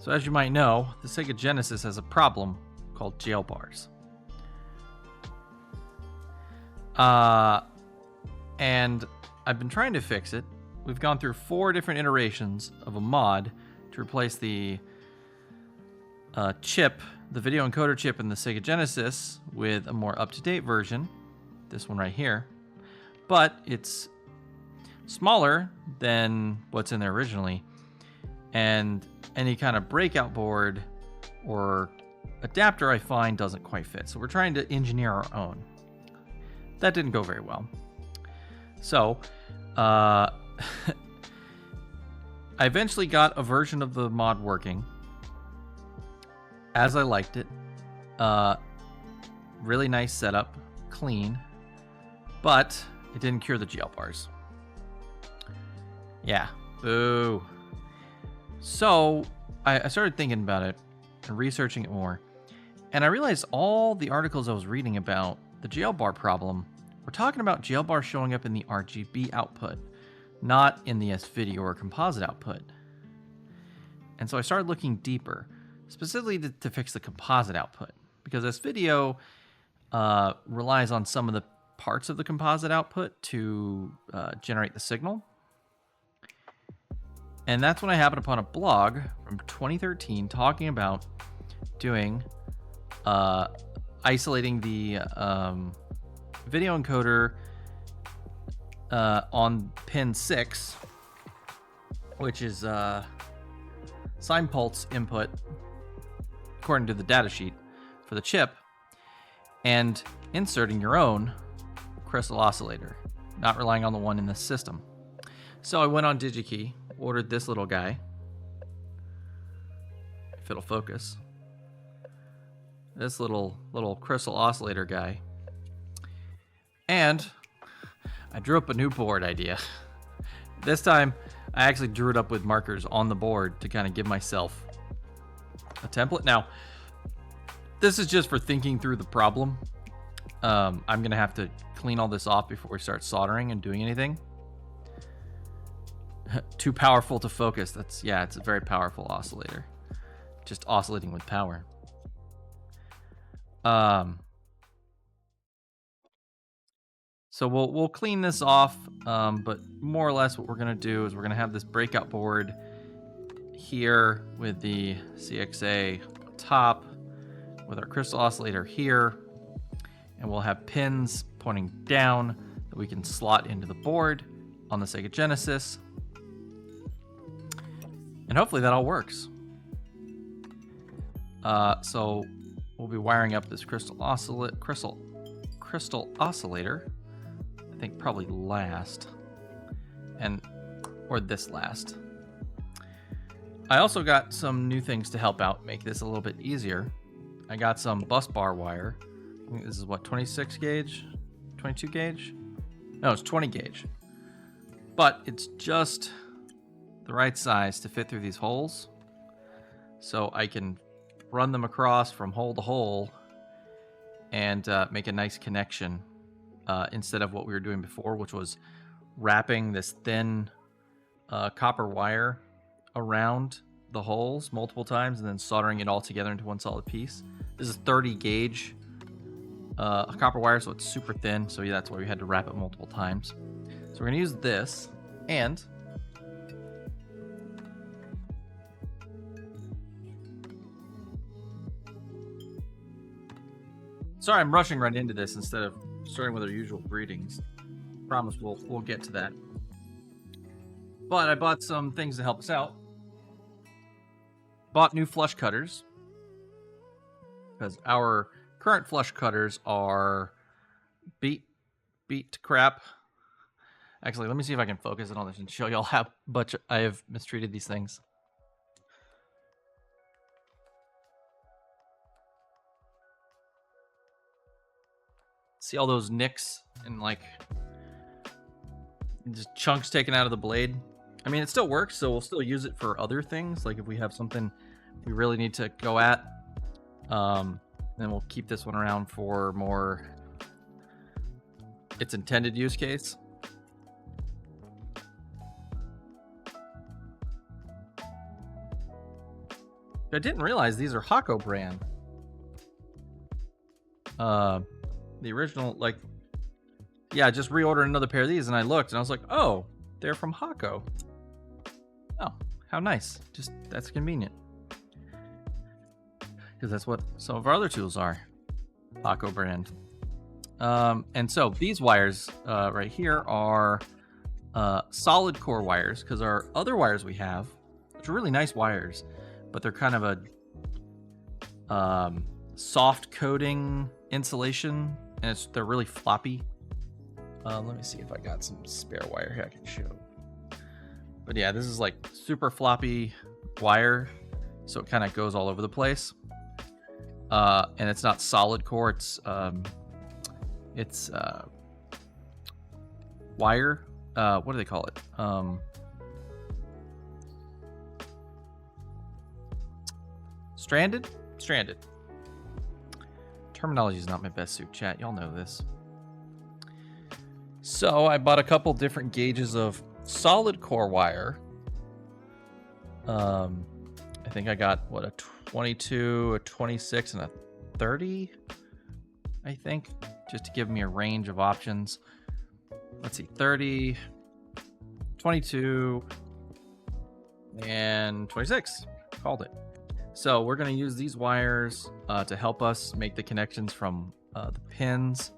So as you might know, the Sega Genesis has a problem called jail bars. And I've been trying to fix it. We've gone through 4 different iterations of a mod to replace the chip, the video encoder chip in the Sega Genesis, with a more up-to-date version, this one right here. But it's smaller than what's in there originally, and any kind of breakout board or adapter I find doesn't quite fit. So we're trying to engineer our own. That didn't go very well. So I eventually got a version of the mod working as I liked it. Really nice setup, clean, but it didn't cure the jail bars. Yeah, boo. So I started thinking about it and researching it more, and I realized all the articles I was reading about the jail bar problem were talking about jail bars showing up in the RGB output, not in the S-video or composite output. And so I started looking deeper, specifically to fix the composite output, because S-video relies on some of the parts of the composite output to generate the signal. And that's when I happened upon a blog from 2013 talking about doing isolating the video encoder on pin 6, which is sine pulse input according to the datasheet for the chip, and inserting your own crystal oscillator, not relying on the one in the system. So I went on DigiKey, ordered this little guy, if it'll focus, this little crystal oscillator guy, and I drew up a new board idea. This time I actually drew it up with markers on the board to kind of give myself a template. Now this is just for thinking through the problem. I'm gonna have to clean all this off before we start soldering and doing anything. Too powerful to focus. It's a very powerful oscillator, just oscillating with power. So we'll clean this off, but more or less what we're gonna do is we're gonna have this breakout board here with the CXA top, with our crystal oscillator here, and we'll have pins pointing down that we can slot into the board on the Sega Genesis, and hopefully that all works. So we'll be wiring up this crystal oscillator. I think probably last, or this last. I also got some new things to help out, make this a little bit easier. I got some bus bar wire. I think this is what, 26 gauge, 22 gauge? No, it's 20 gauge. But it's just the right size to fit through these holes, so I can run them across from hole to hole and make a nice connection, instead of what we were doing before, which was wrapping this thin copper wire around the holes multiple times and then soldering it all together into one solid piece. This is 30 gauge copper wire, so it's super thin, so yeah, that's why we had to wrap it multiple times. So we're gonna use this, and sorry, I'm rushing right into this instead of starting with our usual greetings. Promise we'll get to that. But I bought some things to help us out. Bought new flush cutters, because our current flush cutters are beat to crap. Actually, let me see if I can focus it on this and show y'all how much I have mistreated these things. See all those nicks and like just chunks taken out of the blade? I mean, it still works, so we'll still use it for other things. Like if we have something we really need to go at, then we'll keep this one around for more its intended use case. I didn't realize these are Hako brand. The original, like, yeah, I just reordered another pair of these, and I looked, and I was like, oh, they're from Hako. Oh, how nice. Just, that's convenient. Because that's what some of our other tools are. Hako brand. And so these wires right here are solid core wires, because our other wires we have, which are really nice wires, but they're kind of a soft coating insulation, and they're really floppy. Let me see if I got some spare wire here I can show. But yeah, this is like super floppy wire, so it kind of goes all over the place. And it's not solid core, it's wire. What do they call it? Stranded? Stranded. Terminology is not my best suit, chat. Y'all know this. So I bought a couple different gauges of solid core wire. I think I got, what, a 22, a 26, and a 30, I think, just to give me a range of options. Let's see, 30, 22, and 26. Called it. So we're going to use these wires to help us make the connections from the pins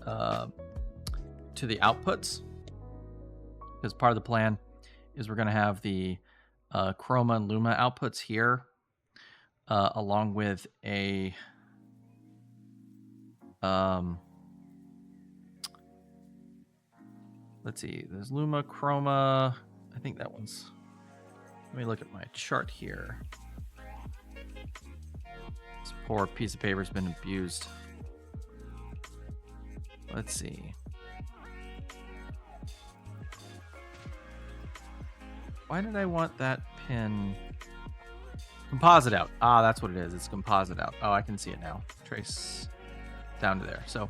to the outputs. Because part of the plan is we're going to have the Chroma and Luma outputs here, along with a let's see, there's Luma, Chroma. I think that one's, let me look at my chart here. This poor piece of paper's been abused. Let's see. Why did I want that pin? Composite out. Ah, that's what it is. It's composite out. Oh, I can see it now. Trace down to there. So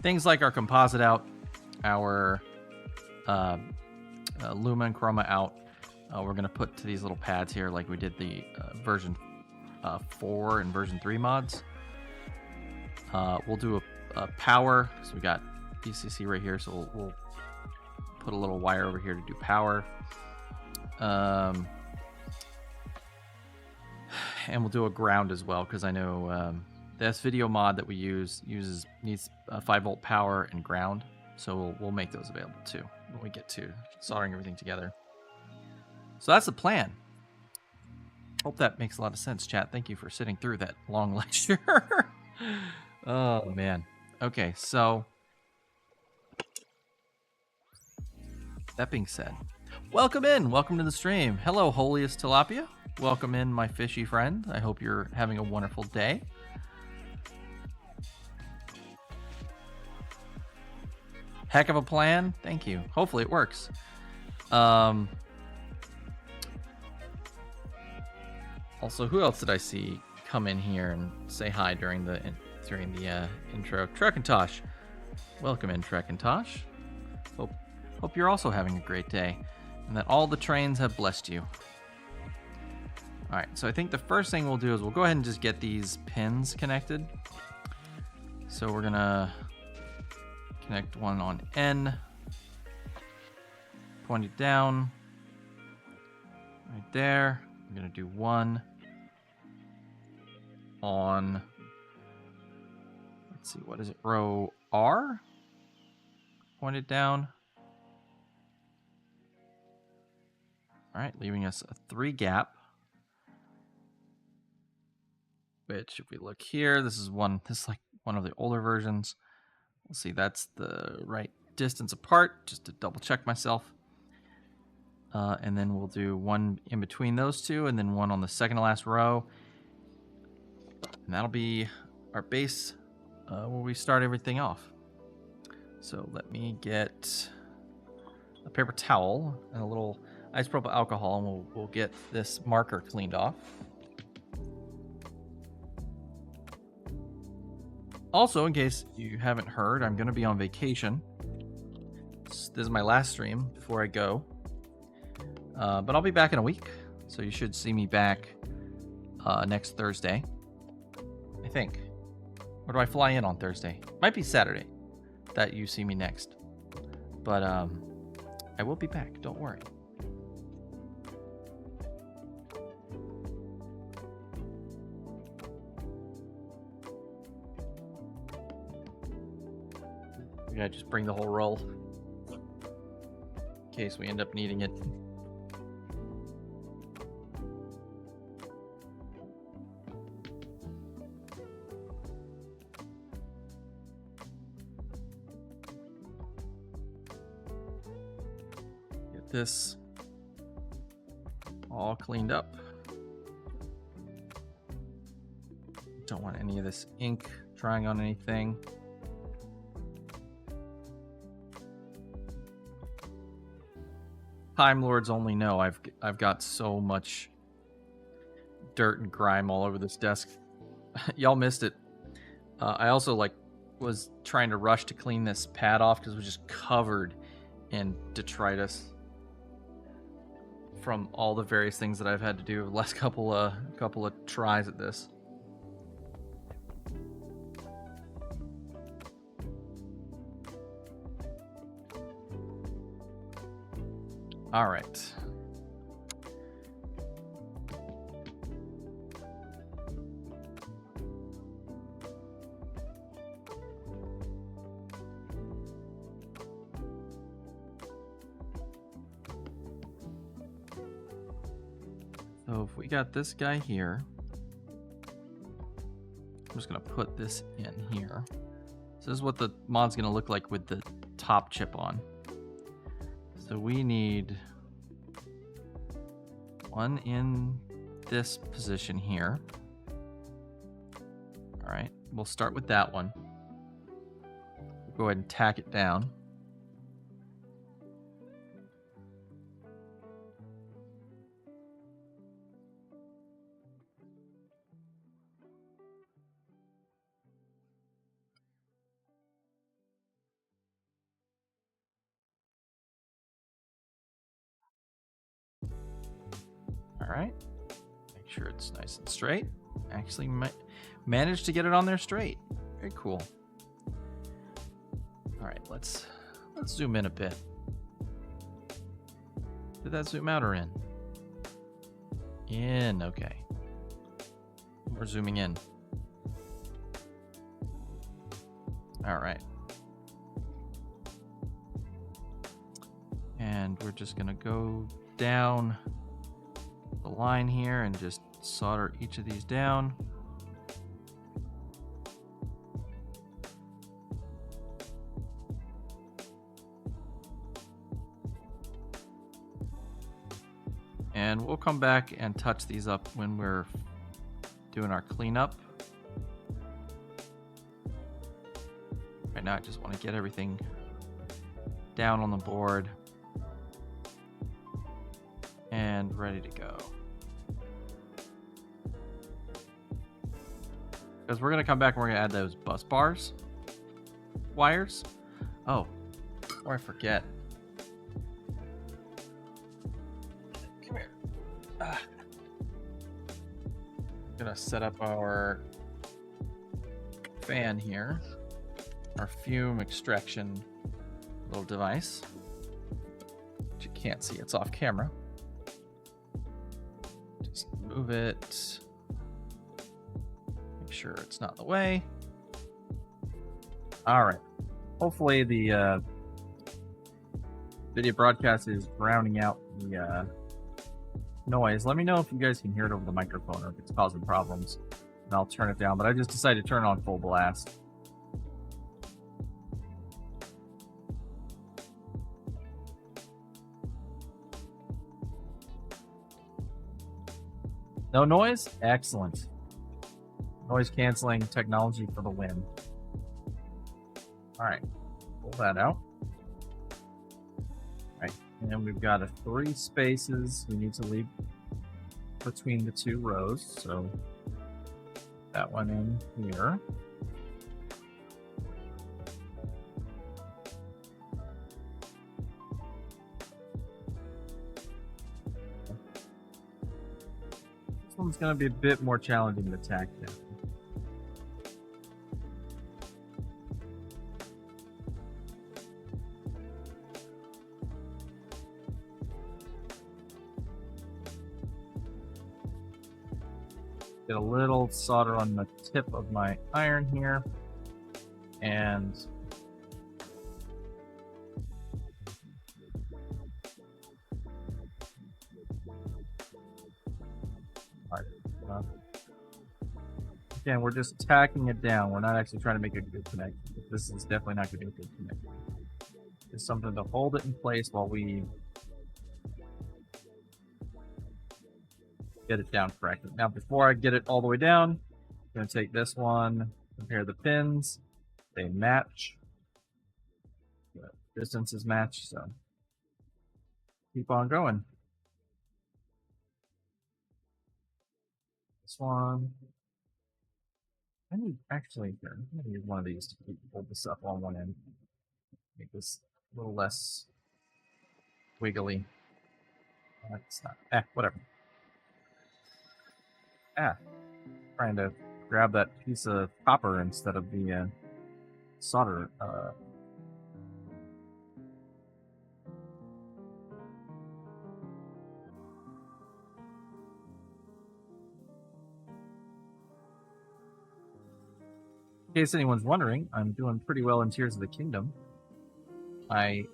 things like our composite out, our Luma and Chroma out, we're going to put to these little pads here like we did the version 4 and version 3 mods. We'll do a power. So we got ECC right here. So we'll put a little wire over here to do power. And we'll do a ground as well, because I know the S-Video mod that we needs 5-volt power and ground, so we'll make those available too when we get to soldering everything together. So that's the plan. Hope that makes a lot of sense, chat. Thank you for sitting through that long lecture. Oh man. Okay, so that being said, welcome in. Welcome to the stream. Hello, holiest tilapia. Welcome in, my fishy friend. I hope you're having a wonderful day. Heck of a plan. Thank you. Hopefully it works. Also, who else did I see come in here and say hi during the intro? Trekintosh. Welcome in, Trekintosh. Hope you're also having a great day, and that all the trains have blessed you. All right, so I think the first thing we'll do is we'll go ahead and just get these pins connected. So we're gonna connect one on N, point it down, right there. I'm gonna do one on, let's see, what is it, row R? Point it down. All right, leaving us a 3 gap. Which, if we look here, this is like one of the older versions. We'll see that's the right distance apart, just to double check myself. And then we'll do one in between those two, and then one on the second to last row. And that'll be our base where we start everything off. So let me get a paper towel and a little isopropyl alcohol, and we'll get this marker cleaned off. Also, in case you haven't heard, I'm going to be on vacation. This is my last stream before I go. But I'll be back in a week, so you should see me back next Thursday, I think. Or do I fly in on Thursday? Might be Saturday that you see me next. But I will be back. Don't worry. We gotta just bring the whole roll in case we end up needing it. Get this all cleaned up. Don't want any of this ink drying on anything. Time Lords only know I've got so much dirt and grime all over this desk. Y'all missed it. I also was trying to rush to clean this pad off because it was just covered in detritus from all the various things that I've had to do the last couple of tries at this. All right. So if we got this guy here, I'm just gonna put this in here. So this is what the mod's gonna look like with the top chip on. So we need one in this position here. All right, we'll start with that one. We'll go ahead and tack it down. All right, make sure it's nice and straight. Actually managed to get it on there straight. Very cool. All right, let's zoom in a bit. Did that zoom out or in? In, okay. We're zooming in. All right. And we're just gonna go down the line here and just solder each of these down. And we'll come back and touch these up when we're doing our cleanup. Right now I just want to get everything down on the board and ready to go. Because we're going to come back and we're going to add those bus bars wires. Oh, before I forget. Come here. I'm going to set up our fan here. Our fume extraction little device. Which you can't see, it's off camera. Just move it. Make sure it's not in the way. All right. Hopefully the video broadcast is drowning out the noise. Let me know if you guys can hear it over the microphone or if it's causing problems, and I'll turn it down. But I just decided to turn it on full blast. No noise? Excellent. Noise canceling technology for the win. All right, pull that out. All right, and we've got 3 spaces we need to leave between the 2 rows. So that one in here. This one's gonna be a bit more challenging to attack them. Get a little solder on the tip of my iron here, and again, we're just tacking it down. We're not actually trying to make a good connection. This is definitely not going to be a good connection. It's something to hold it in place while we get it down correctly. Now, before I get it all the way down, I'm going to take this one, compare the pins. They match. The distances match, so keep on going. This one. I need actually here. I'm gonna use one of these to hold this up on one end. Make this a little less wiggly. It's not. Whatever. Trying to grab that piece of copper instead of the solder. In case anyone's wondering, I'm doing pretty well in Tears of the Kingdom. I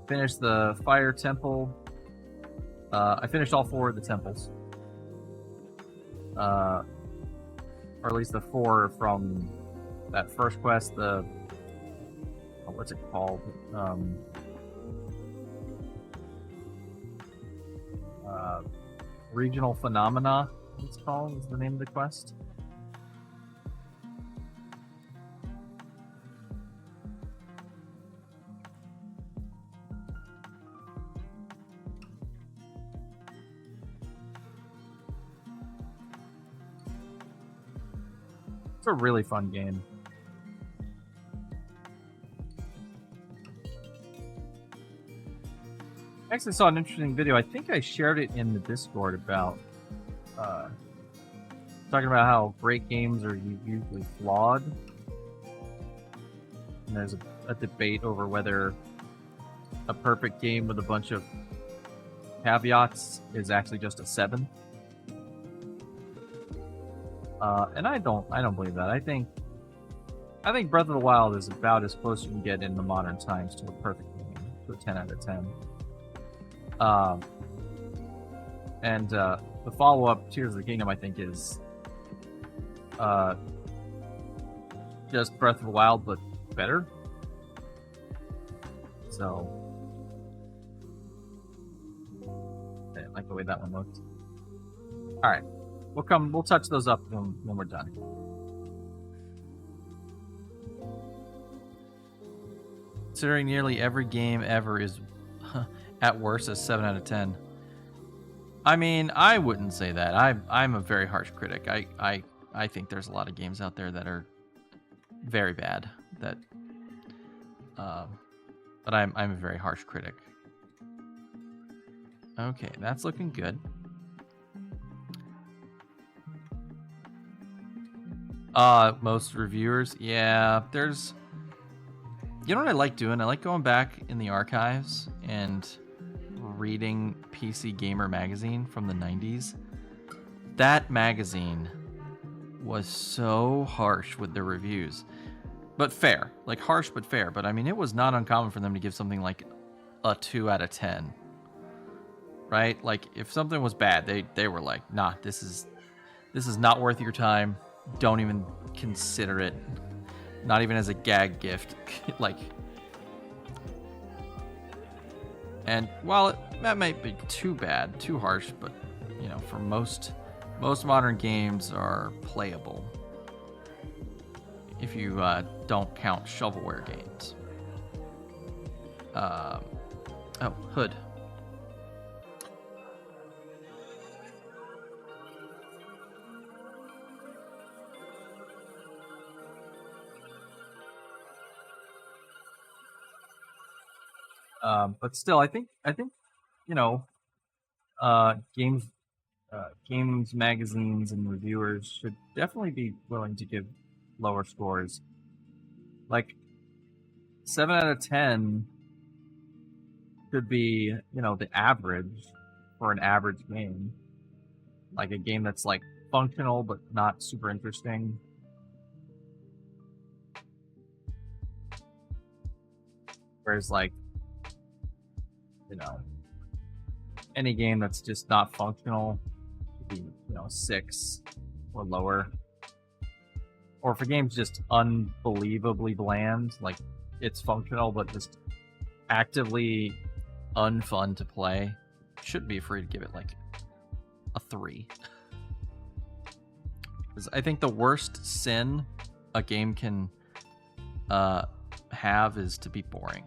finished the Fire Temple. I finished all 4 of the temples. Or at least the 4 from that first quest, what's it called? Regional Phenomena, it's called, is the name of the quest. It's a really fun game. I actually saw an interesting video. I think I shared it in the Discord about talking about how great games are usually flawed. And there's a debate over whether a perfect game with a bunch of caveats is actually just a 7. And I don't believe that. I think Breath of the Wild is about as close as you can get in the modern times to a perfect game, to a 10 out of 10. And the follow-up, Tears of the Kingdom, I think is just Breath of the Wild, but better. So I didn't like the way that one looked. All right. We'll touch those up when we're done. Considering nearly every game ever is at worst a 7 out of 10. I mean, I wouldn't say that. I'm a very harsh critic. I think there's a lot of games out there that are very bad. But I'm a very harsh critic. Okay, that's looking good. Most reviewers, yeah, there's, you know what I like doing? I like going back in the archives and reading PC Gamer magazine from the 90s. That magazine was so harsh with the reviews, but fair, like harsh but fair. But I mean, it was not uncommon for them to give something like a 2 out of 10, right? Like if something was bad, they were like, nah, this is not worth your time. Don't even consider it. Not even as a gag gift. Like, and while that might be too bad, too harsh, but you know, for most modern games are playable if you don't count shovelware games. Oh, Hood. But still, I think you know, games games magazines and reviewers should definitely be willing to give lower scores. Like 7 out of 10 could be, the average for an average game. Like a game that's like functional but not super interesting. Whereas like, any game that's just not functional should be, 6 or lower. Or if a game's just unbelievably bland, like it's functional but just actively unfun to play, should be free to give it like a 3. Because I think the worst sin a game can have is to be boring.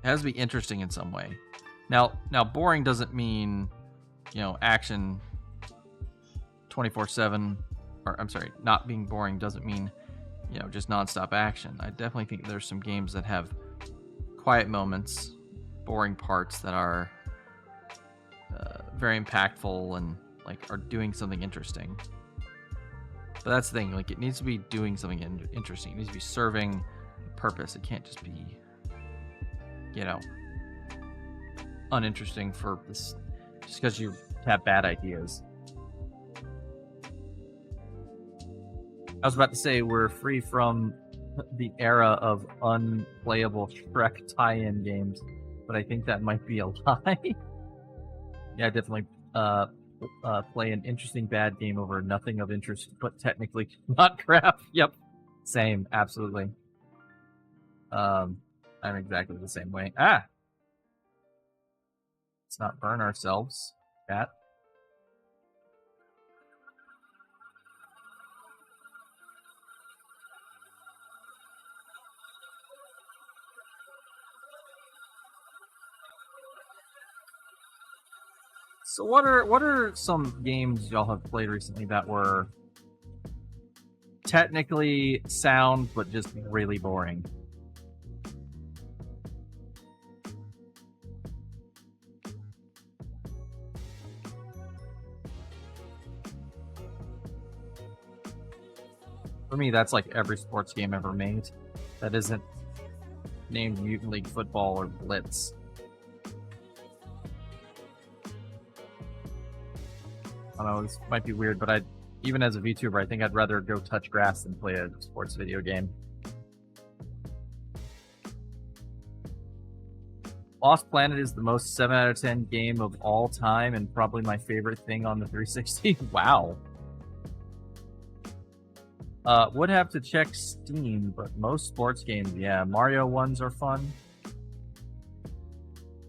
It has to be interesting in some way. Now boring doesn't mean, action 24/7, or I'm sorry, not being boring doesn't mean, just nonstop action. I definitely think there's some games that have quiet moments, boring parts that are very impactful and like are doing something interesting. But that's the thing, like it needs to be doing something interesting. It needs to be serving a purpose. It can't just be, uninteresting for this just because you have bad ideas. I was about to say we're free from the era of unplayable Shrek tie-in games, but I think that might be a lie. Yeah, definitely play an interesting bad game over nothing of interest, but technically not crap. Yep, same, absolutely. I'm exactly the same way. Let's not burn ourselves, cat. So what are some games y'all have played recently that were technically sound but just really boring? For me, that's like every sports game ever made that isn't named Mutant League Football or Blitz. I don't know, this might be weird, but even as a VTuber, I think I'd rather go touch grass than play a sports video game. Lost Planet is the most 7 out of 10 game of all time and probably my favorite thing on the 360. Wow. Would have to check Steam, but most sports games, yeah. Mario ones are fun.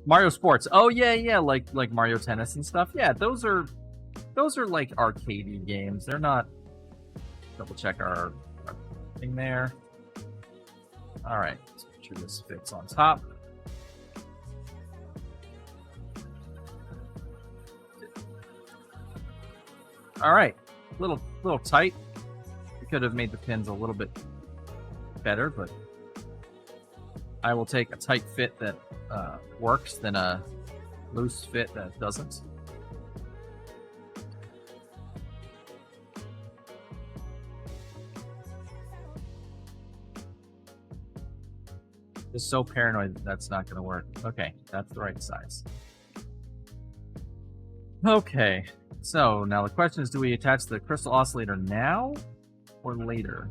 Mario Sports. Oh yeah, like Mario Tennis and stuff. Yeah, those are like arcadey games. They're not. Double check our thing there. All right, let's make sure this fits on top. All right, little tight. We could have made the pins a little bit better, but I will take a tight fit that works than a loose fit that doesn't. Just so paranoid that that's not going to work. Okay, that's the right size. Okay, so now the question is, do we attach the crystal oscillator now or later?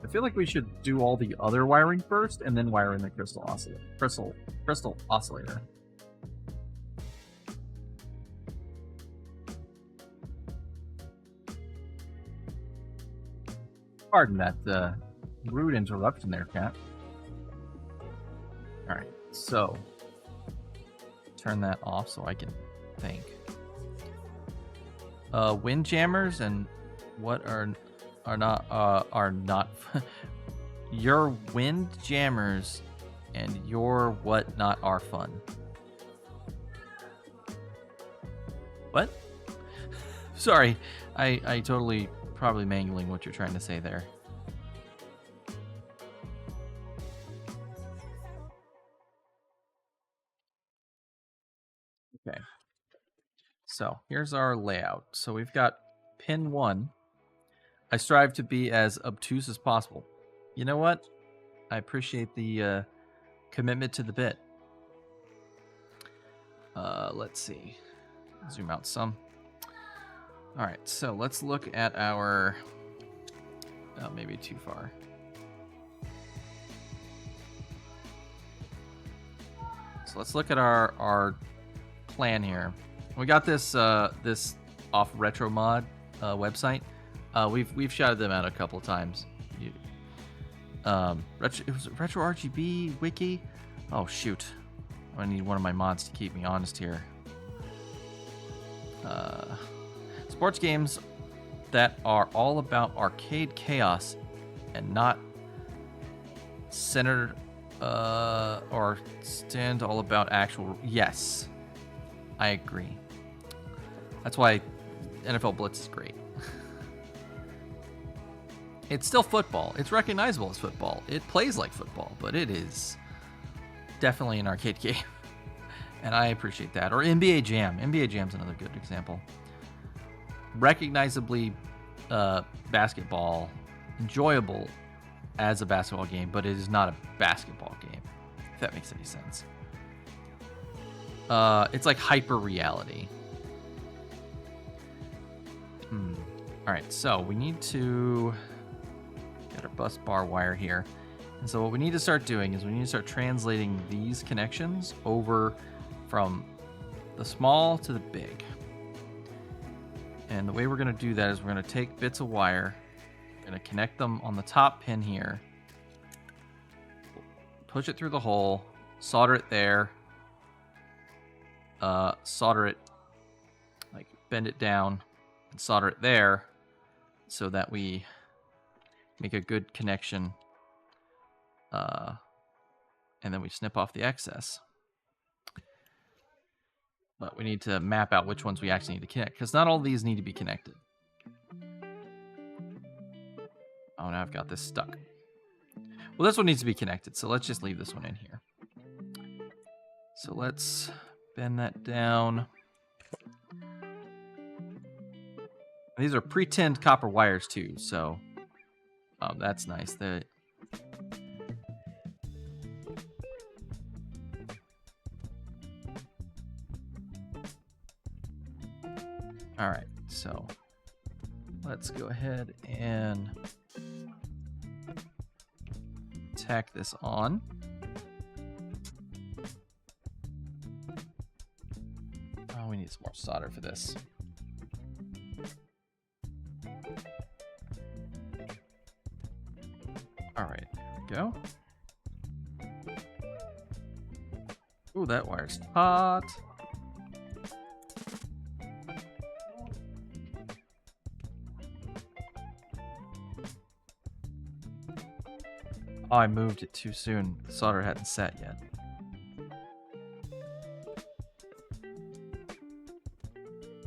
I feel like we should do all the other wiring first and then wire in the crystal oscillator. Crystal oscillator. Pardon that rude interruption there, Cat. Alright, so turn that off so I can think. Windjammers and what are not your windjammers and your what not are fun. What? Sorry, I totally probably mangling what you're trying to say there. Okay. So here's our layout. So we've got pin 1. I strive to be as obtuse as possible. You know what? I appreciate the commitment to the bit. Let's see. Zoom out some. All right, so let's look at our... Oh, maybe too far. So let's look at our plan here. We got this this off RetroMod website. We've shouted them out a couple of times. It was Retro RGB wiki. Oh shoot, I need one of my mods to keep me honest here. Sports games that are all about arcade chaos and not centered or stand all about actual... Yes, I agree. That's why NFL Blitz is great. It's still football. It's recognizable as football. It plays like football, but it is definitely an arcade game. And I appreciate that. Or NBA Jam. NBA Jam's another good example. Recognizably basketball, enjoyable as a basketball game, but it is not a basketball game, if that makes any sense. It's like hyper reality. All right, so we need to get our bus bar wire here. And so what we need to start doing is we need to start translating these connections over from the small to the big. And the way we're going to do that is we're going to take bits of wire, we're going to connect them on the top pin here, push it through the hole, solder it there, solder it, like bend it down and solder it there so that we make a good connection, and then we snip off the excess. But we need to map out which ones we actually need to connect, because not all of these need to be connected. Oh, now I've got this stuck. Well, this one needs to be connected, so let's just leave this one in here. So let's bend that down. These are pre-tinned copper wires too, so that's nice. All right, so let's go ahead and tack this on. Oh, we need some more solder for this. All right, there we go. Ooh, that wire's hot. Oh, I moved it too soon. The solder hadn't set yet.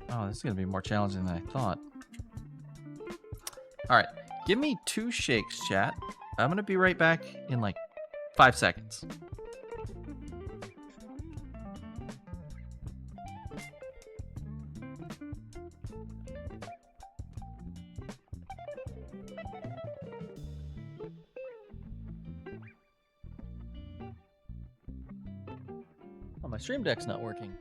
Oh, this is going to be more challenging than I thought. All right, give me 2 shakes, chat. I'm going to be right back in like 5 seconds. Oh, my stream deck's not working.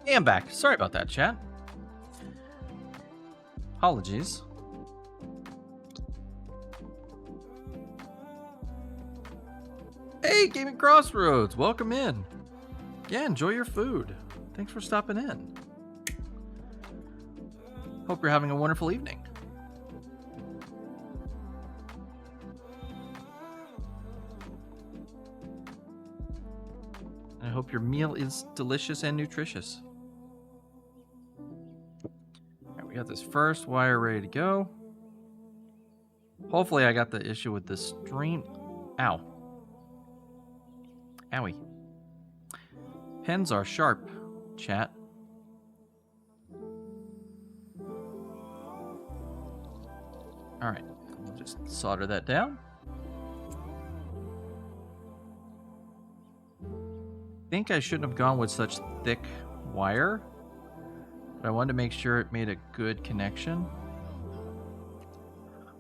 Hey, I'm back. Sorry about that, chat. Apologies. Hey, Gaming Crossroads, welcome in. Yeah, enjoy your food. Thanks for stopping in. Hope you're having a wonderful evening. I hope your meal is delicious and nutritious. All right, we got this first wire ready to go. Hopefully I got the issue with the stream. Ow. Owie. Pens are sharp, chat. All right, we'll just solder that down. I think I shouldn't have gone with such thick wire, but I wanted to make sure it made a good connection.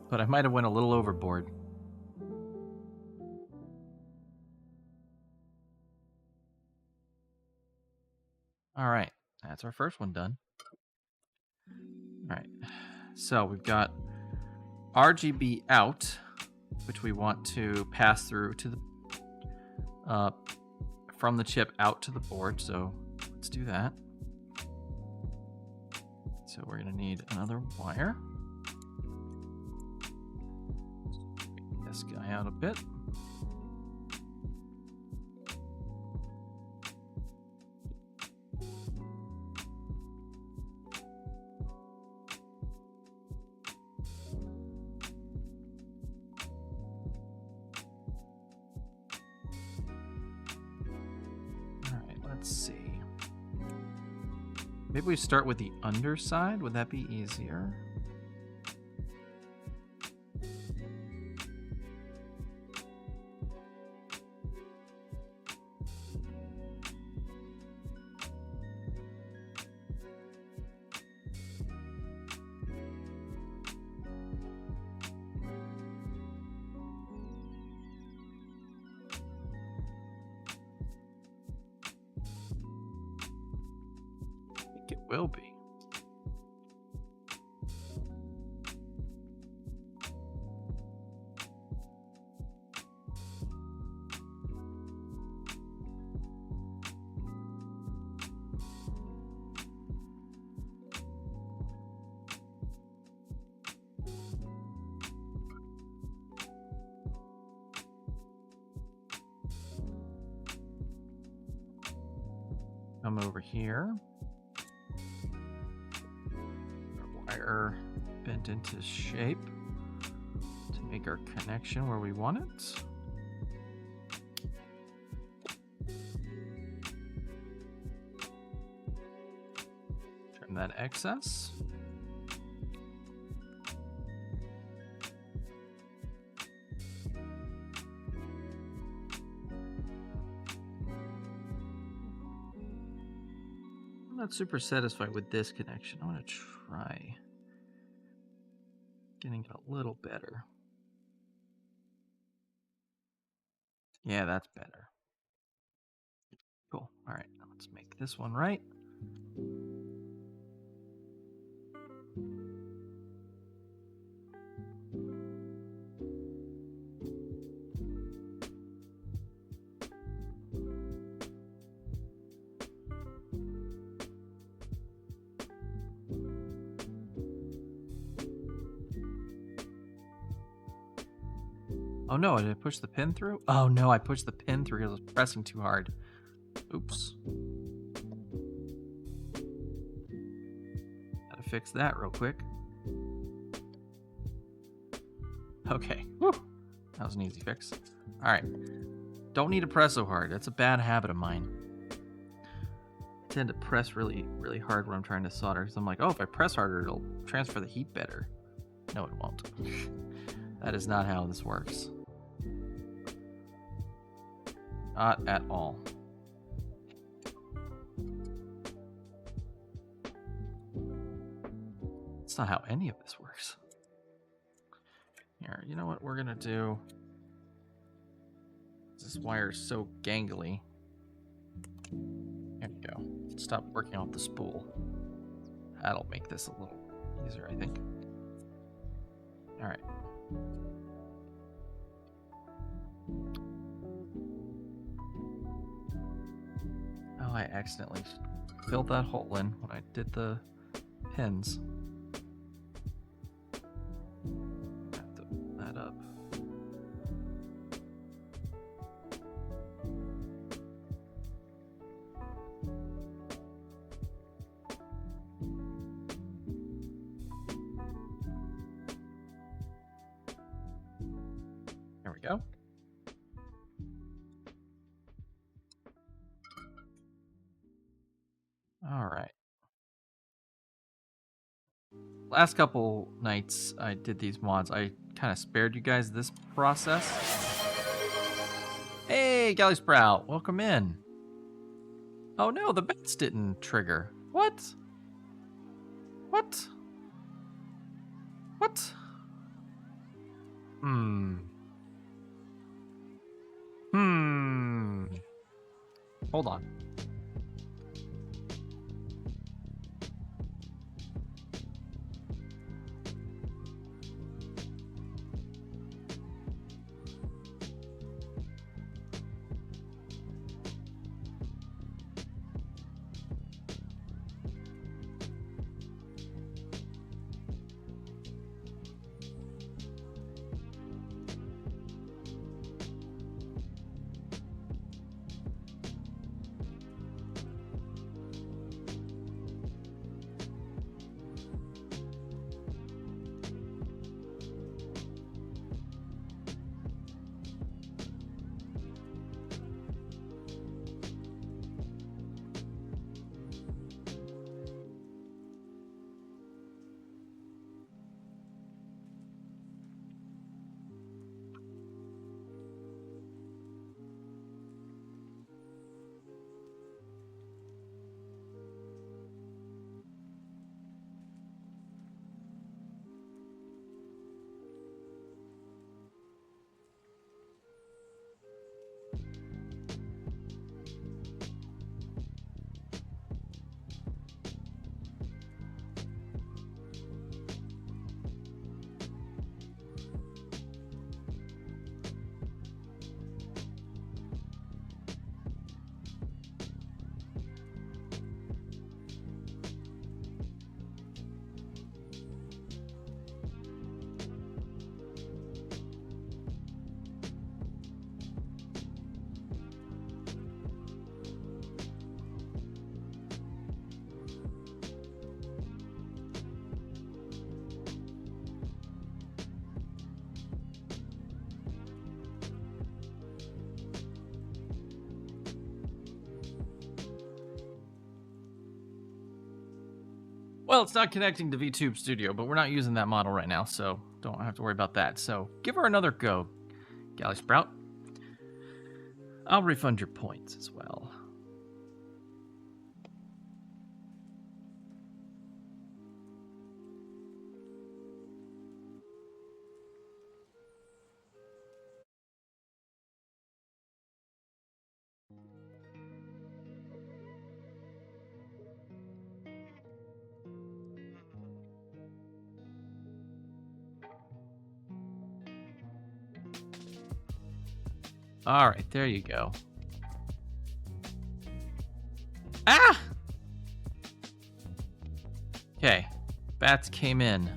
But I might have went a little overboard. All right, that's our first one done. All right, so we've got RGB out, which we want to pass through to the from the chip out to the board. So let's do that. So we're going to need another wire. Take this guy out a bit. Let's see. Maybe we start with the underside. Would that be easier? It will be. Come over here. Wire bent into shape to make our connection where we want it. Trim that excess. I'm not super satisfied with this connection. I want to try getting it a little better. Yeah, that's better. Cool. All right, let's make this one right. Oh no, did I push the pin through? Oh no, I pushed the pin through because I was pressing too hard. Oops. Gotta fix that real quick. Okay. Whew. That was an easy fix. All right. Don't need to press so hard. That's a bad habit of mine. I tend to press really, really hard when I'm trying to solder because I'm like, oh, if I press harder, it'll transfer the heat better. No, it won't. That is not how this works. Not at all. It's not how any of this works. Here, you know what we're gonna do? This wire is so gangly. There we go. stop working off the spool. That'll make this a little easier, I think. All right. Oh, I accidentally filled that hole in when I did the pins. Have to open that up. There we go. All right. Last couple nights I did these mods, I kind of spared you guys this process. Hey, Galley Sprout, welcome in. Oh no, the bats didn't trigger. What? What? What? Hold on. Well, it's not connecting to VTube Studio, but we're not using that model right now, so don't have to worry about that. So give her another go, Galley Sprout. I'll refund your points as well. All right, there you go. Ah! Okay, bats came in.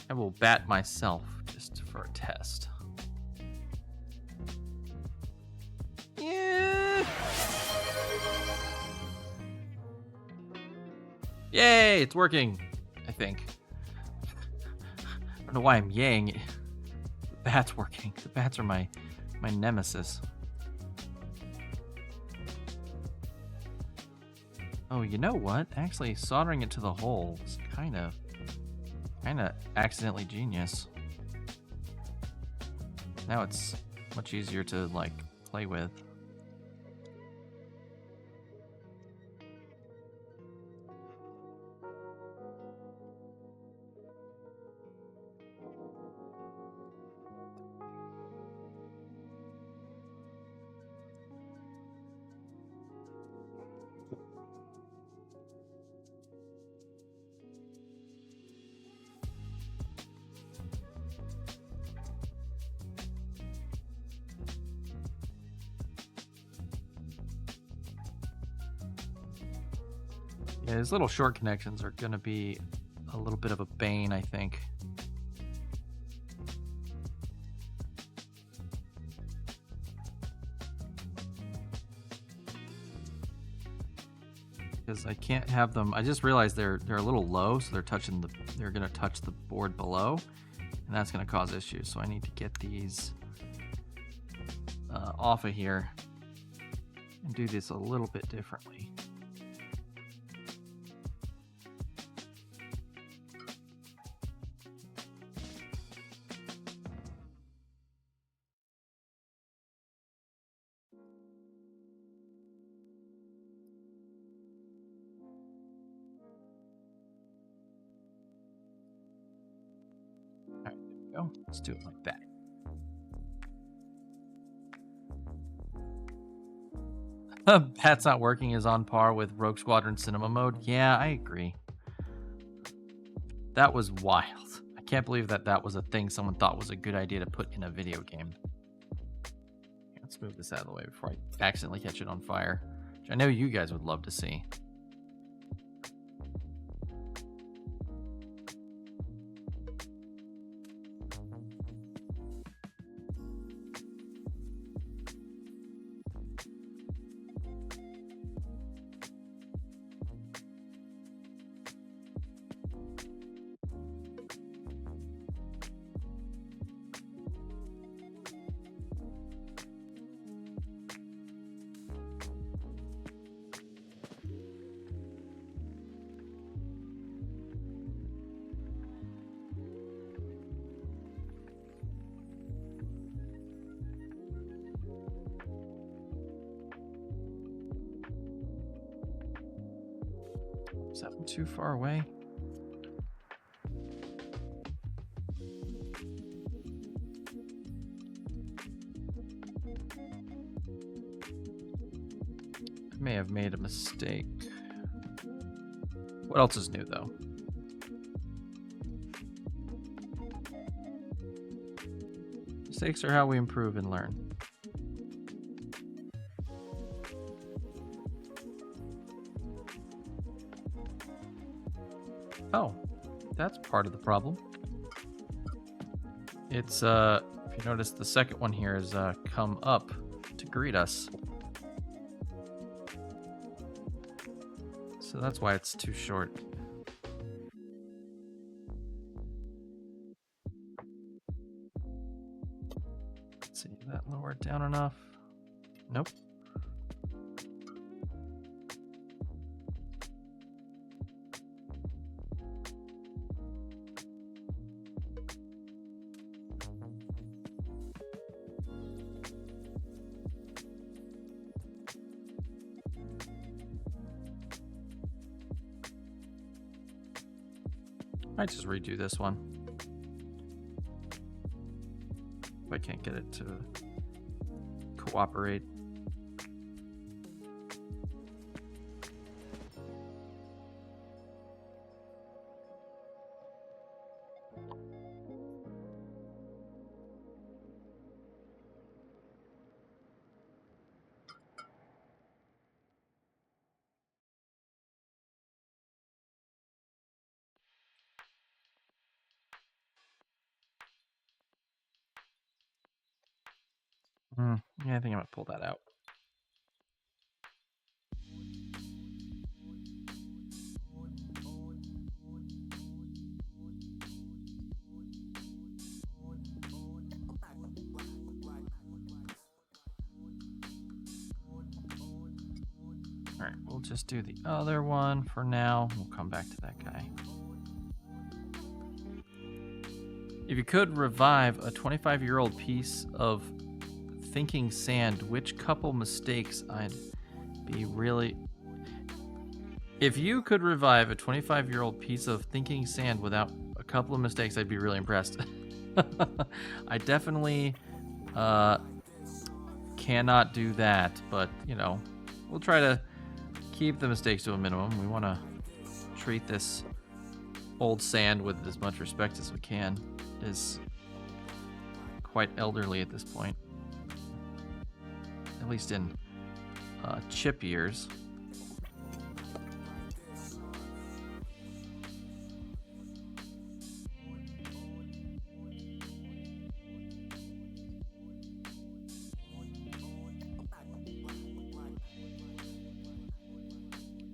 I will bat myself just for a test. Yeah! Yay, it's working, I think. I don't know why I'm yaying. The bat's working. The bats are my nemesis. Oh, you know what? Actually, soldering it to the hole is kind of accidentally genius. Now it's much easier to, like, play with. Yeah, these little short connections are going to be a little bit of a bane, I think. Because I can't have them. I just realized they're a little low, so they're going to touch the board below, and that's going to cause issues. So I need to get these off of here and do this a little bit differently. All right, there we go. Let's do it like that. Pat's not working is on par with Rogue Squadron Cinema Mode. Yeah, I agree. That was wild. I can't believe that was a thing someone thought was a good idea to put in a video game. Let's move this out of the way before I accidentally catch it on fire, which I know you guys would love to see. Is that too far away? I may have made a mistake. What else is new, though? Mistakes are how we improve and learn. Oh, that's part of the problem. It's, if you notice, the second one here is come up to greet us. So that's why it's too short. Let's see, that lower it down enough? Nope. I might just redo this one. If I can't get it to cooperate. Yeah, I think I'm gonna pull that out. All right, we'll just do the other one for now. We'll come back to that guy. If you could revive a 25-year-old piece of thinking sand, which couple mistakes I'd be really... If you could revive a 25-year-old piece of thinking sand without a couple of mistakes, I'd be really impressed. I definitely cannot do that, but, you know, we'll try to keep the mistakes to a minimum. We want to treat this old sand with as much respect as we can. It is quite elderly at this point. At least in chip years.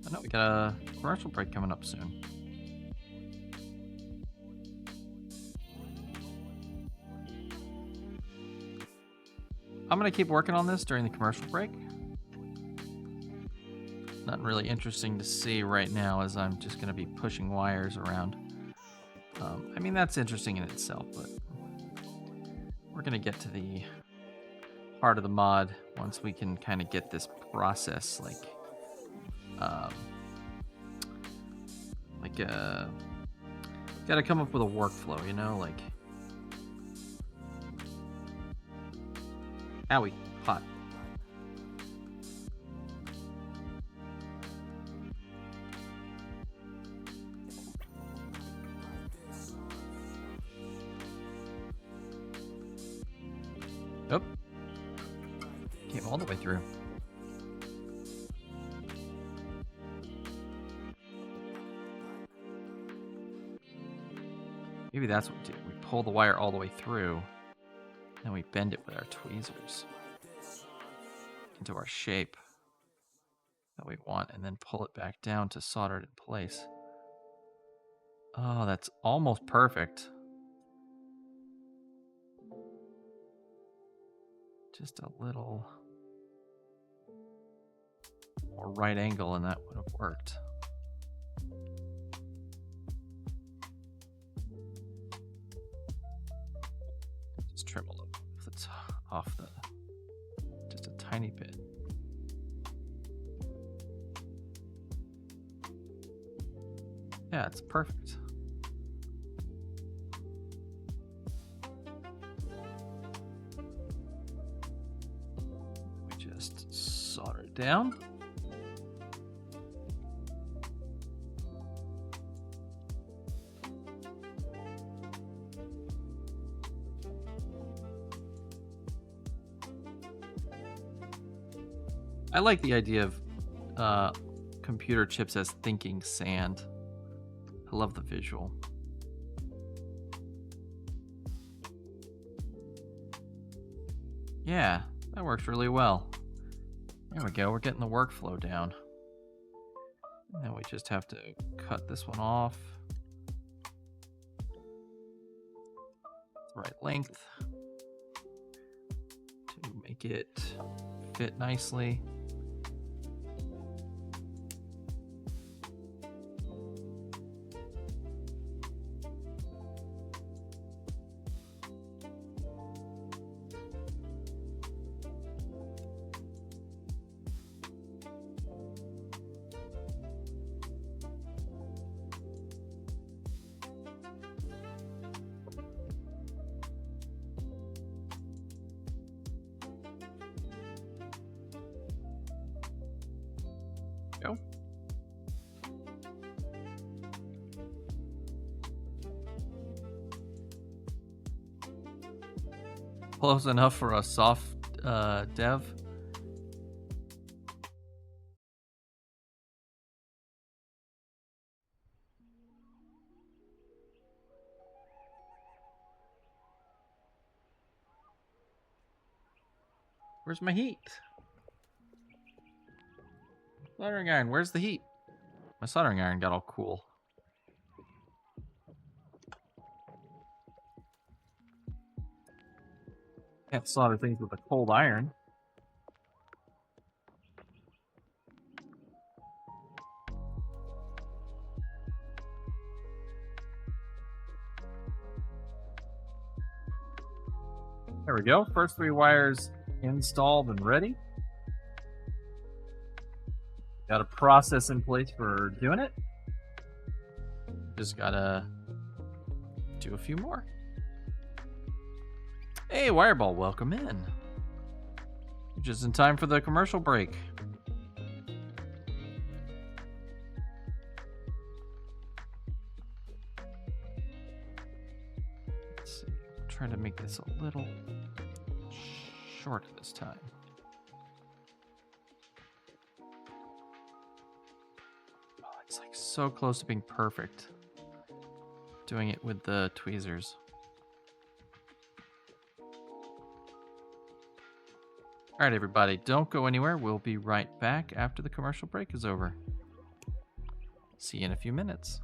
I know we got a commercial break coming up soon. I'm going to keep working on this during the commercial break. Nothing really interesting to see right now as I'm just going to be pushing wires around. I mean, that's interesting in itself, but we're going to get to the part of the mod once we can kind of get this process gotta come up with a workflow, you know, like, owie, hot. Oh, came all the way through. Maybe that's what we do. We pull the wire all the way through, and we bend it with our tweezers into our shape that we want, and then pull it back down to solder it in place. Oh, that's almost perfect. Just a little more right angle, and that would have worked. Just trim a little bit off the, just a tiny bit. Yeah, it's perfect. We just solder it down. I like the idea of computer chips as thinking sand. I love the visual. Yeah, that works really well. There we go, we're getting the workflow down. And then we just have to cut this one off. The right length to make it fit nicely. Go. Close enough for a soft dev. Where's my heat? Soldering iron, where's the heat? My soldering iron got all cool. Can't solder things with a cold iron. There we go. First 3 wires installed and ready. Got a process in place for doing it. Just gotta do a few more. Hey, Wireball, welcome in. Just in time for the commercial break. Let's see. I'm trying to make this a little short this time. Oh, it's like so close to being perfect. Doing it with the tweezers. All right, everybody, don't go anywhere. We'll be right back after the commercial break is over. See you in a few minutes.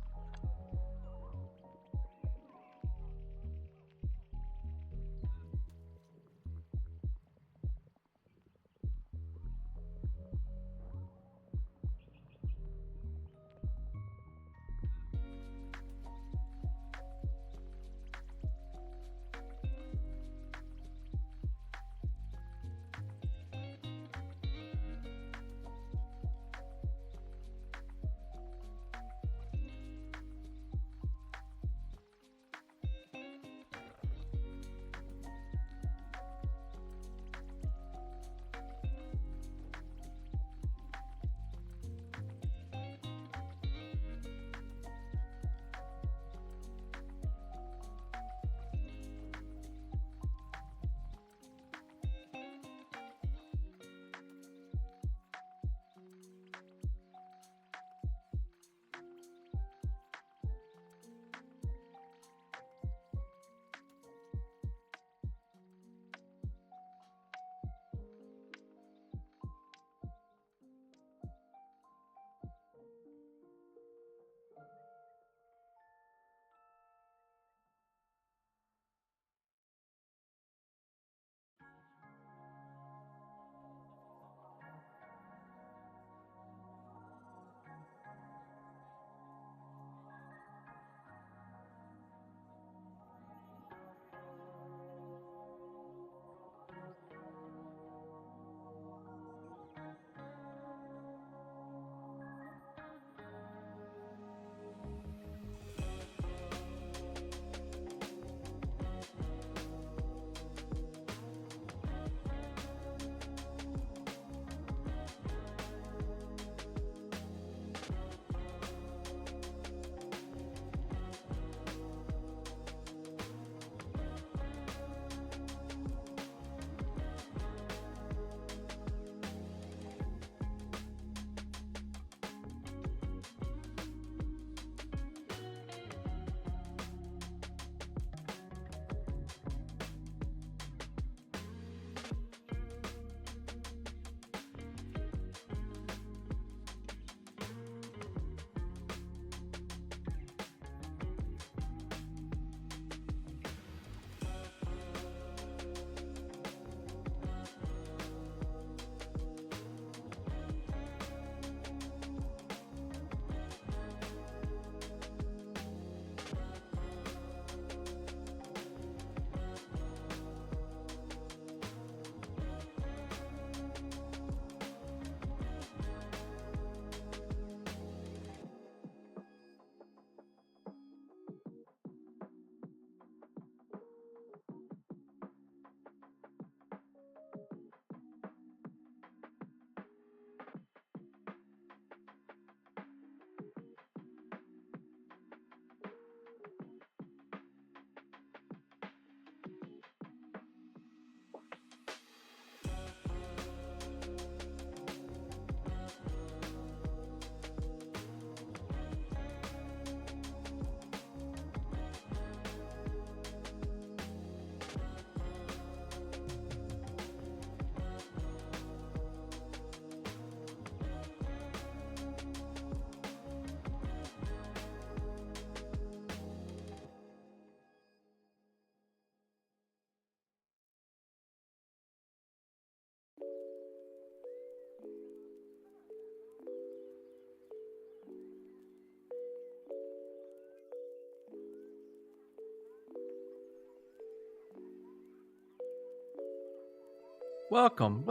Welcome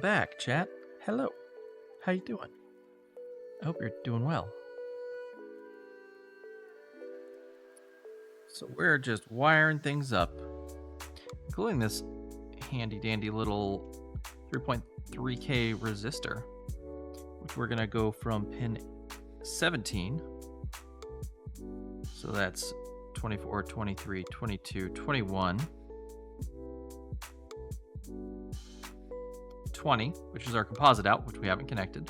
back, chat. Hello. How you doing? I hope you're doing well. So we're just wiring things up, including this handy-dandy little 3.3K resistor, which we're going to go from pin 17. So that's 24, 23, 22, 21, 20, which is our composite out, which we haven't connected.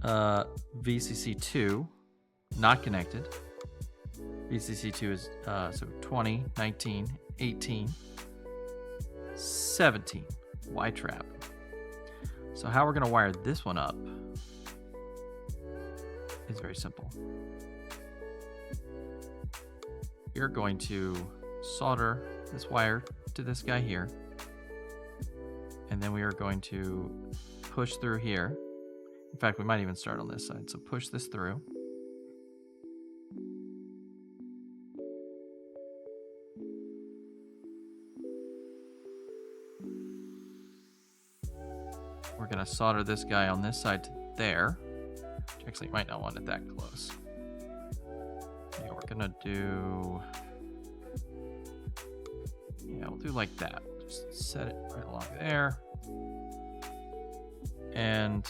VCC2, not connected. VCC2 is so 20, 19, 18, 17, Y-trap. So how we're going to wire this one up is very simple. We're going to solder this wire to this guy here. And then we are going to push through here. In fact, we might even start on this side. So push this through. We're going to solder this guy on this side to there. Actually, you might not want it that close. Yeah, we're going to do... Yeah, we'll do like that. Just set it right along there. And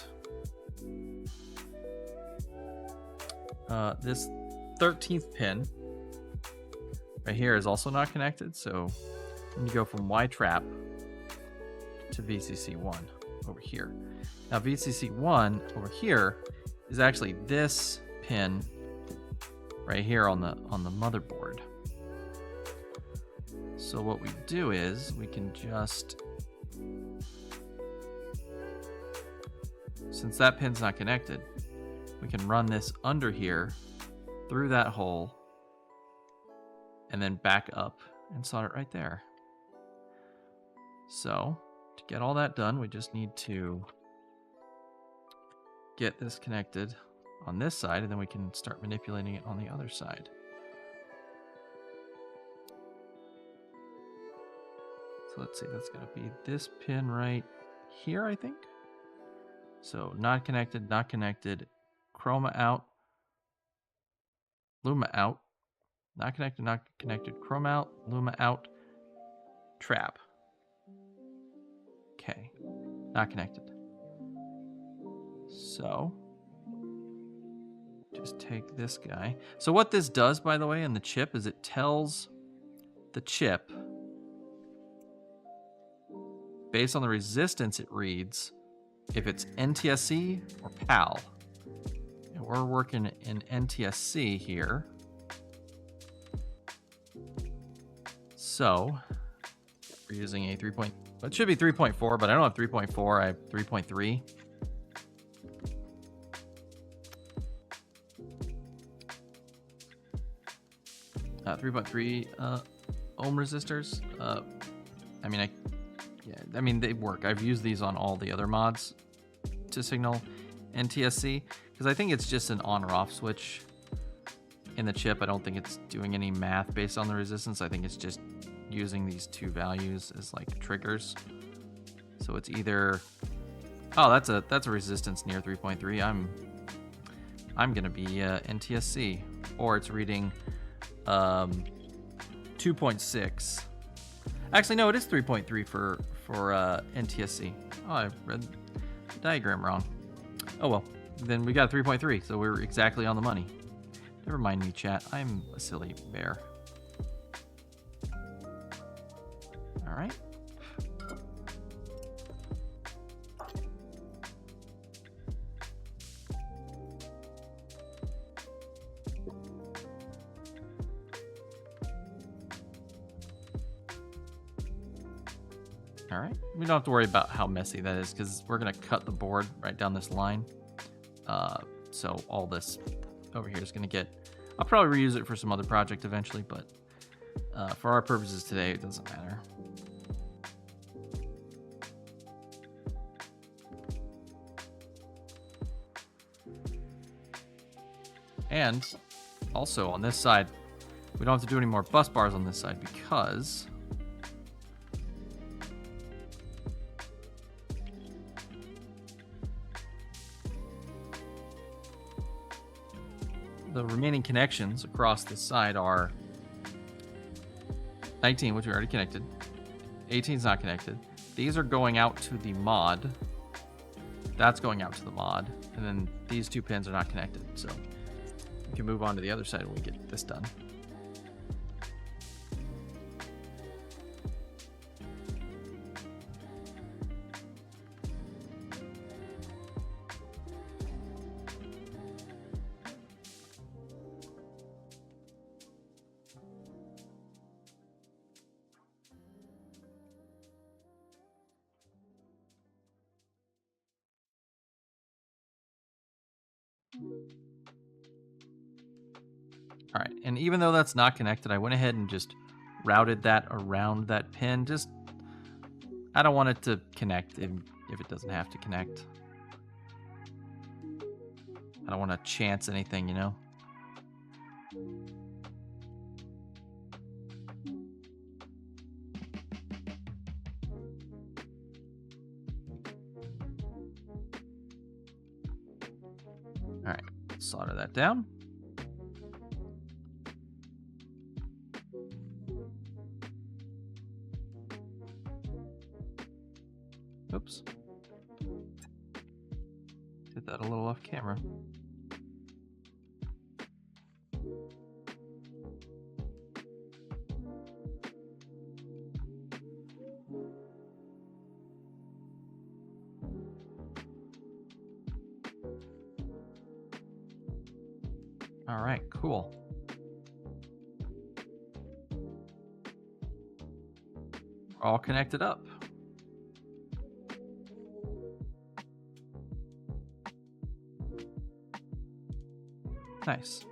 this 13th pin right here is also not connected. So I'm going to go from Y trap to VCC1 over here. Now VCC1 over here is actually this pin right here on the motherboard. So what we do is we can just, since that pin's not connected, we can run this under here through that hole and then back up and solder it right there. So to get all that done, we just need to get this connected on this side, and then we can start manipulating it on the other side. So let's see, that's going to be this pin right here, I think. So not connected, not connected, chroma out, luma out, not connected, chroma out, luma out, trap. Okay, not connected. So just take this guy. So what this does, by the way, in the chip is it tells the chip, based on the resistance it reads, if it's NTSC or PAL. And we're working in NTSC here. So we're using a 3. It should be 3.4, but I don't have 3.4. I have 3.3. Uh, 3.3 ohm resistors. I mean, they work. I've used these on all the other mods to signal NTSC because I think it's just an on or off switch in the chip. I don't think it's doing any math based on the resistance. I think it's just using these two values as like triggers. So it's either, oh, that's a resistance near 3.3. I'm gonna be NTSC, or it's reading 2.6. Actually, no, it is 3.3 for NTSC. Oh, I read the diagram wrong. Oh well, then we got 3.3, so we're exactly on the money. Never mind me, chat. I'm a silly bear. All right. All right, we don't have to worry about how messy that is because we're gonna cut the board right down this line. So all this over here is gonna get, I'll probably reuse it for some other project eventually, but for our purposes today, it doesn't matter. And also on this side, we don't have to do any more bus bars on this side because the remaining connections across this side are 19, which we already connected. 18 is not connected. These are going out to the mod. That's going out to the mod. And then these two pins are not connected. So we can move on to the other side when we get this done. All right, and even though that's not connected, I went ahead and just routed that around that pin. Just, I don't want it to connect if it doesn't have to connect. I don't want to chance anything, you know? All right, solder that down. Oops. Did that a little off camera. All right, cool. All connected up. Nice.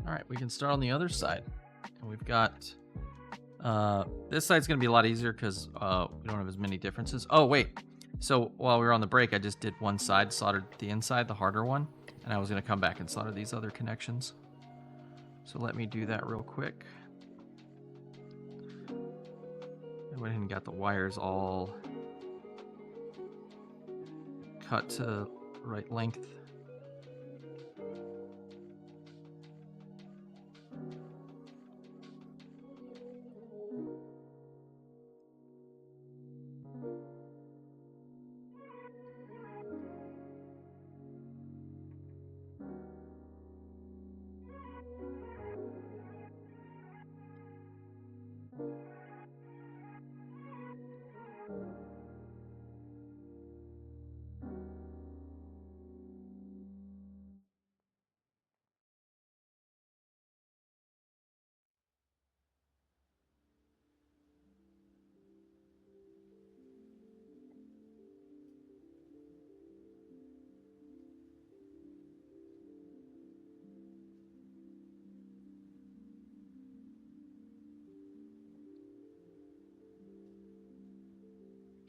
All right, we can start on the other side. And we've got, this side's gonna be a lot easier because we don't have as many differences. Oh, wait. So while we were on the break, I just did one side, soldered the inside, the harder one, and I was gonna come back and solder these other connections. So let me do that real quick. I went ahead and got the wires all cut to right length.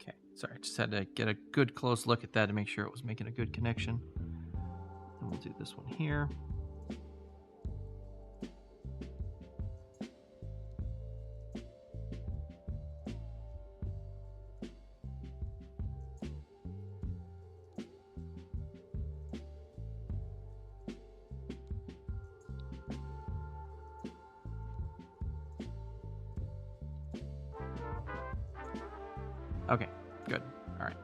Okay, sorry, just had to get a good close look at that to make sure it was making a good connection. And we'll do this one here. Okay, good. All right.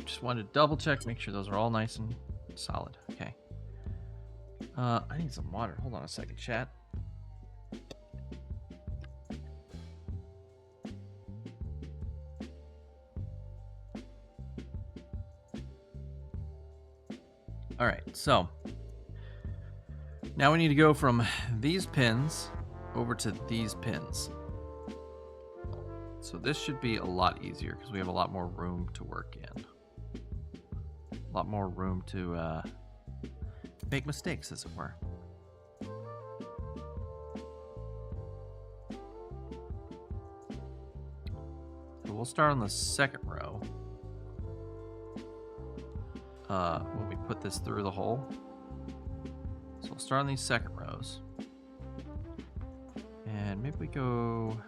Just wanted to double check, make sure those are all nice and solid. Okay. I need some water. Hold on a second, chat. All right, so now we need to go from these pins over to these pins. So this should be a lot easier because we have a lot more room to work in. A lot more room to make mistakes, as it were. So we'll start on the second row. When we put this through the hole. So we'll start on these second rows. And maybe we go...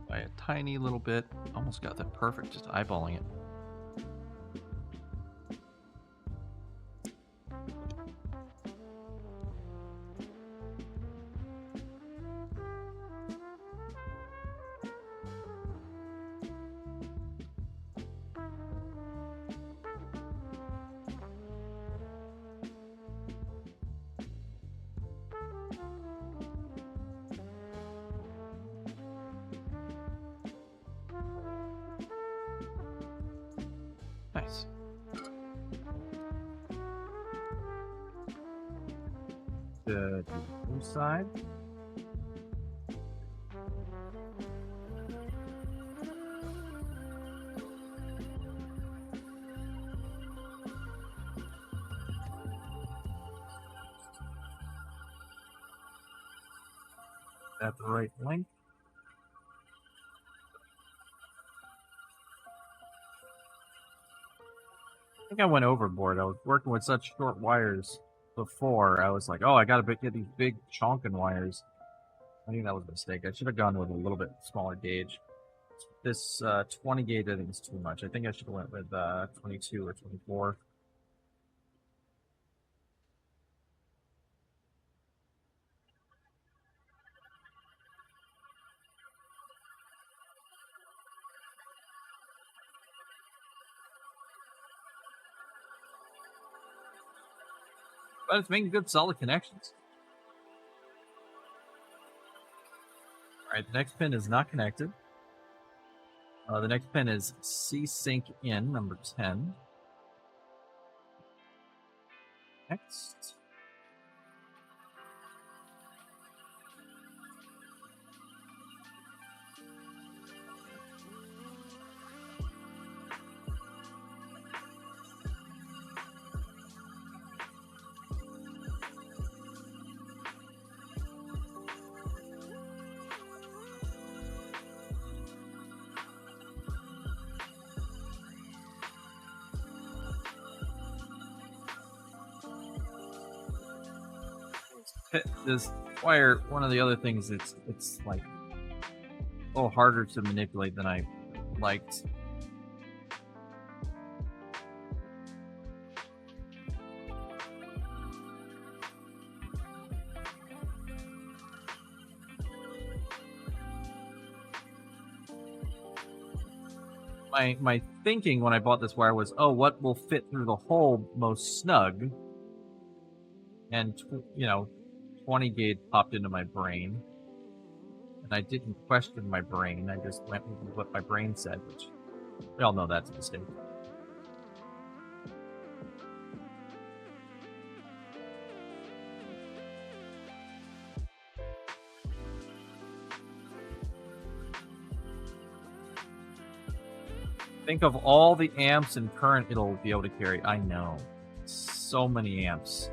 by a tiny little bit. Almost got that perfect, just eyeballing it. to the blue side. At the right length. I think I went overboard. I was working with such short wires before. I was like, oh, I gotta get these big chonkin wires. I think that was a mistake. I should have gone with a little bit smaller gauge. This 20 gauge I think is too much. I think I should have went with 22 or 24. But it's making good solid connections. Alright, the next pin is not connected. The next pin is C-Sync in, number 10. Next. This wire, one of the other things, it's like a little harder to manipulate than I liked. My thinking when I bought this wire was, oh, what will fit through the hole most snug? And, 20 gauge popped into my brain. And I didn't question my brain. I just went with what my brain said, which we all know that's a mistake. Think of all the amps and current it'll be able to carry. I know. So many amps.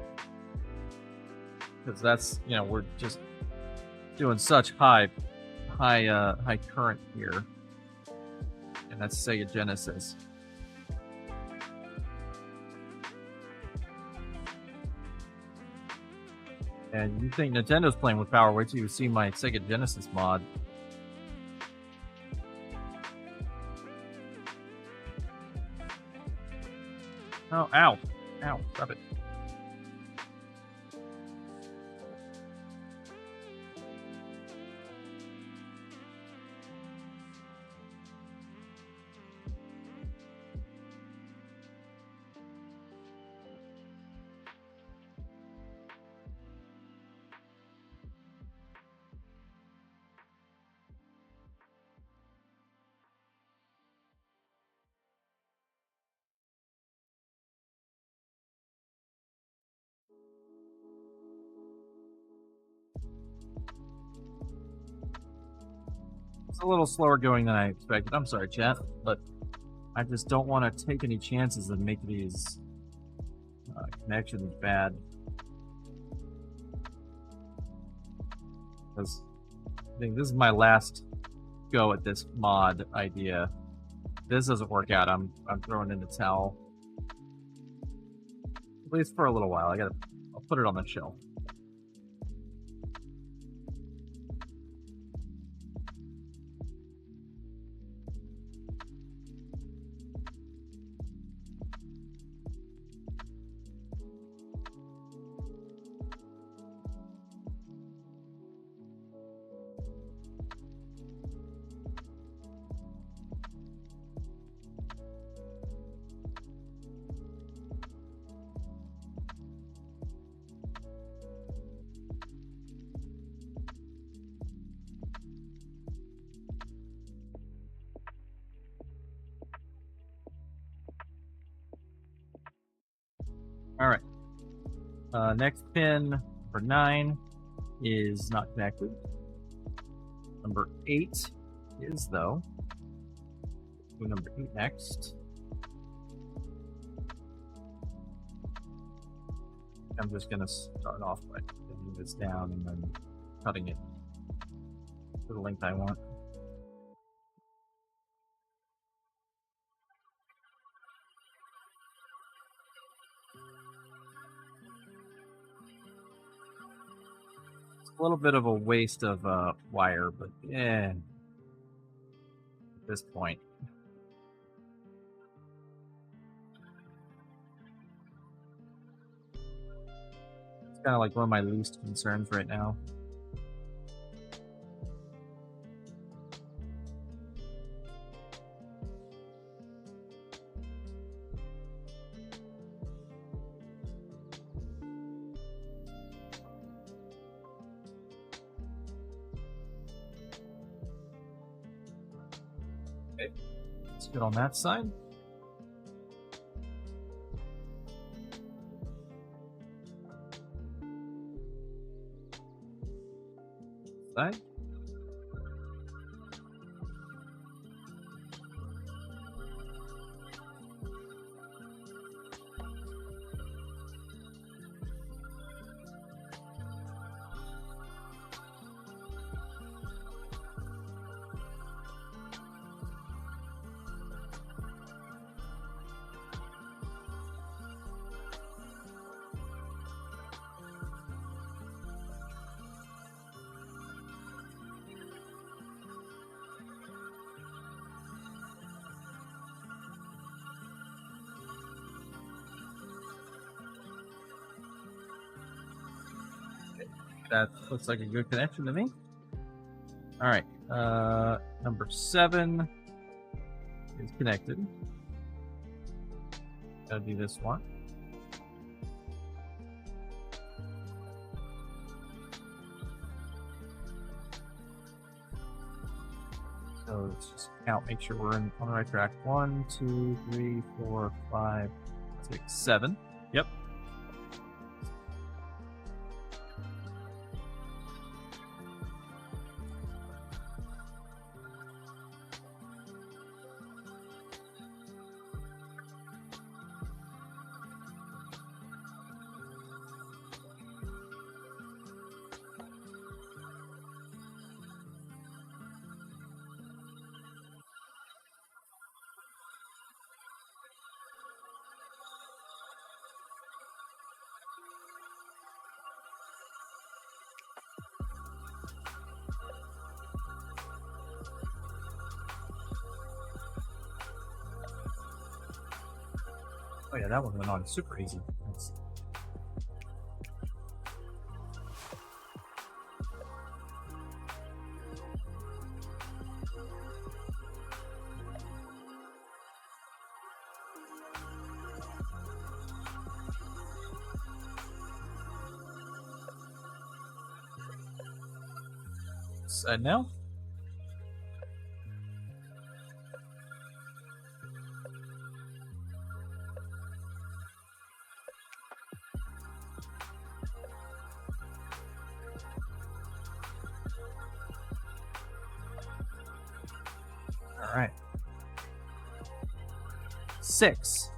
Because that's, we're just doing such high current here. And that's Sega Genesis. And you think Nintendo's playing with power, wait till you see my Sega Genesis mod. Oh, ow. Ow, stop it. It's a little slower going than I expected. I'm sorry, chat, but I just don't want to take any chances and make these connections bad. Because I think this is my last go at this mod idea. If this doesn't work out, I'm throwing in the towel. At least for a little while. I'll put it on the shelf. All right. Next pin Number 9 is not connected. Number 8 is, though. Do number 8 next. I'm just going to start off by putting this down and then cutting it to the length I want. It's a little bit of a waste of wire, but yeah, at this point. It's kind of like one of my least concerns right now. Okay, let's get on that side. Side. That looks like a good connection to me. All right, number 7 is connected. Gotta do this one. So let's just count, make sure we're on the right track. 1, 2, 3, 4, 5, 6, 7. Yep. Oh yeah, that one went on super easy. Nice. Side now. All right. 6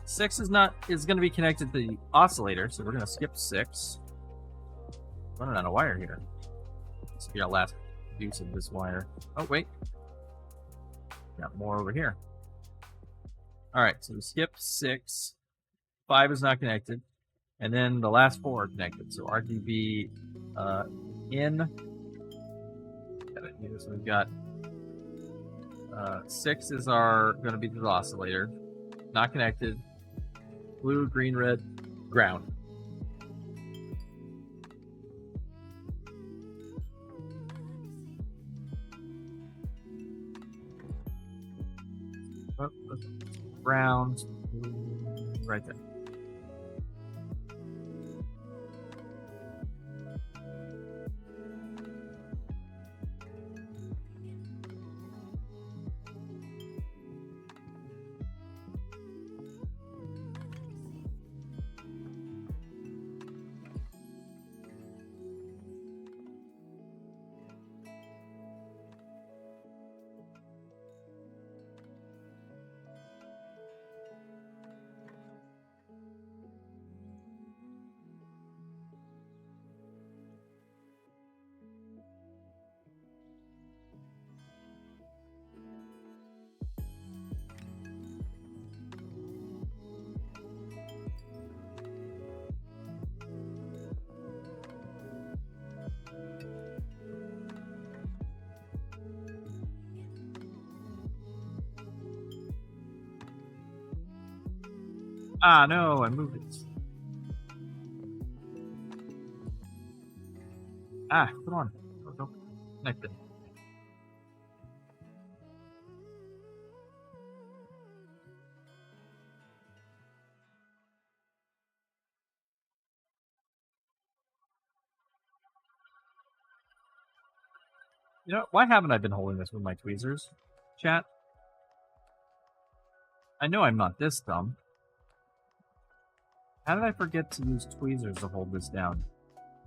is going to be connected to the oscillator, so we're going to skip 6. Running out of wire here. This will be our last use of this wire. Oh wait, got more over here. All right, so we skip 6. 5 is not connected, and then the last 4 are connected. So RGB in. So we've got 6 is going to be the oscillator, not connected. Blue, green, red, ground. Oh, ground, right there. Ah, no, I moved it. Ah, come on. Go. Connect it. You know, why haven't I been holding this with my tweezers? Chat? I know I'm not this dumb. How did I forget to use tweezers to hold this down?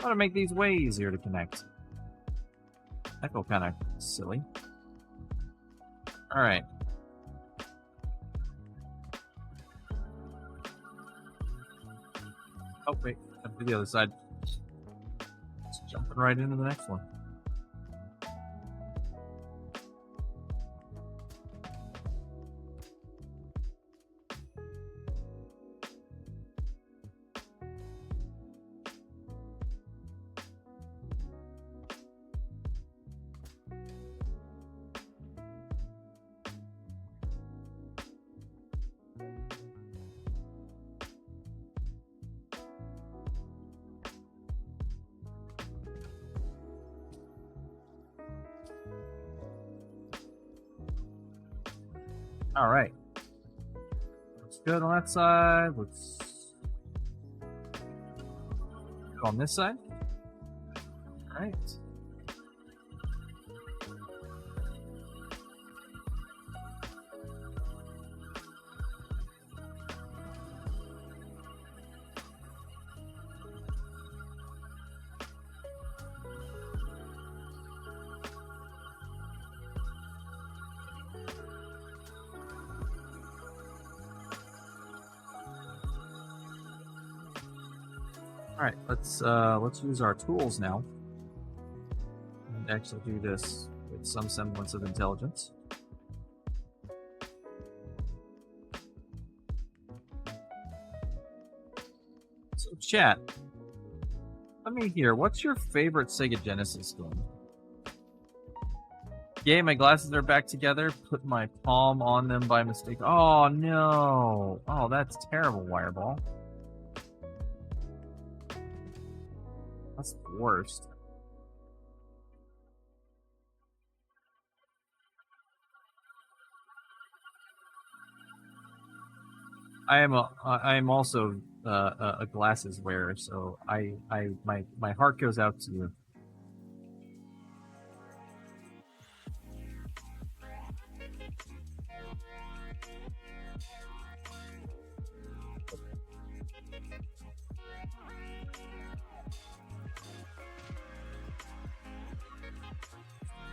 I want to make these way easier to connect. I feel kind of silly. Alright. Oh, wait. I have to do the other side. Just jumping right into the next one. Alright. Looks good on that side. Let's go on this side. Alright. Alright, let's use our tools now and actually do this with some semblance of intelligence. So chat, let me hear, what's your favorite Sega Genesis game? Yay, my glasses are back together. Put my palm on them by mistake. Oh no! Oh, that's terrible, Wireball. That's the worst. I am also a glasses wearer, so my heart goes out to you.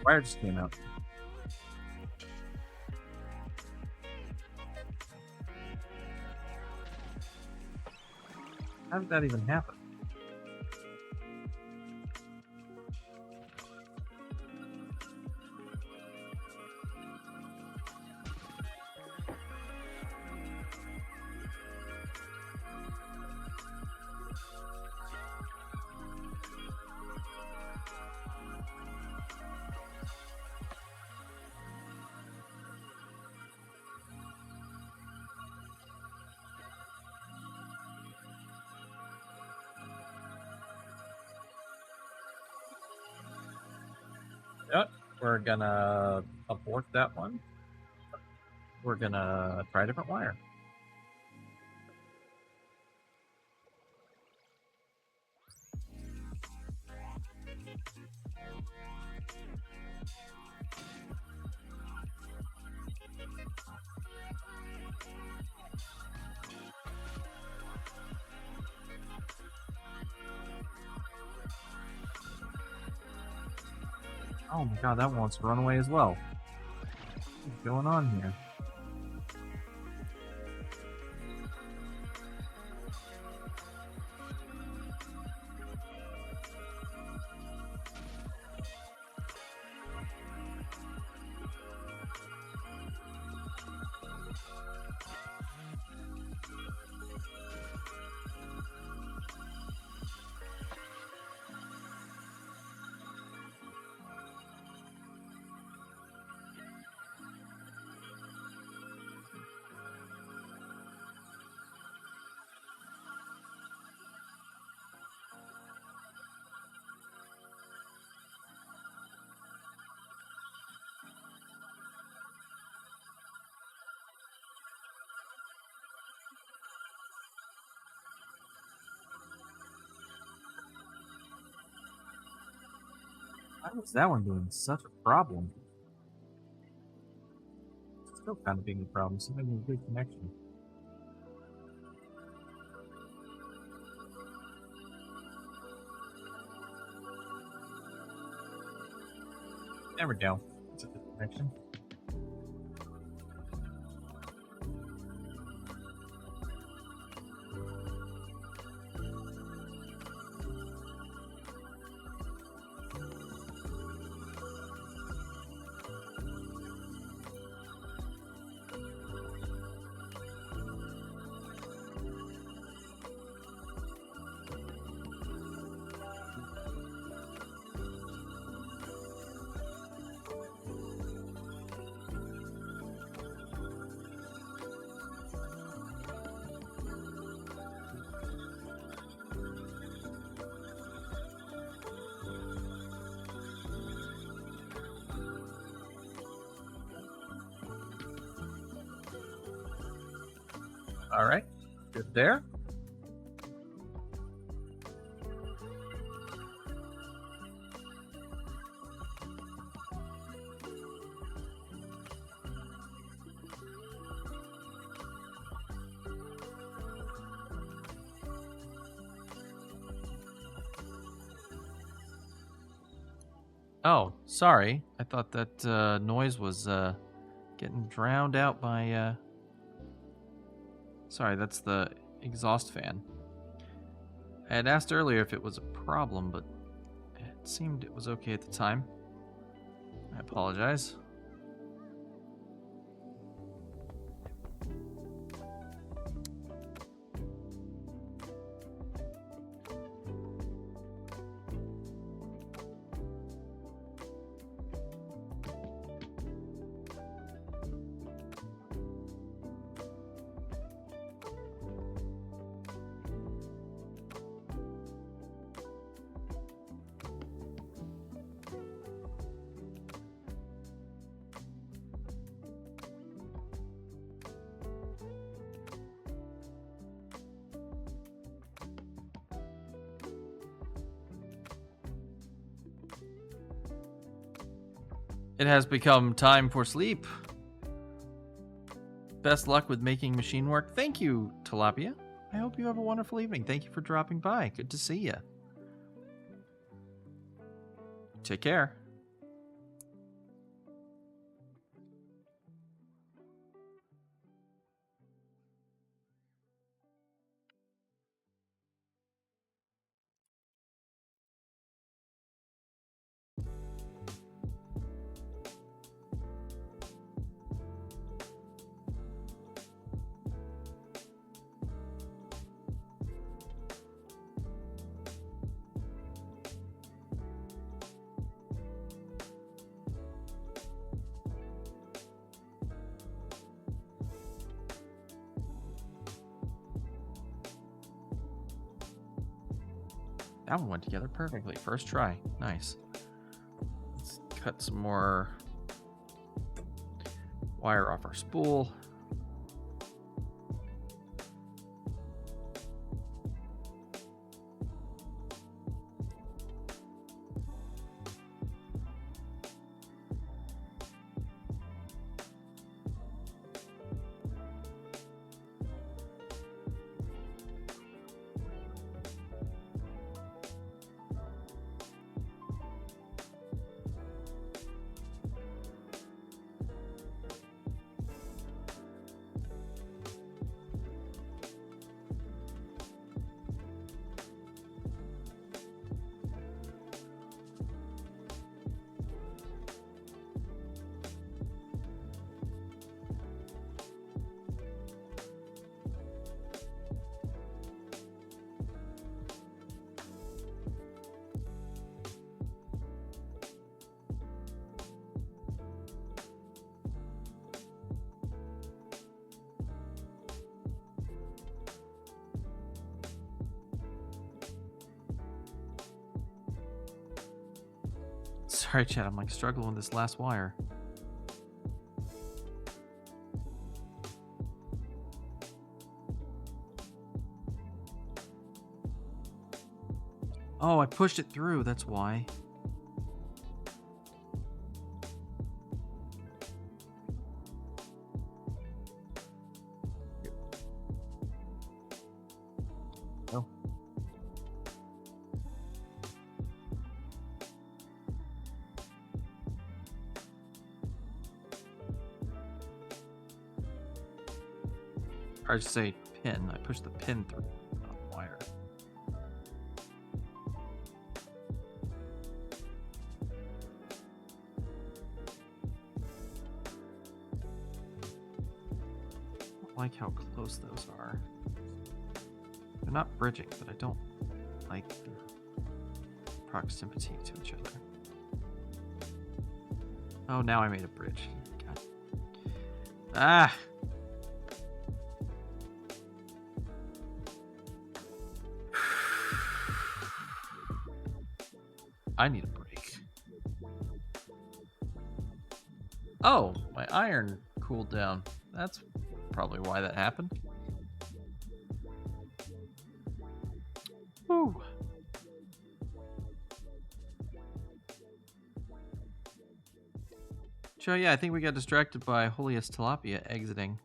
Wire just came out. How did that even happen? Yep, we're gonna abort that one. We're gonna try a different wire. Oh my god, that one wants to run away as well. What's going on here? Why was that one doing such a problem? Still kind of being a problem. Still having a good connection. There we go. It's a good connection. All right, good there. Oh, sorry. I thought that noise was getting drowned out by. Sorry, that's the exhaust fan. I had asked earlier if it was a problem, but it seemed it was okay at the time. I apologize. It has become time for sleep. Best luck with making machine work. Thank you, Tilapia. I hope you have a wonderful evening. Thank you for dropping by. Good to see you. Take care. That one went together perfectly. First try. Nice. Let's cut some more wire off our spool. Sorry, chat. I'm like struggling with this last wire. Oh, I pushed it through. That's why. Or I should say pin. I pushed the pin through the wire. I don't like how close those are. They're not bridging, but I don't like the proximity to each other. Oh, now I made a bridge. God. Ah! I need a break. Oh, my iron cooled down. That's probably why that happened. Whew. So yeah, I think we got distracted by Holius Tilapia exiting.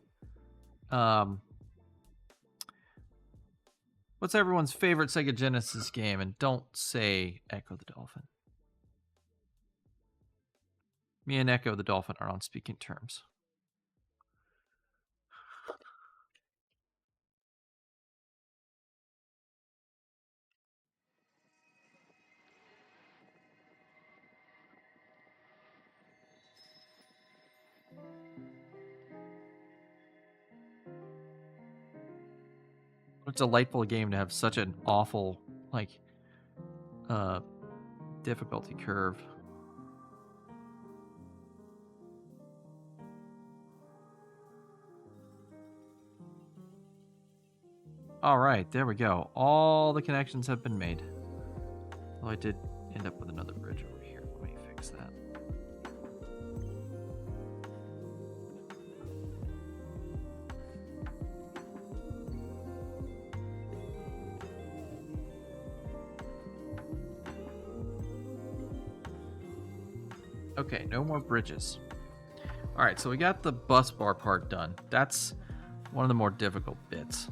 What's everyone's favorite Sega Genesis game? And don't say Echo the Dolphin. Me and Echo the Dolphin are on speaking terms. What a delightful game to have such an awful, like, difficulty curve. Alright, there we go. All the connections have been made. Well, I did end up with another bridge over here. Let me fix that. Okay, no more bridges. Alright, so we got the bus bar part done. That's one of the more difficult bits.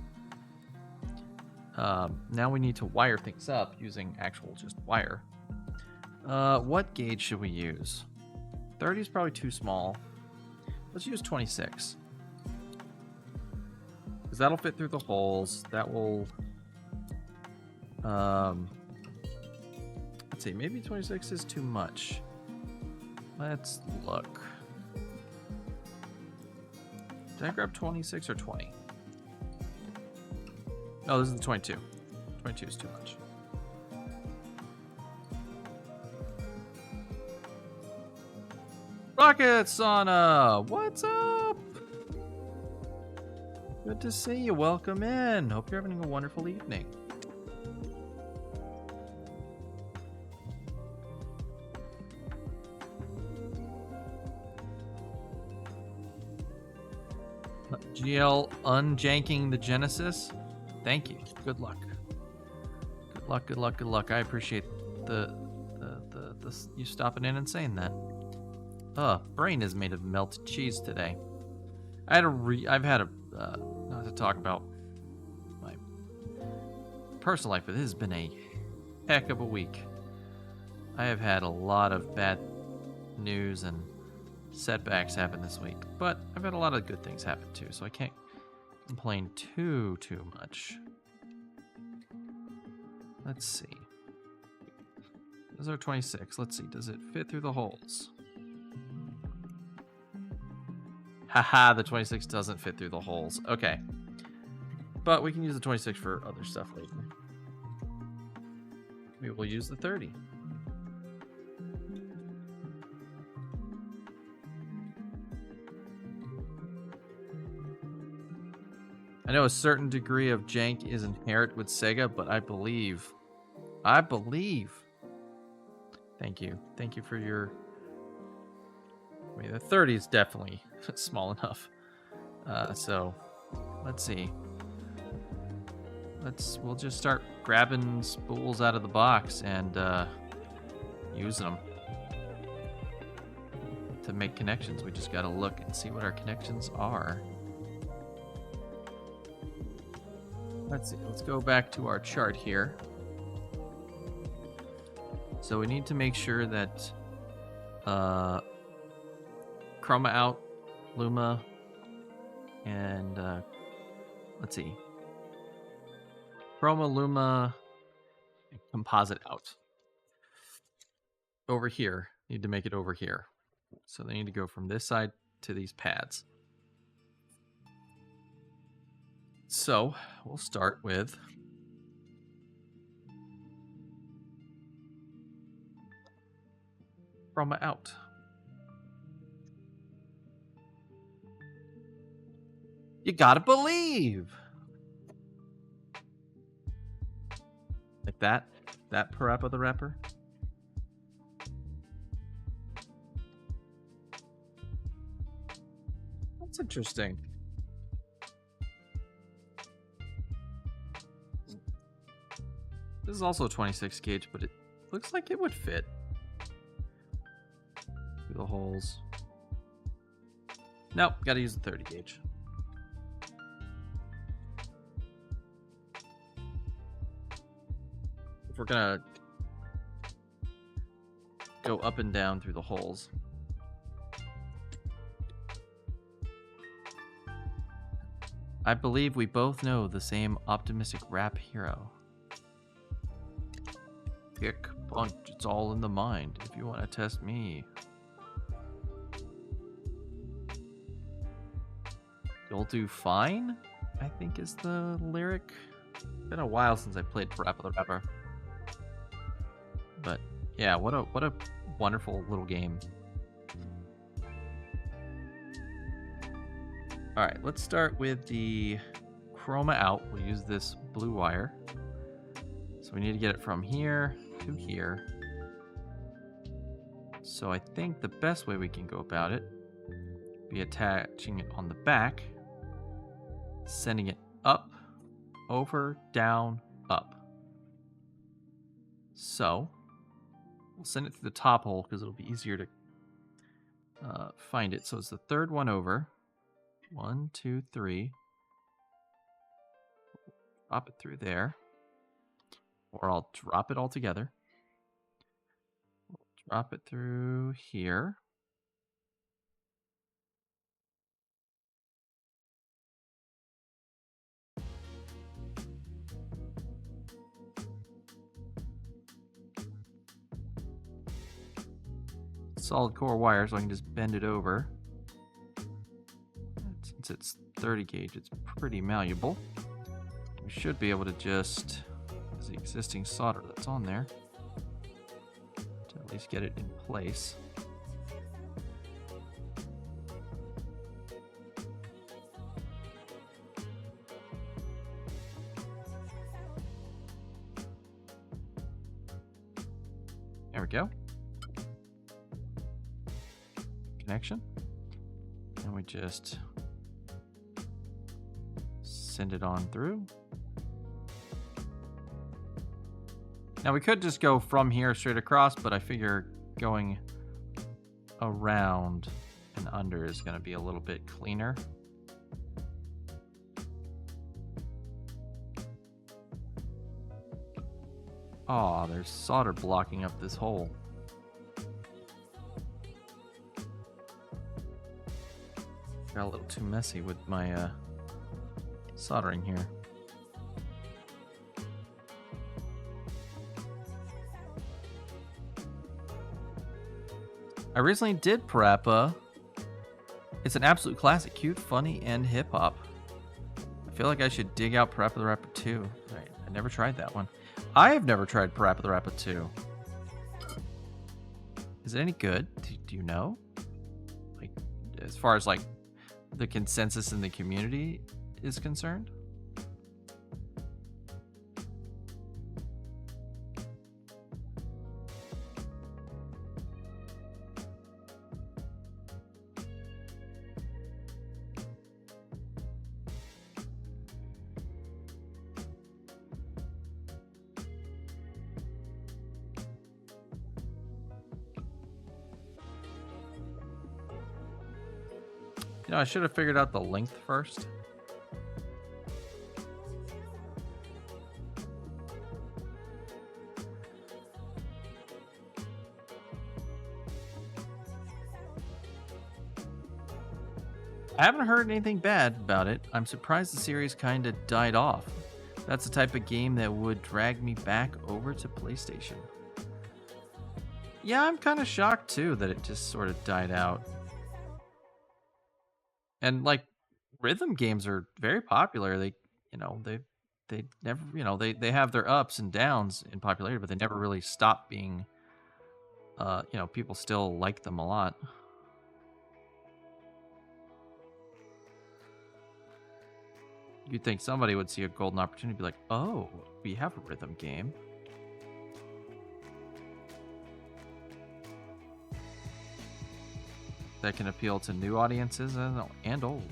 Now we need to wire things up using actual just wire. What gauge should we use? 30 is probably too small. Let's use 26. Because that'll fit through the holes. That will... let's see, maybe 26 is too much. Let's look. Did I grab 26 or 20? Oh, this is the 22. 22 is too much. Rocket Sauna! What's up? Good to see you. Welcome in. Hope you're having a wonderful evening. GL unjanking the Genesis. Thank you. Good luck. Good luck. Good luck. Good luck. I appreciate the you stopping in and saying that. Brain is made of melted cheese today. I've had a not to talk about my personal life, but this has been a heck of a week. I have had a lot of bad news and setbacks happen this week, but I've had a lot of good things happen too, so I can't complain too much. Let's see. Those are 26. Let's see. Does it fit through the holes? Haha, the 26 doesn't fit through the holes. Okay. But we can use the 26 for other stuff later. We will use the 30. I know a certain degree of jank is inherent with Sega, but I believe. Thank you. Thank you for your... I mean, the 30 is definitely small enough. So, let's see. We'll just start grabbing spools out of the box and using them to make connections. We just gotta look and see what our connections are. Let's see. Let's go back to our chart here. So we need to make sure that chroma out, luma, and let's see. Chroma, Luma, and composite out. Over here. Need to make it over here. So they need to go from this side to these pads. So we'll start with chroma out. You gotta believe. Like that? That Parappa the Rapper? That's interesting. This is also a 26 gauge, but it looks like it would fit through the holes. Nope, gotta use the 30 gauge. If we're gonna go up and down through the holes. I believe we both know the same optimistic rap hero. Kick, punch, it's all in the mind if you want to test me. You'll do fine, I think is the lyric. Been a while since I played Parappa the Rapper. But yeah, what a wonderful little game. Alright, let's start with the chroma out. We'll use this blue wire. So we need to get it from here to here. So I think the best way we can go about it be attaching it on the back, sending it up, over, down, up. So we'll send it through the top hole because it'll be easier to find it. So it's the third one over. 1, 2, 3. Drop it through there. Or I'll drop it all together. Drop it through here. Solid core wire, so I can just bend it over. Since it's 30 gauge, it's pretty malleable. We should be able to just use the existing solder that's on there to at least get it in place. There we go. Connection. And we just send it on through. Now we could just go from here straight across, but I figure going around and under is going to be a little bit cleaner. Aw, there's solder blocking up this hole. Got a little too messy with my soldering here. I recently did Parappa. It's an absolute classic, cute, funny, and hip-hop. I feel like I should dig out Parappa the Rapper 2. I never tried that one. I have never tried Parappa the Rapper 2. Is it any good? Do you know? Like, as far as like the consensus in the community is concerned? You know, I should have figured out the length first. I haven't heard anything bad about it. I'm surprised the series kind of died off. That's the type of game that would drag me back over to PlayStation. Yeah, I'm kind of shocked too that it just sort of died out. And like rhythm games are very popular. They never, they have their ups and downs in popularity, but they never really stop being people still like them a lot. You'd think somebody would see a golden opportunity and be like, oh, we have a rhythm game. That can appeal to new audiences and old.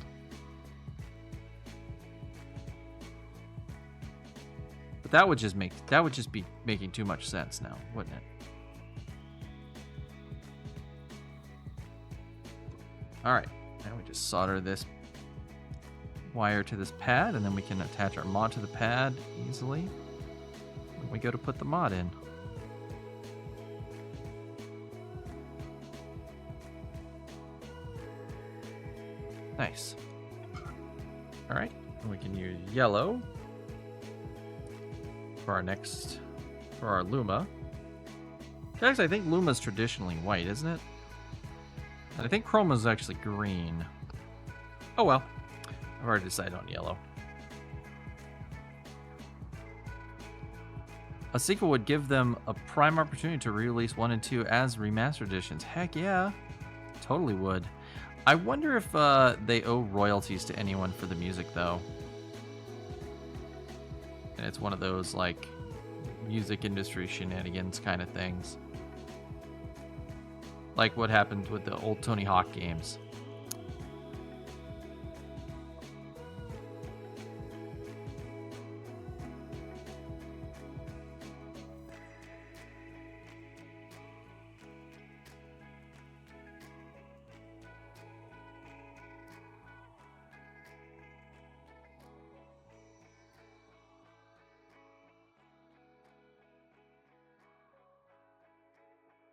But that would just be making too much sense now, wouldn't it? All right, now we just solder this wire to this pad, and then we can attach our mod to the pad easily when we go to put the mod in. Nice. All right, and we can use yellow for our Luma. Guys, I think Luma's traditionally white, isn't it? And I think Chroma's actually green. Oh well, I've already decided on yellow. A sequel would give them a prime opportunity to re-release 1 and 2 as remastered editions. Heck yeah, totally would. I wonder if they owe royalties to anyone for the music, though. And it's one of those, like, music industry shenanigans kind of things. Like what happened with the old Tony Hawk games.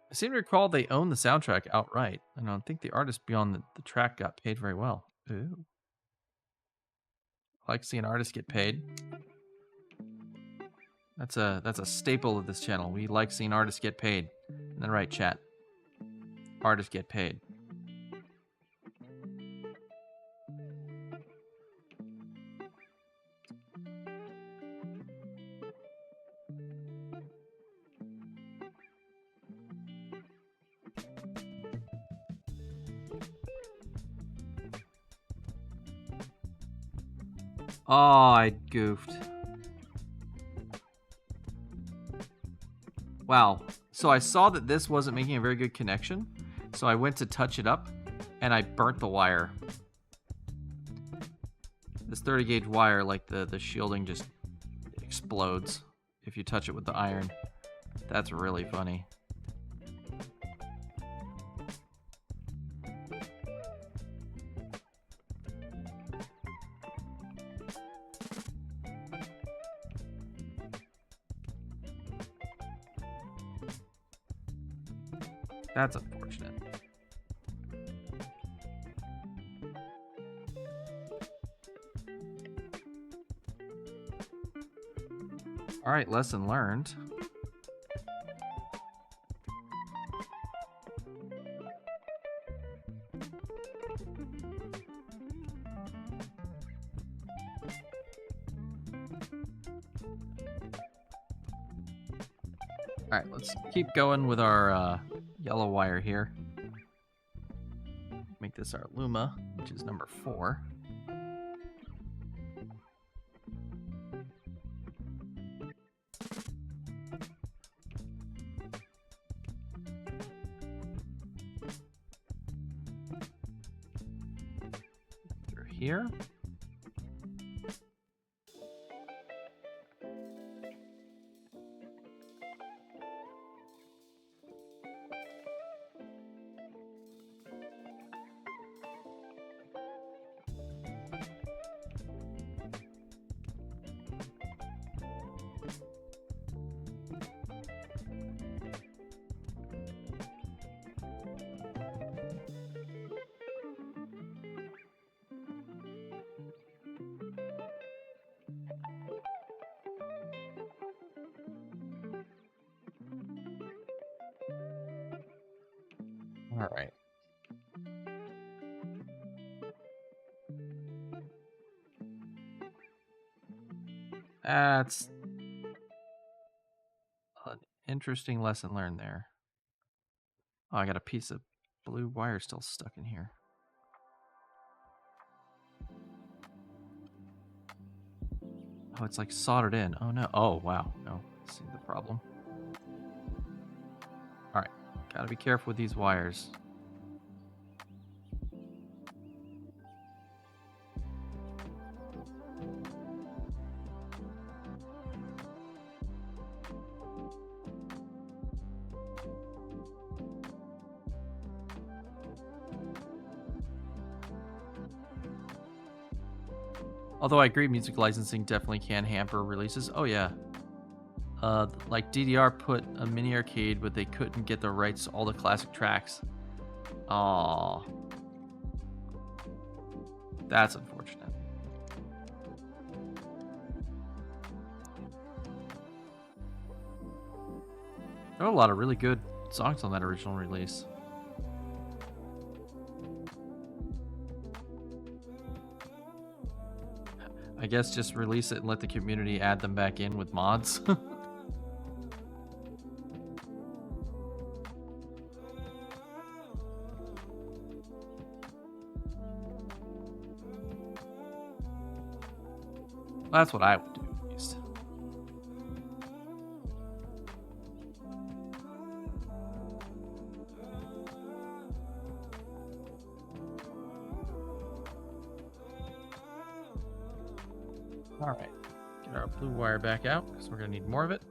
I seem to recall they own the soundtrack outright. I don't think the artist beyond the track got paid very well. Ooh. I like seeing artists get paid. That's a staple of this channel. We like seeing artists get paid. And then right, chat. Artists get paid. Oh, I goofed. Wow. So I saw that this wasn't making a very good connection. So I went to touch it up and I burnt the wire. This 30 gauge wire, like the shielding just explodes if you touch it with the iron. That's really funny. That's unfortunate. All right, lesson learned. All right, let's keep going with our yellow wire here. Make this our Luma, which is number 4. Through here. All right. That's an interesting lesson learned there. Oh, I got a piece of blue wire still stuck in here. Oh, it's like soldered in. Oh no. Oh, wow. No. See the problem. All right. Gotta be careful with these wires. Although I agree, music licensing definitely can hamper releases. Oh yeah. Like DDR put a mini arcade, but they couldn't get the rights to all the classic tracks. Aww. That's unfortunate. There were a lot of really good songs on that original release. I guess just release it and let the community add them back in with mods. That's what I would do, at least. All right, get our blue wire back out because we're gonna need more of it.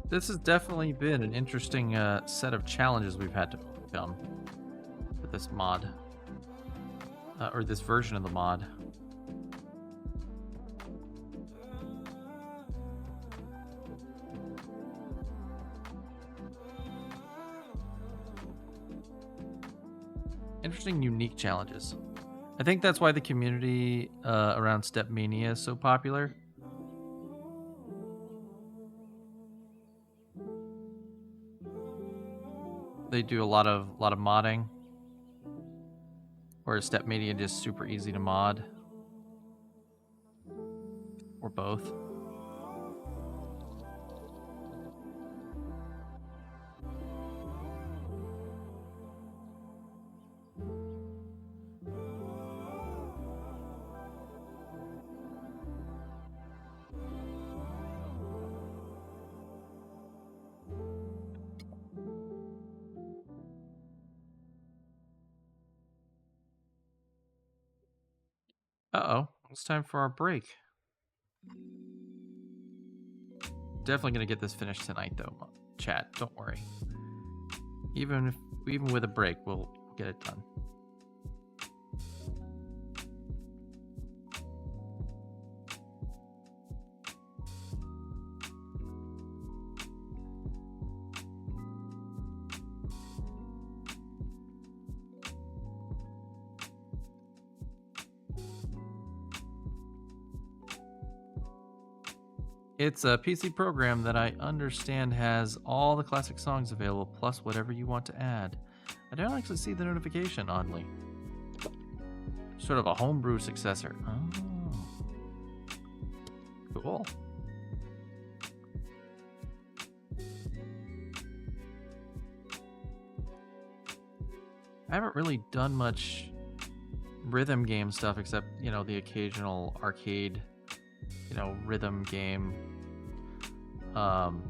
This has definitely been an interesting set of challenges we've had to overcome with this mod. Or this version of the mod. Interesting, unique challenges. I think that's why the community around Stepmania is so popular. They do a lot of modding. Or is Stepmania just super easy to mod? Or both? Uh-oh, it's time for our break. Definitely gonna get this finished tonight, though. Chat, don't worry. Even with a break, we'll get it done. It's a PC program that I understand has all the classic songs available, plus whatever you want to add. I don't actually see the notification, oddly. Sort of a homebrew successor. Oh. Cool. I haven't really done much rhythm game stuff except, you know, the occasional arcade, you know, rhythm game. I'll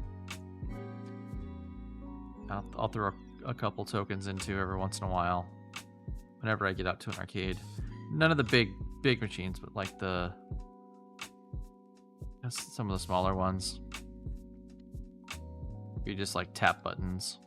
throw a couple tokens into every once in a while whenever I get out to an arcade. None of the big machines, but like some of the smaller ones. You just like tap buttons.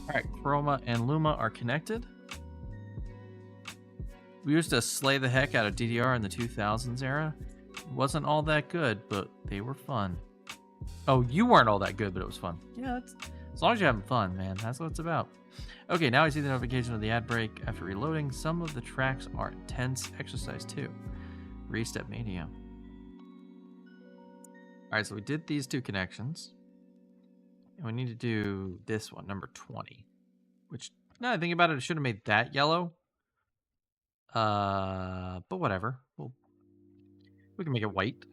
All right, Chroma and Luma are connected. We used to slay the heck out of DDR in the 2000s era. It wasn't all that good, but they were fun. Oh, you weren't all that good, but it was fun. Yeah, as long as you're having fun, man. That's what it's about. Okay, now I see the notification of the ad break. After reloading, some of the tracks are intense. Exercise 2. Restep medium. Alright, so we did these 2 connections. And we need to do this one, number 20. Which, now that I think about it, it should have made that yellow. But whatever. We can make it white.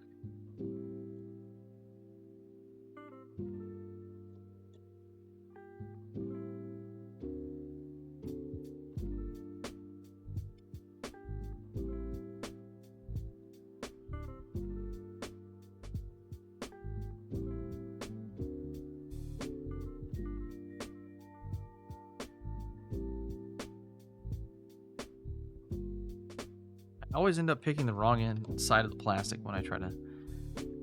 I always end up picking the wrong side of the plastic when I try to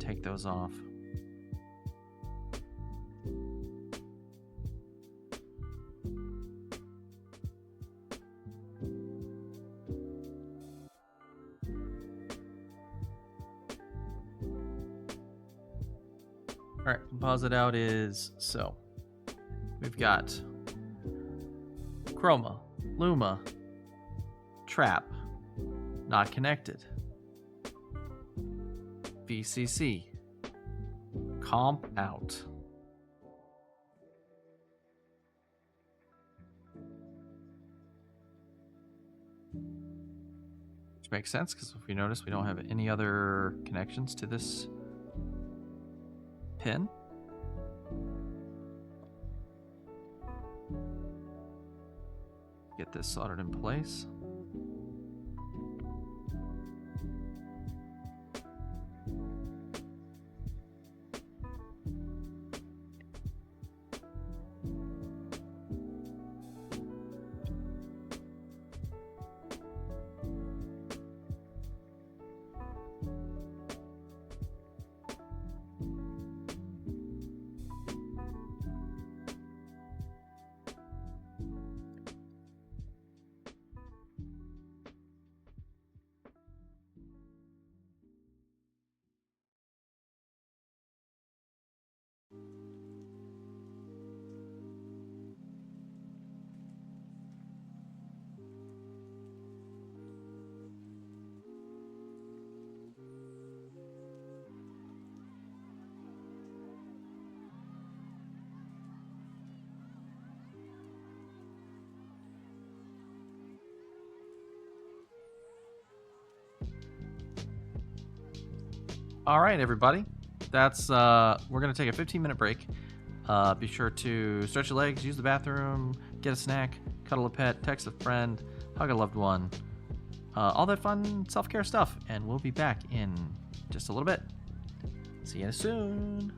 take those off. All right, composite out is so. We've got Chroma, Luma, Trap, not connected. VCC, comp out. Which makes sense because if you notice, we don't have any other connections to this pin. Get this soldered in place. All right, everybody. That's we're gonna take a 15-minute break. Be sure to stretch your legs, use the bathroom, get a snack, cuddle a pet, text a friend, hug a loved one, all that fun self-care stuff. And we'll be back in just a little bit. See you soon.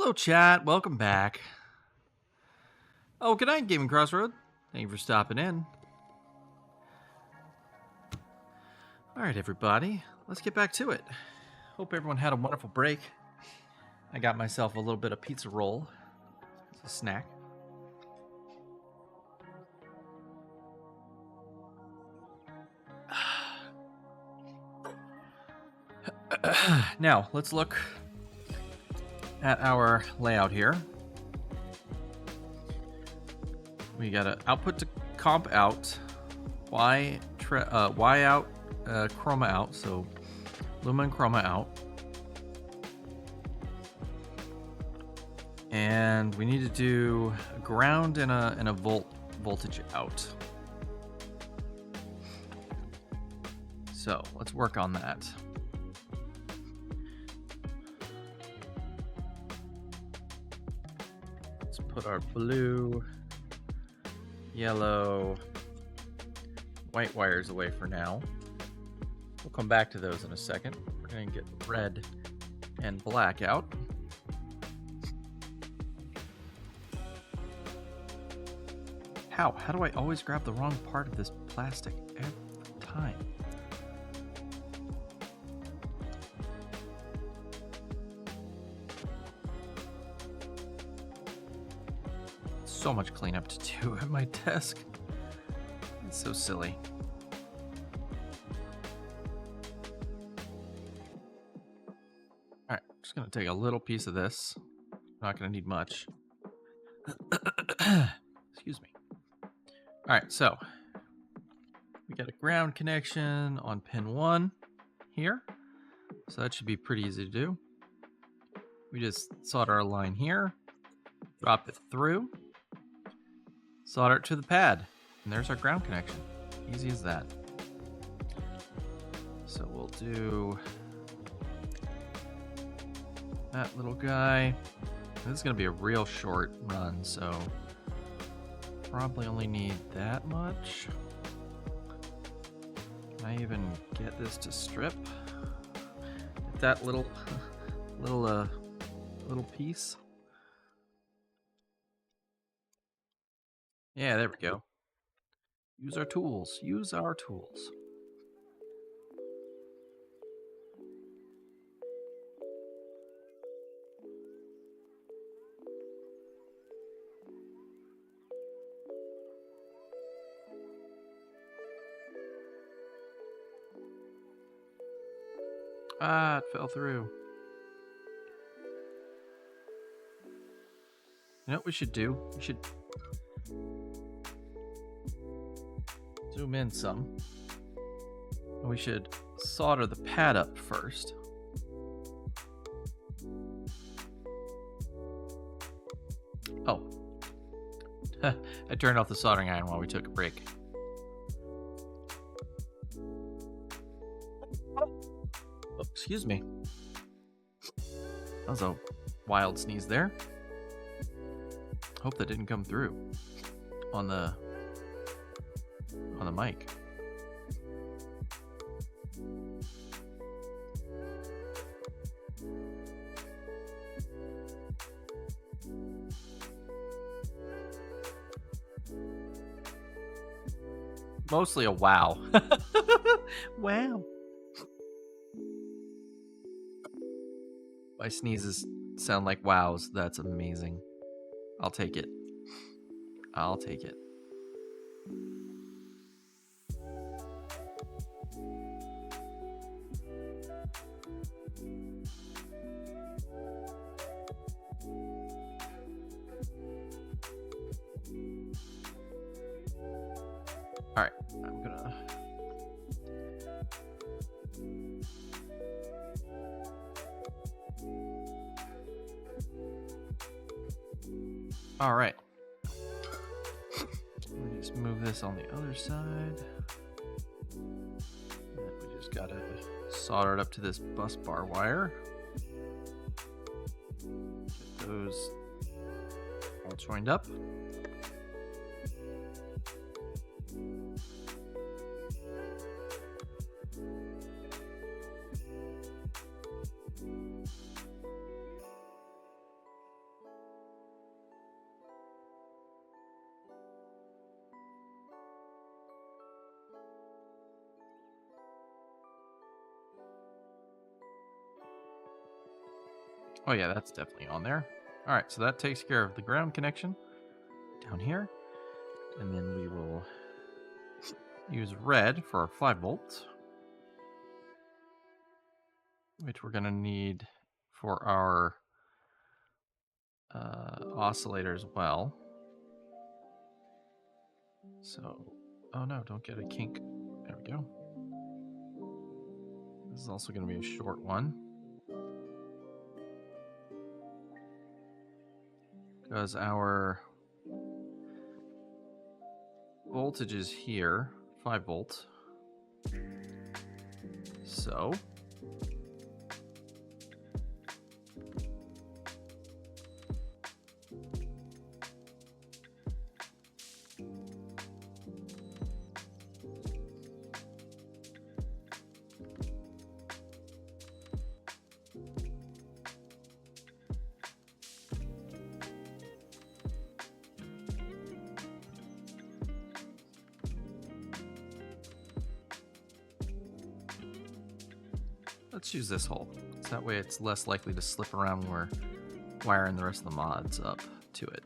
Hello, chat. Welcome back. Oh, good night, Gaming Crossroad. Thank you for stopping in. All right, everybody. Let's get back to it. Hope everyone had a wonderful break. I got myself a little bit of pizza roll as a snack. Now, let's look at our layout here. We got an output to comp out, Y out, chroma out, so luma and chroma out. And we need to do a ground and a voltage out. So let's work on that. Let's put our blue, yellow, white wires away for now. We'll come back to those in a second. We're going to get red and black out. How do I always grab the wrong part of this plastic every time? So much cleanup to do at my desk. It's so silly. Alright, just gonna take a little piece of this. Not gonna need much. Excuse me. Alright, so we got a ground connection on pin 1 here. So that should be pretty easy to do. We just solder our line here, drop it through, solder it to the pad, and there's our ground connection. Easy as that. So we'll do that little guy. This is going to be a real short run, so probably only need that much. Can I even get this to strip? Get that little piece. Yeah, there we go. Use our tools. Use our tools. Ah, it fell through. You know what we should do? We should zoom in some. We should solder the pad up first. Oh. I turned off the soldering iron while we took a break. Oh, excuse me. That was a wild sneeze there. Hope that didn't come through on the mic. Mostly a wow. Wow. My sneezes sound like wows. That's amazing. I'll take it. I'll take it. All right, I'm gonna. All right. Let me just move this on the other side. And we just gotta solder it up to this bus bar wire. Get those all joined up. Oh yeah, that's definitely on there. All right, so that takes care of the ground connection down here. And then we will use red for our 5 volts, which we're going to need for our oscillator as well. So, oh no, don't get a kink. There we go. This is also going to be a short one, because our voltage is here, 5 volts. So let's use this hole. So that way it's less likely to slip around when we're wiring the rest of the mods up to it.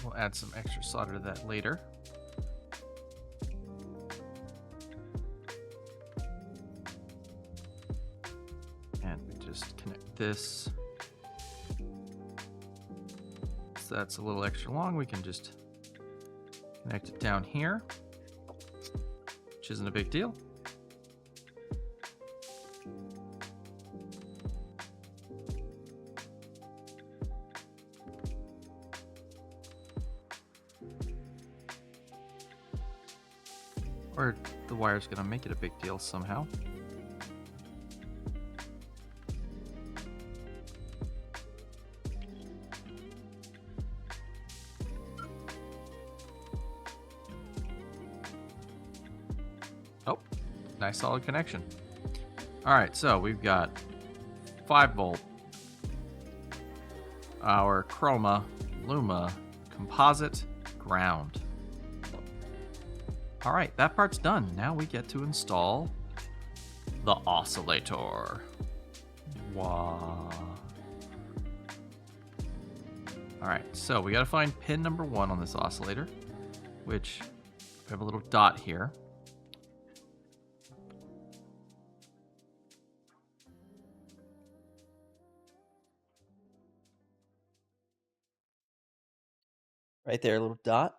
We'll add some extra solder to that later. And we just connect this. So that's a little extra long. We can just connect it down here, which isn't a big deal. Or the wire's gonna make it a big deal somehow. Oh, nice solid connection. All right, so we've got 5 volt, our chroma, luma, composite, ground. All right, that part's done. Now we get to install the oscillator. Wow. All right, so we got to find pin number 1 on this oscillator, which we have a little dot here. Right there, a little dot.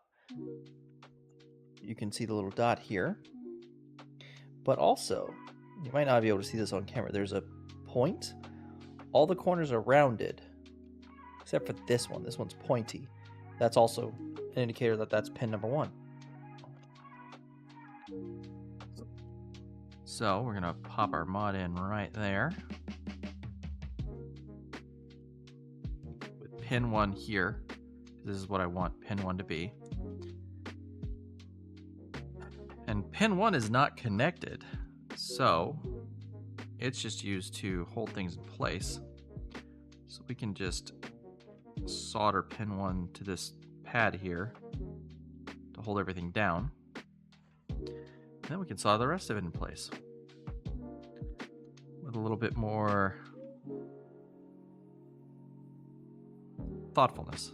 You can see the little dot here. But also, you might not be able to see this on camera. There's a point. All the corners are rounded, except for this one. This one's pointy. That's also an indicator that that's pin number 1. So we're gonna pop our mod in right there. With pin 1 here. This is what I want pin 1 to be. And pin 1 is not connected, so it's just used to hold things in place. So we can just solder pin 1 to this pad here to hold everything down. And then we can solder the rest of it in place with a little bit more thoughtfulness.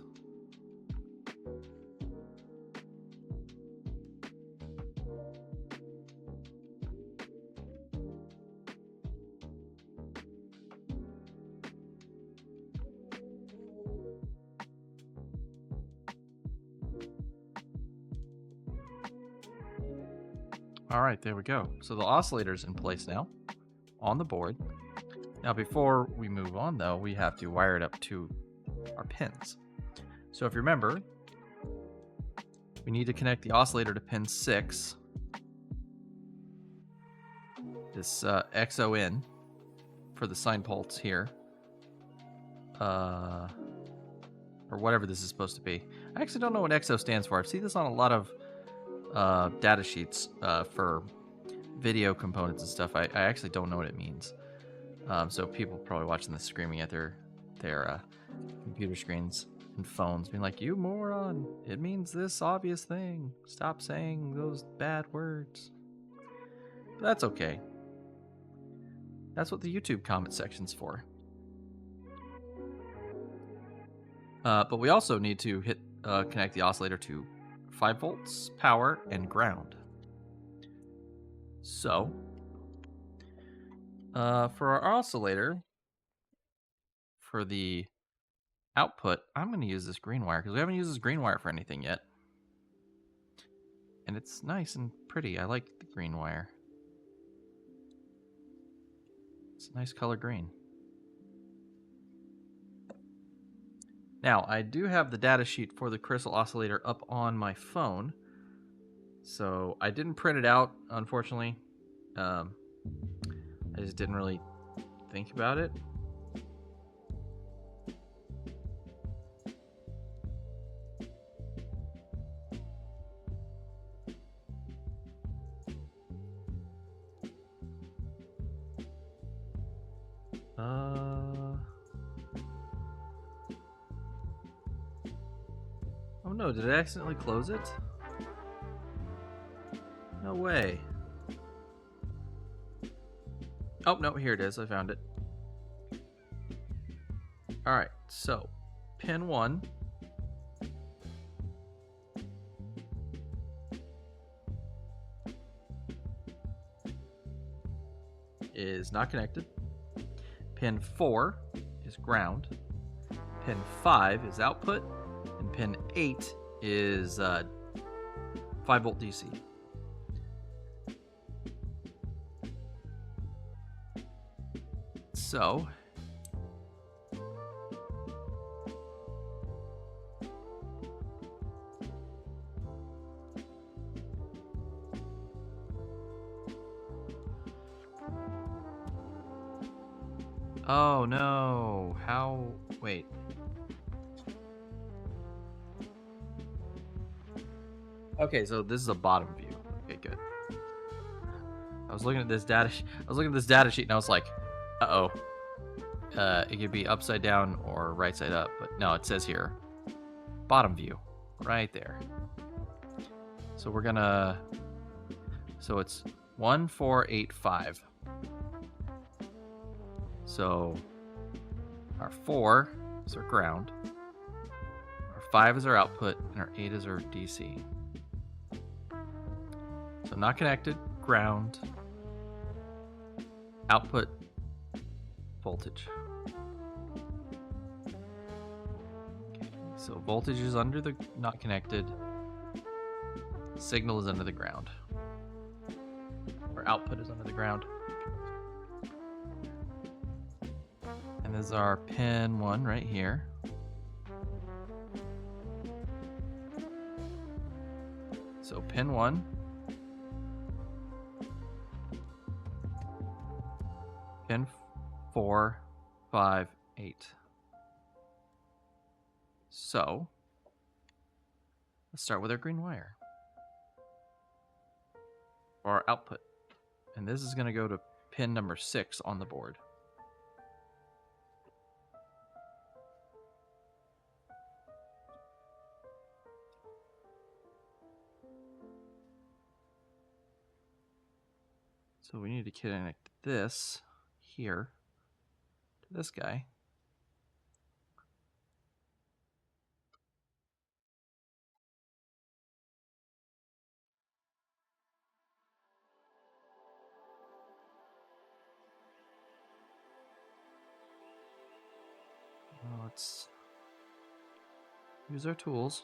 All right, there we go. So the oscillator's in place now on the board. Now, before we move on, though, we have to wire it up to our pins. So if you remember, we need to connect the oscillator to pin 6 this XON for the sine pulse here. Or whatever this is supposed to be. I actually don't know what XO stands for. I've seen this on a lot of data sheets for video components and stuff. I actually don't know what it means. So people probably watching this screaming at their computer screens and phones, being like, "You moron! It means this obvious thing. Stop saying those bad words." But that's okay. That's what the YouTube comment section's for. But we also need to connect the oscillator to 5 volts, power, and ground. So, for our oscillator, for the output, I'm going to use this green wire because we haven't used this green wire for anything yet. And it's nice and pretty. I like the green wire. It's a nice color green. Now, I do have the data sheet for the crystal oscillator up on my phone. So I didn't print it out, unfortunately. I just didn't really think about it. Oh no, did I accidentally close it? No way. Oh, no, here it is. I found it. Alright, so pin 1 is not connected. Pin 4 is ground. Pin 5 is output. And pin 8 is 5 volt DC. So oh no, how, wait. Okay, so this is a bottom view. Okay, good. I was looking at this data sheet and I was like, uh-oh. It could be upside down or right side up, but no, it says here bottom view right there. So we're gonna, so it's 1 4 8 5. So our 4 is our ground, our 5 is our output, and our 8 is our DC. So not connected, ground, output, voltage. Okay, so voltage is under the not connected, signal is under the ground, or output is under the ground. And this is our pin 1 right here. So pin 1, pin 4, 5, 8. So let's start with our green wire for our output. And this is going to go to pin number 6 on the board. So we need to connect this here to this guy. Let's use our tools.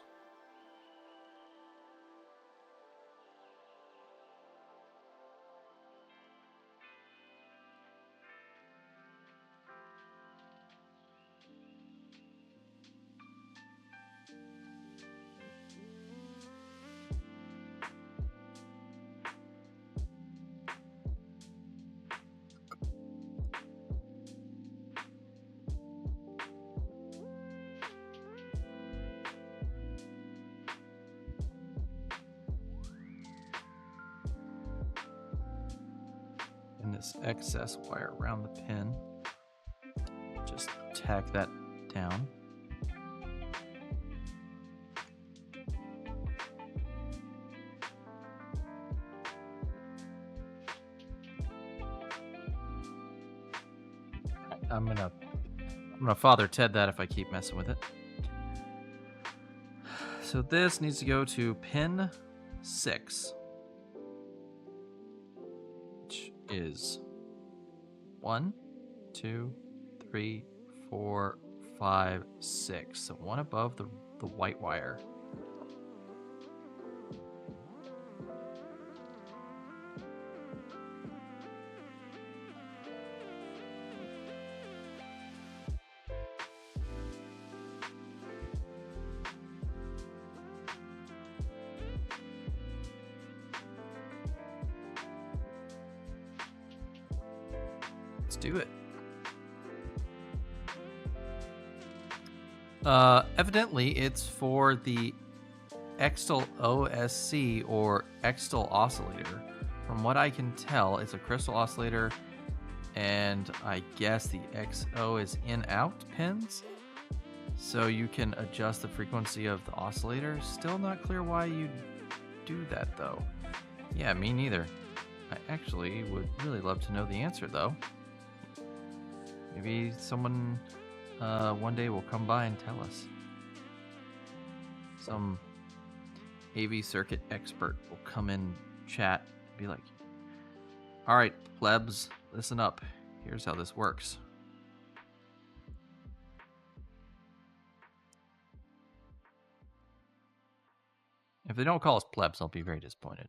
this excess wire around the pin. Just tack that down. I'm gonna Father Ted that if I keep messing with it. So this needs to go to pin 6, which is 1, 2, 3, 4, 5, 6. So one above the white wire. Let's do it. Evidently, it's for the Extal OSC or Extal oscillator. From what I can tell, it's a crystal oscillator, and I guess the XO is in-out pins, so you can adjust the frequency of the oscillator. Still not clear why you do that, though. Yeah, me neither. I actually would really love to know the answer, though. Maybe someone one day will come by and tell us. Some AV circuit expert will come in chat and be like, all right, plebs, listen up. Here's how this works. If they don't call us plebs, I'll be very disappointed.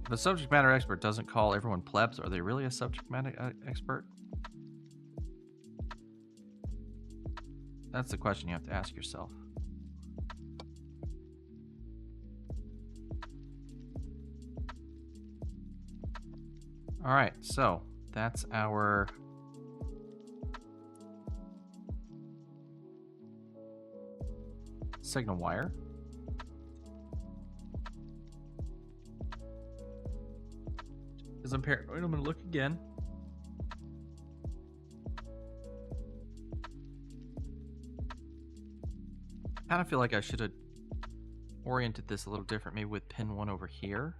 If a subject matter expert doesn't call everyone plebs, are they really a subject matter expert? That's the question you have to ask yourself. All right, so that's our signal wire. Because I'm paranoid, I'm going to look again. I kind of feel like I should have oriented this a little different, maybe with pin 1 over here.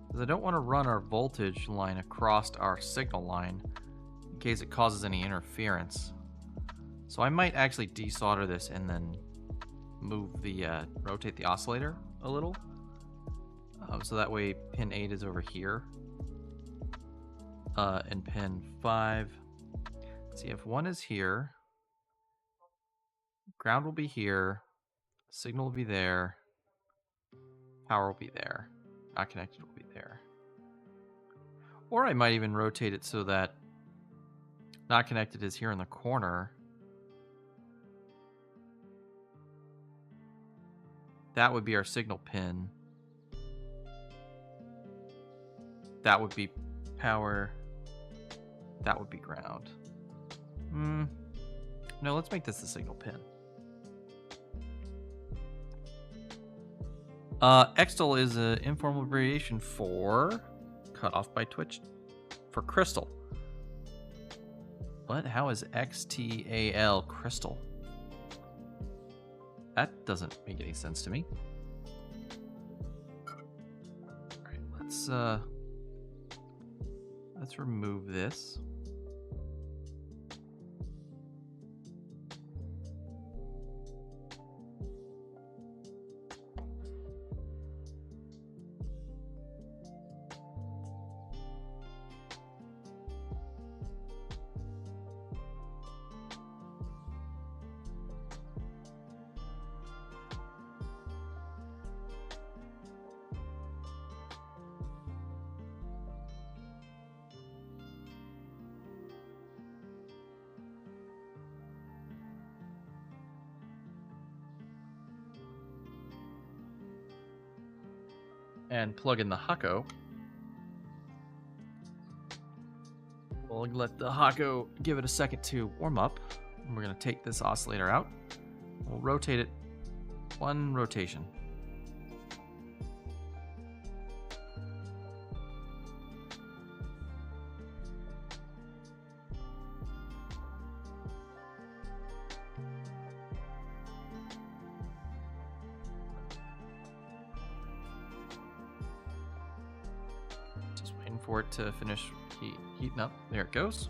Because I don't want to run our voltage line across our signal line in case it causes any interference. So I might actually desolder this and then move the rotate the oscillator a little, so that way pin 8 is over here, and pin 5. Let's see, if 1 is here, ground will be here, signal will be there, power will be there, not connected will be there. Or I might even rotate it so that not connected is here in the corner. That would be our signal pin. That would be power. That would be ground. No, let's make this the signal pin. Extal is an informal abbreviation for cut off by Twitch for crystal. What? How is XTAL crystal? That doesn't make any sense to me. All right, let's remove this. and plug in the Hako. We'll let the Hako give it a second to warm up. And we're going to take this oscillator out. We'll rotate it one rotation. Just waiting for it to finish heating up. There it goes.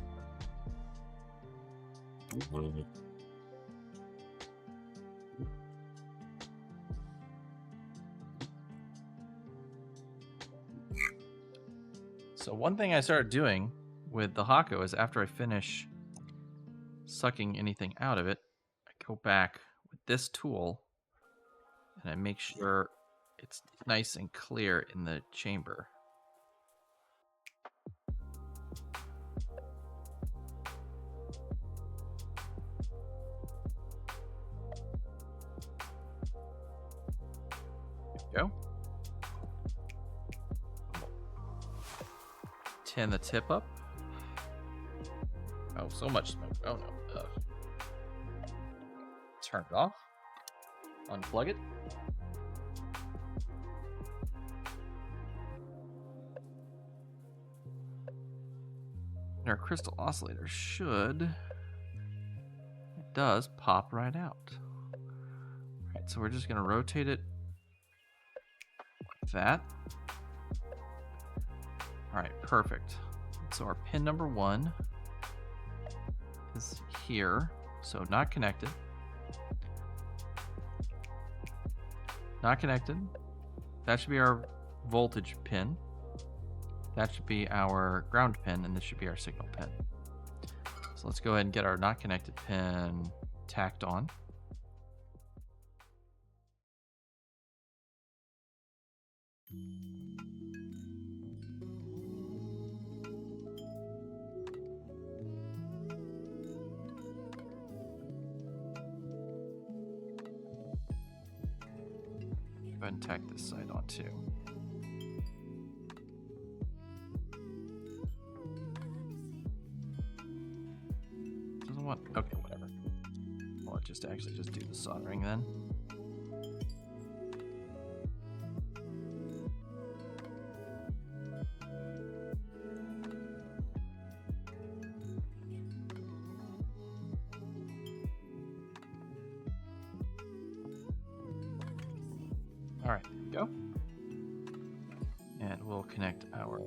So one thing I started doing with the Hako is after I finish sucking anything out of it, I go back with this tool and I make sure it's nice and clear in the chamber. There we go. Tin the tip up. Oh, so much smoke. Oh no. Turn it off. Unplug it. And our crystal oscillator should, it does pop right out. Alright, so we're just going to rotate it like that. Alright, perfect. So our pin number 1 is here, so not connected. Not connected. That should be our voltage pin. That should be our ground pin, and this should be our signal pin. So let's go ahead and get our not connected pin tacked on. Go ahead and tack this side on too. Doesn't want, okay, whatever. Well, just actually just do the soldering then. All right, there we go. And we'll connect our,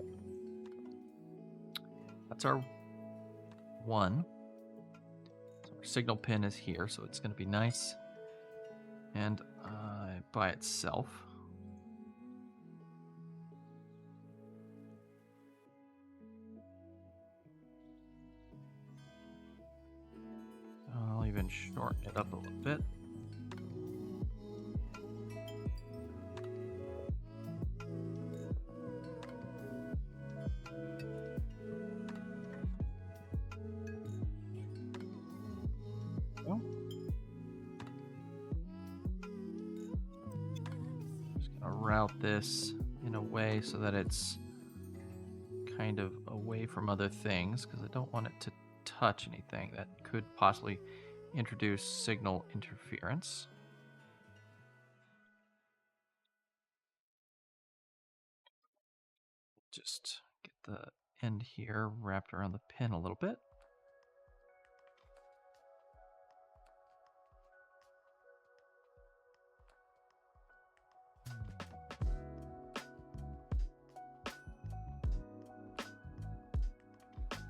that's our 1. So our signal pin is here, so it's going to be nice and by itself. I'll even shorten it up a little bit. Route this in a way so that it's kind of away from other things, because I don't want it to touch anything that could possibly introduce signal interference. Just get the end here wrapped around the pin a little bit.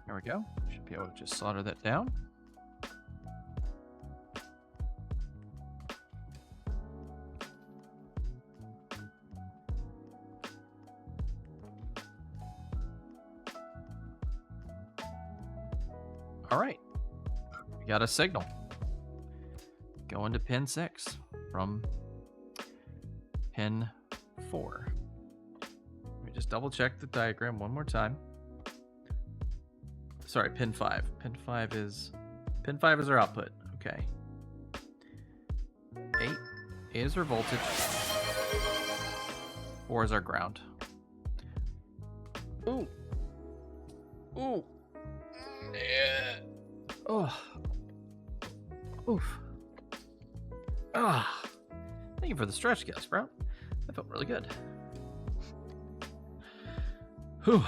There we go. Should be able to just solder that down. All right, we got a signal going to pin 6 from pin 4. Let me just double check the diagram one more time. Sorry, pin 5. Pin 5 is our output. Okay. 8 is our voltage. 4 is our ground. Ooh. Ooh. Yeah. Oh. Oof. Ah. Thank you for the stretch, Gal Sprout. That felt really good. Whew.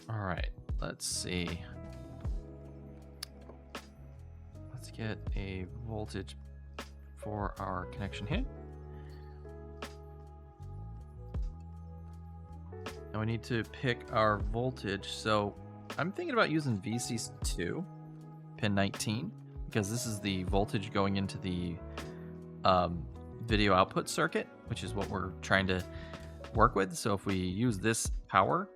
All right. Let's see. Let's get a voltage for our connection here. And we need to pick our voltage. So I'm thinking about using VC2, pin 19, because this is the voltage going into the video output circuit, which is what we're trying to work with. So if we use this power,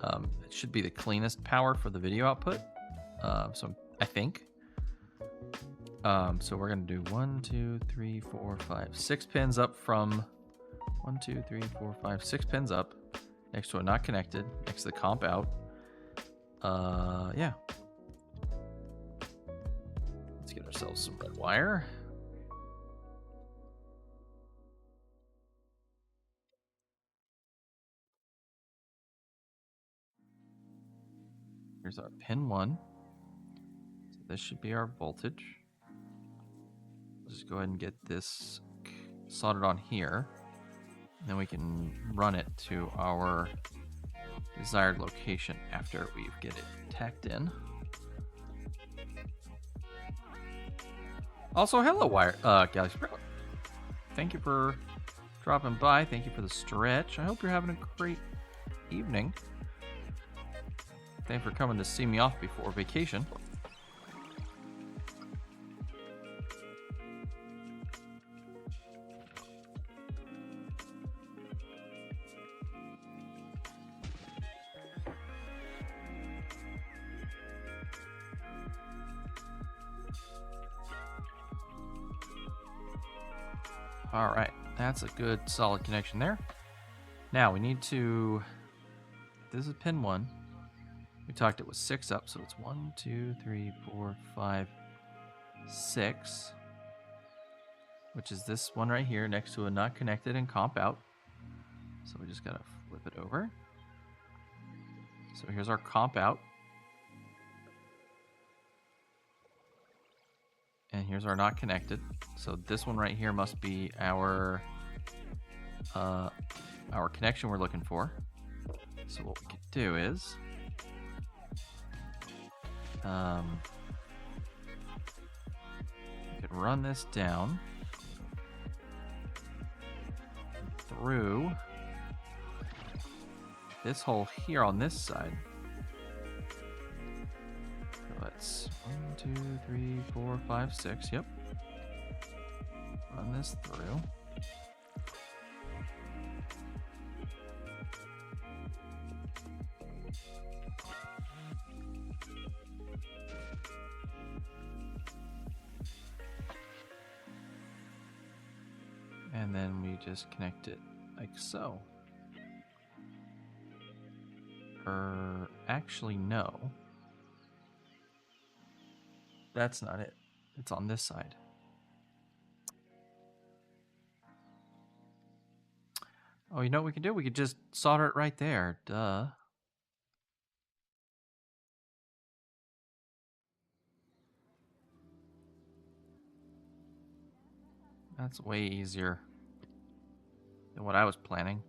it should be the cleanest power for the video output. So I think. So we're going to do 1, 2, 3, 4, 5, 6 pins up from 1, 2, 3, 4, 5, 6 pins up next to a not connected, next to the comp out. Yeah. Let's get ourselves some red wire. Here's our pin 1. So this should be our voltage. Let's just go ahead and get this soldered on here. And then we can run it to our desired location after we get it tacked in. Also, hello, Galaxy Sprout. Thank you for dropping by. Thank you for the stretch. I hope you're having a great evening. Thanks for coming to see me off before vacation. All right, that's a good solid connection there. Now we need to, this is pin 1. We talked it was 6 up, so it's 1, 2, 3, 4, 5, 6, which is this one right here next to a not connected and comp out. So we just gotta flip it over. So here's our comp out. And here's our not connected. So this one right here must be our connection we're looking for. So what we could do is we could run this down through this hole here on this side. Let's 1, 2, 3, 4, 5, 6. Yep. Run this through. And then we just connect it like so. Actually, no. That's not it. It's on this side. Oh, you know what we can do? We could just solder it right there. Duh. That's way easier than what I was planning.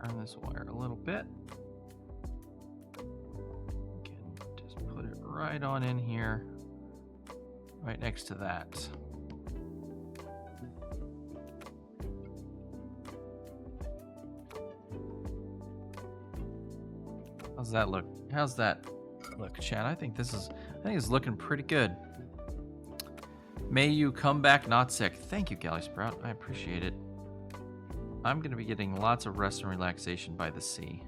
Turn this wire a little bit. We can just put it right on in here, right next to that. How's that look? How's that look, Chad? I think it's looking pretty good. May you come back not sick. Thank you, Galley Sprout. I appreciate it. I'm going to be getting lots of rest and relaxation by the sea.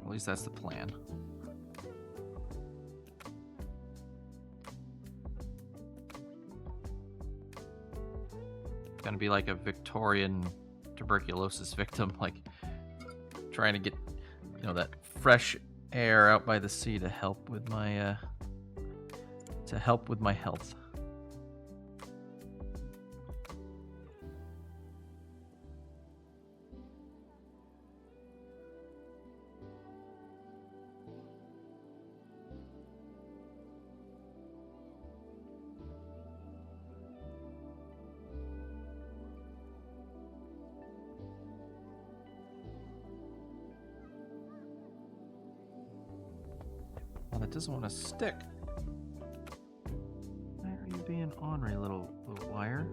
At least that's the plan. Gonna be like a Victorian tuberculosis victim, like trying to get, you know, that fresh air out by the sea to help with my health. Well, that doesn't want to stick. Why are you being ornery, little wire?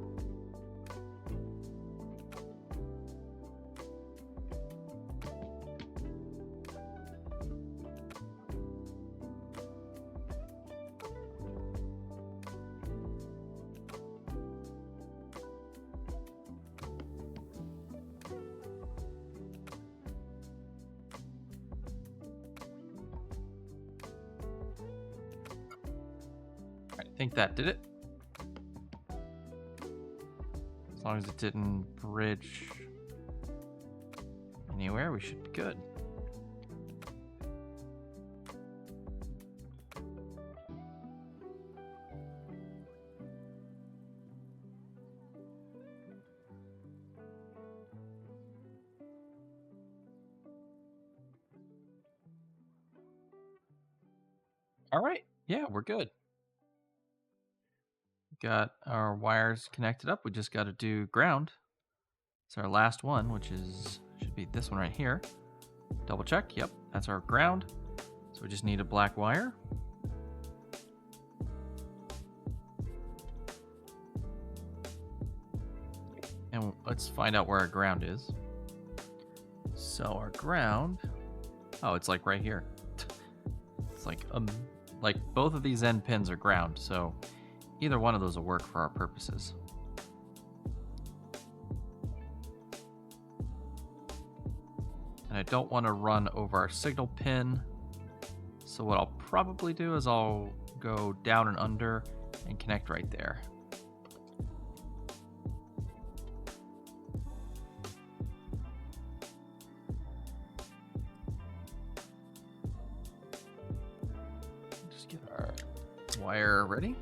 I think that did it. As long as it didn't bridge anywhere, we should be good. All right. Yeah, we're good. Got our wires connected up. We just got to do ground. It's our last one, which should be this one right here. Double check. Yep, that's our ground. So we just need a black wire. And let's find out where our ground is. So our ground, oh, it's like right here. It's like both of these end pins are ground, so either one of those will work for our purposes. And I don't want to run over our signal pin. So what I'll probably do is I'll go down and under and connect right there. Just get our wire ready.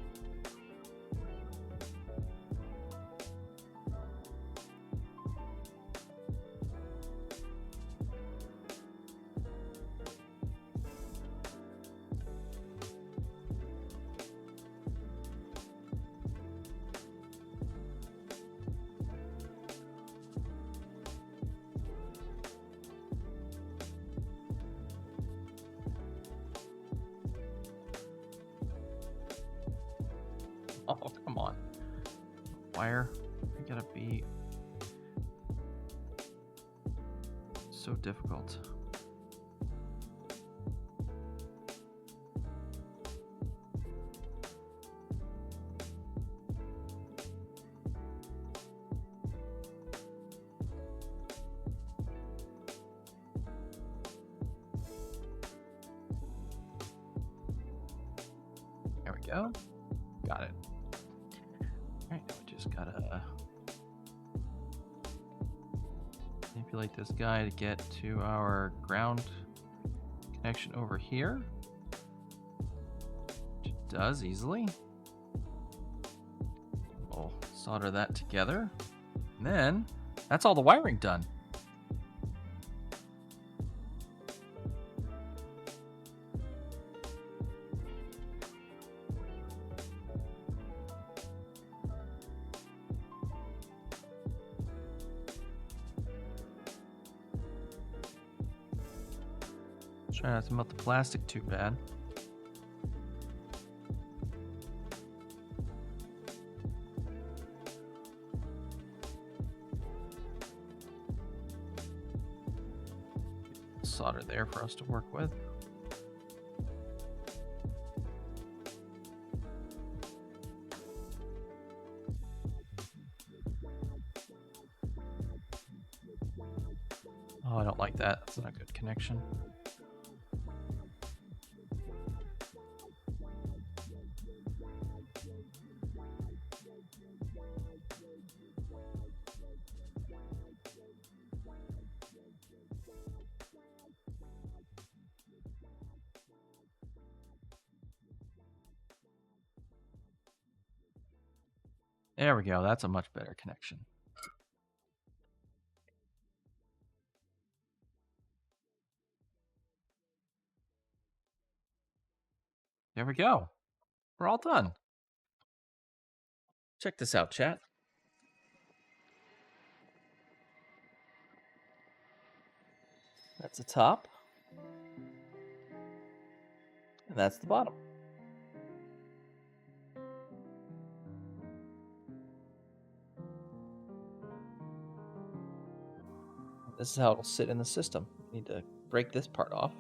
Oh, come on. Wire. I gotta be so difficult. There we go. Got it. Alright, now we just gotta manipulate this guy to get to our ground connection over here. Which it does easily. We'll solder that together. And then that's all the wiring done. Try not to melt the plastic too bad. Solder there for us to work with. don't like that. That's not a good connection. There we go. That's a much better connection. There we go. We're all done. Check this out, chat. That's the top. And that's the bottom. This is how it'll sit in the system. Need to break this part off.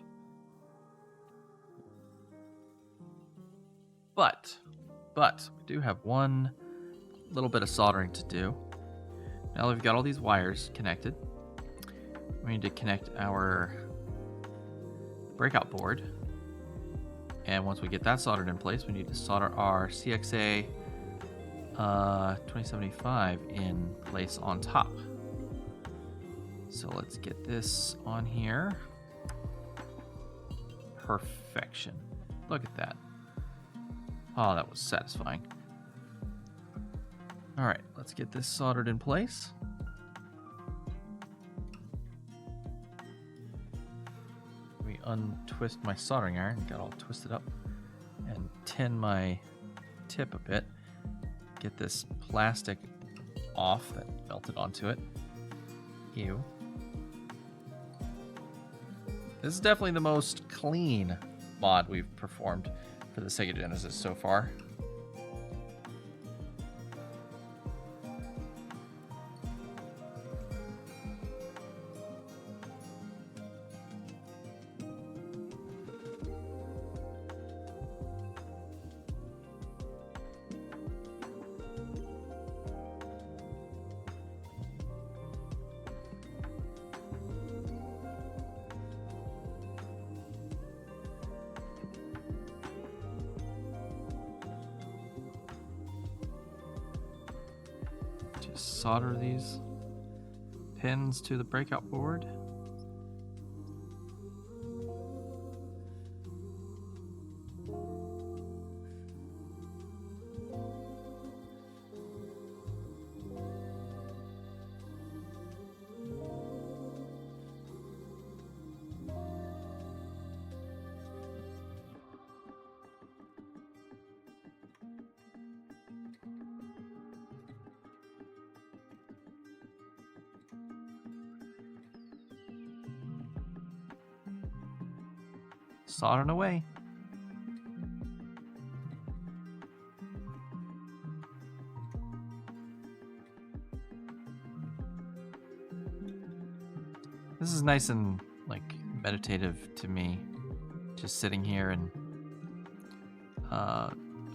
But we do have one little bit of soldering to do. Now that we've got all these wires connected, we need to connect our breakout board. And once we get that soldered in place, we need to solder our CXA 2075 in place on top. So let's get this on here. Perfection. Look at that. Oh, that was satisfying. All right, let's get this soldered in place. Let me untwist my soldering iron. Got all twisted up. And tin my tip a bit. Get this plastic off that melted onto it. Ew. This is definitely the most clean mod we've performed for the Sega Genesis so far. Solder these pins to the breakout board. Soldering away. This is nice and like meditative to me, just sitting here and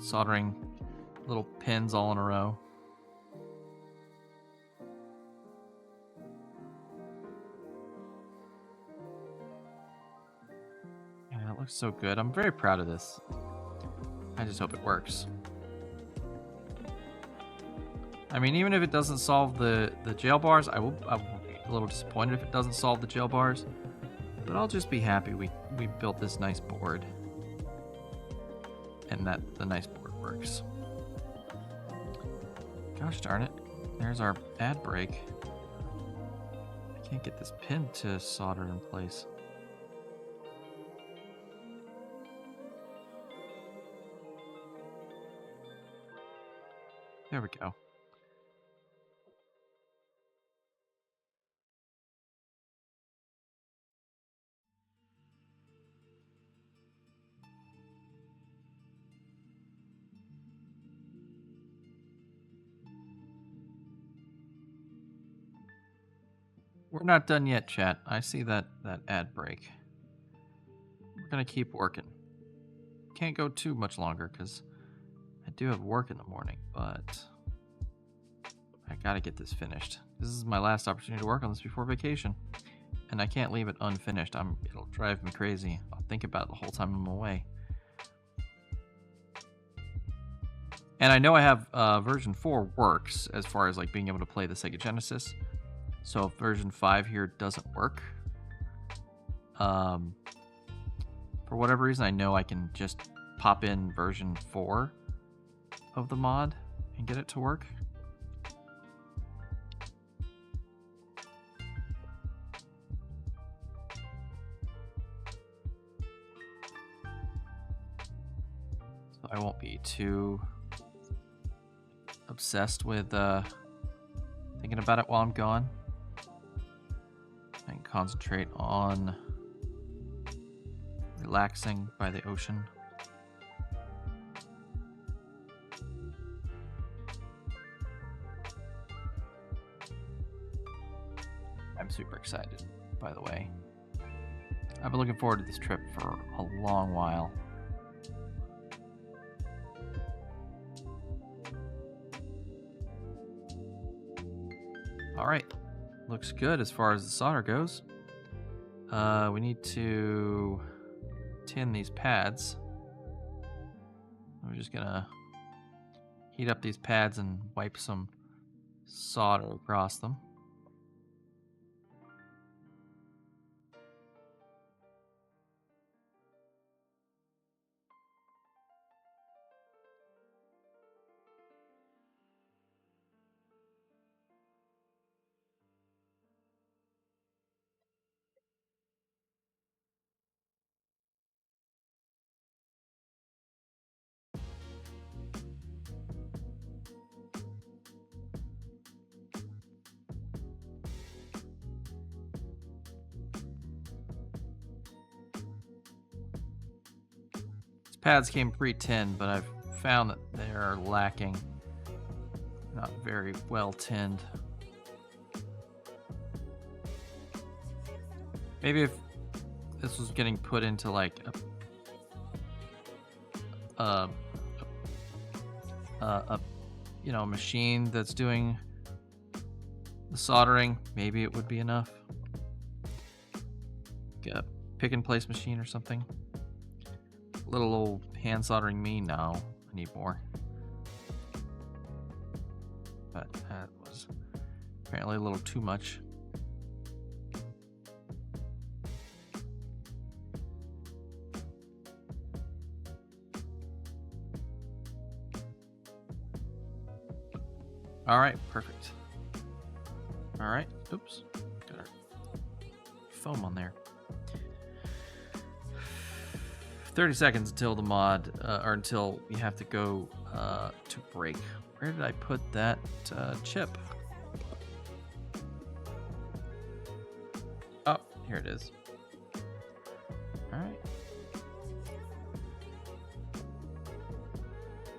soldering little pins all in a row. Looks so good. I'm very proud of this. I just hope it works. I mean, even if it doesn't solve the jail bars, I will be a little disappointed if it doesn't solve the jail bars. But I'll just be happy we built this nice board. And that the nice board works. Gosh darn it. There's our ad break. I can't get this pin to solder in place. There we go. We're not done yet, chat. I see that ad break. We're gonna keep working. Can't go too much longer because I do have work in the morning, but I gotta get this finished. This is my last opportunity to work on this before vacation. and I can't leave it unfinished. It'll drive me crazy. I'll think about it the whole time I'm away. And I know I have version 4 works as far as like being able to play the Sega Genesis. So if version 5 here doesn't work, for whatever reason, I know I can just pop in version 4 of the mod and get it to work. So I won't be too obsessed with thinking about it while I'm gone. I can concentrate on relaxing by the ocean. I'm super excited, by the way. I've been looking forward to this trip for a long while. All right, looks good as far as the solder goes. We need to tin these pads. We're just gonna heat up these pads and wipe some solder across them. Pads came pre-tinned, but I've found that they are lacking. Not very well tinned. Maybe if this was getting put into like a you know, machine that's doing the soldering, maybe it would be enough. Get a pick and place machine or something. Little old hand soldering me? No, I need more. But that was apparently a little too much. All right, perfect. All right, oops, got our foam on there. 30 seconds until the mod, or until we have to go to break. Where did I put that chip? Oh, here it is. All right.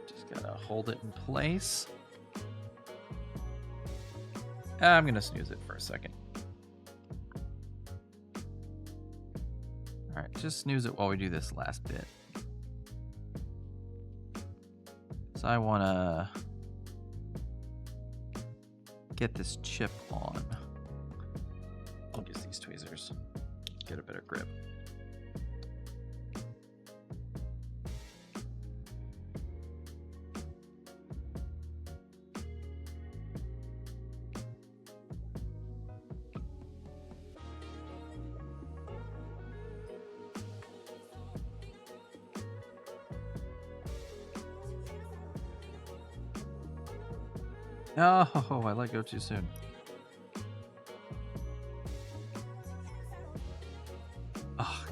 Just gotta hold it in place. I'm gonna snooze it for a second. Alright, just snooze it while we do this last bit. So I wanna get this chip on. I'll use these tweezers. Get a better grip. Oh, I let go too soon. Oh.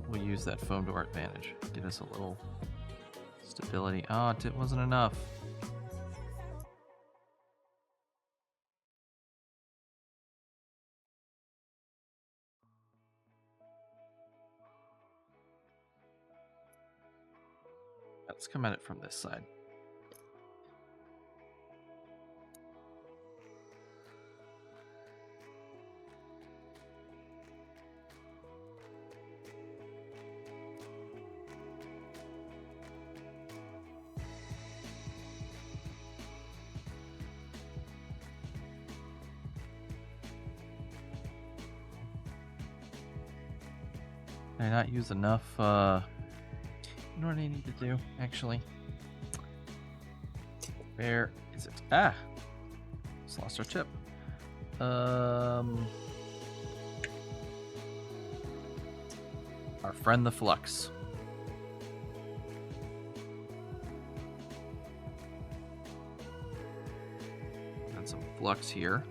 We'll use that foam to our advantage. Get us a little stability. Oh, it wasn't enough. Let's come at it from this side. Did I not use enough? You know what I need to do, actually? Where is it? Ah! Just lost our chip. Our friend the flux. Got some flux here.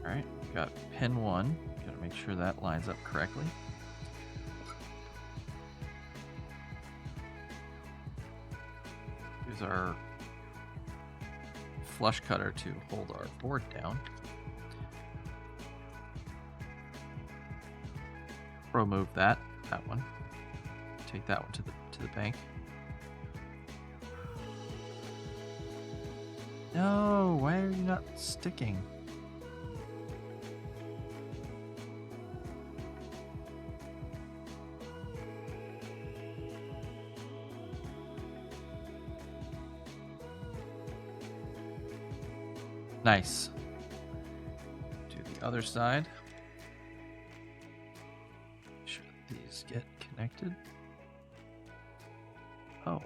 Alright, got pin 1. Gotta make sure that lines up correctly. Use our flush cutter to hold our board down. Remove that one. Take that one to the bank. No, why are you not sticking? Nice. Do the other side. Make sure these get connected. Oh.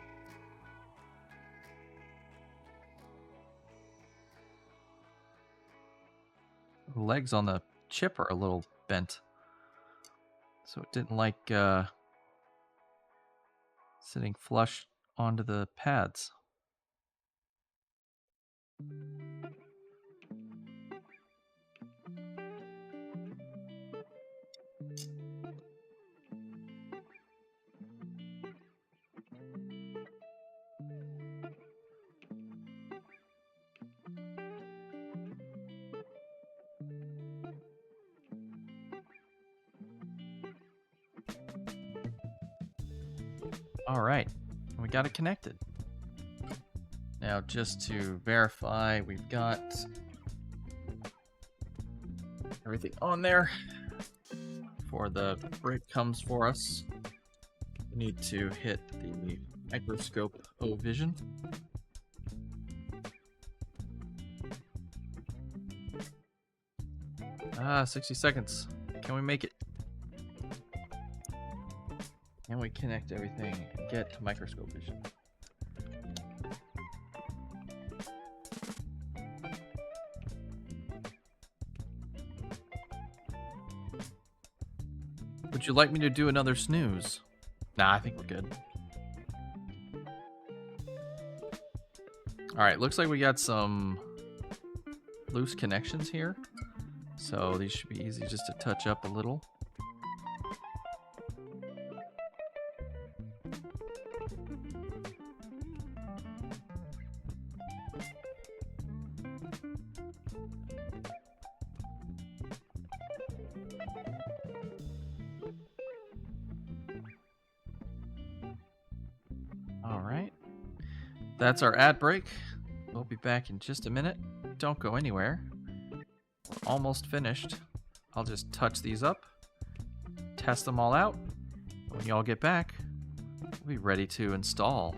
The legs on the chip are a little bent. So it didn't like sitting flush onto the pads. All right, we got it connected. Now, just to verify, we've got everything on there. Before the break comes for us, we need to hit the microscope O vision. Ah, 60 seconds. Can we make it? Can we connect everything and get to microscope vision? Would you like me to do another snooze? Nah, I think we're good. Alright, looks like we got some loose connections here. So these should be easy just to touch up a little. Alright. That's our ad break. We'll be back in just a minute. Don't go anywhere. We're almost finished. I'll just touch these up, test them all out. When y'all get back, we'll be ready to install.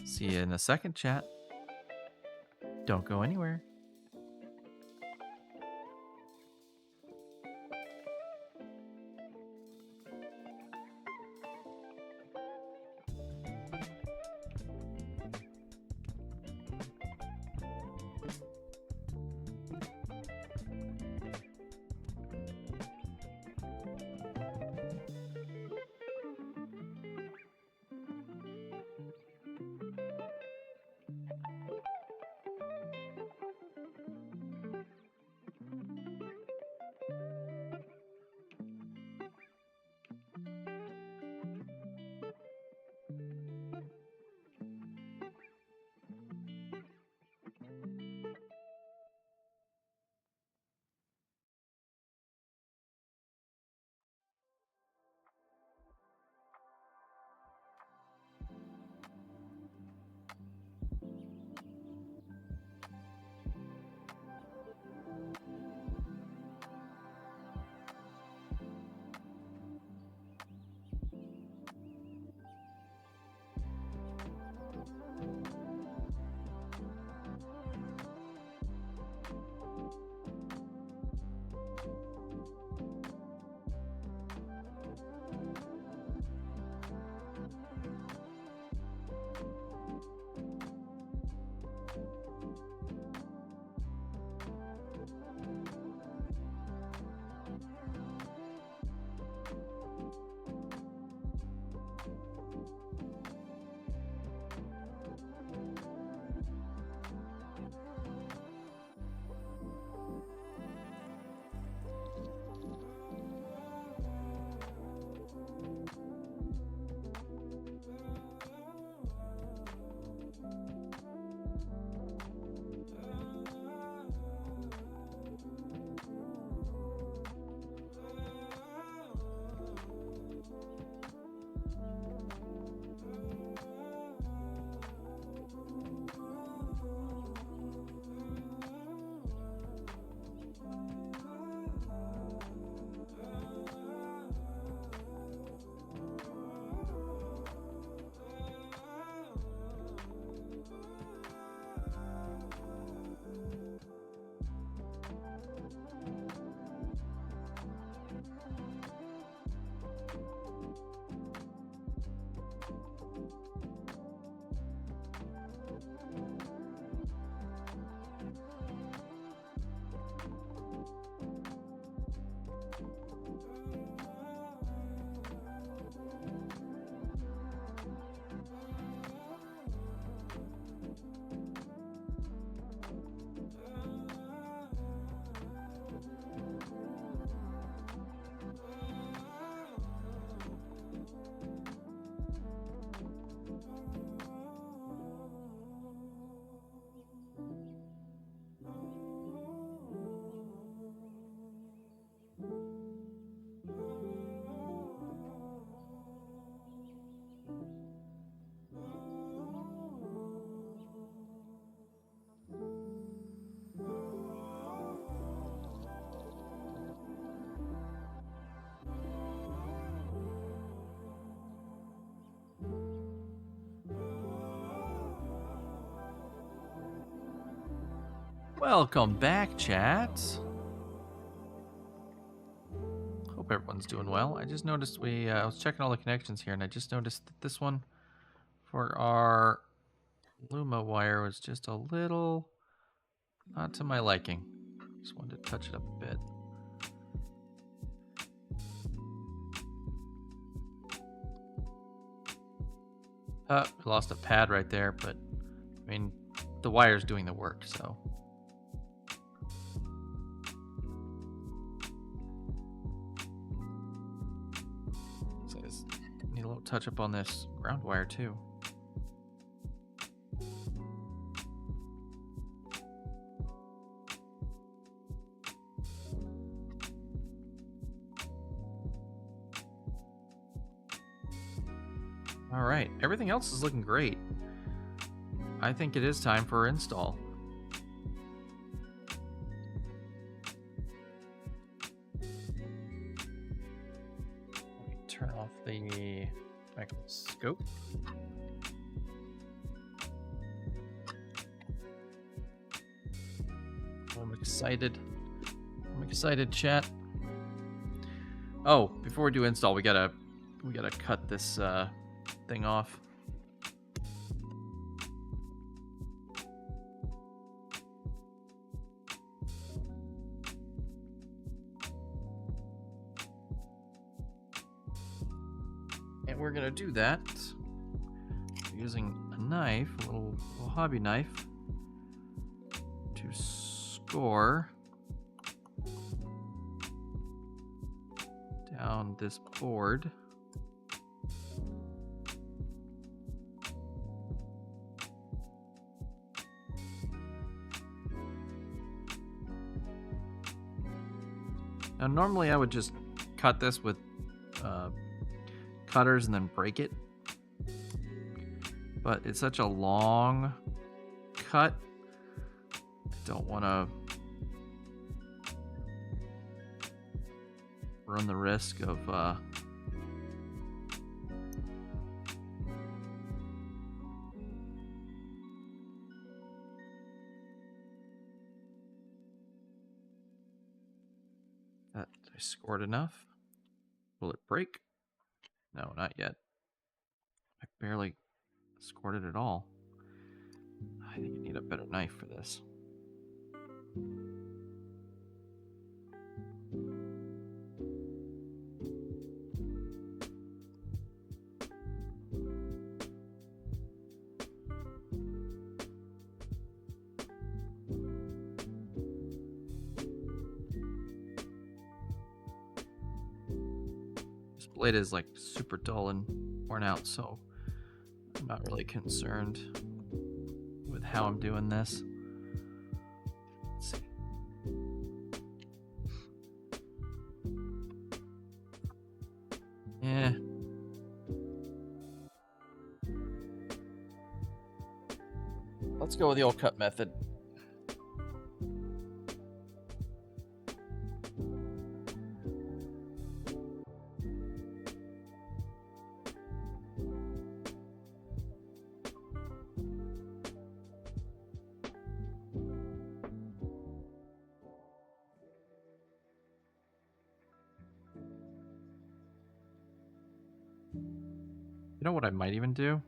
See you in a second, chat. Don't go anywhere. Welcome back, chat. Hope everyone's doing well. I just noticed I was checking all the connections here, and I just noticed that this one for our Luma wire was just a little not to my liking. Just wanted to touch it up a bit. We lost a pad right there, but I mean, the wire's doing the work, so. So I just need a little touch up on this ground wire too. All right, everything else is looking great. I think it is time for install. Let me turn off the microscope. I'm excited. I'm excited, chat. Oh, before we do install, we gotta cut this thing off. And we're gonna do that using a knife, a little hobby knife, to score down this board. Now, normally I would just cut this with cutters and then break it, but it's such a long cut, I don't want to run the risk of that. I scored enough. Will it break? No, not yet. I barely scored it at all. I think I need a better knife for this. This blade is like super dull and worn out, so I'm not really concerned with how I'm doing this. Let's see. Yeah. Let's go with the old cut method. You know what I might even do?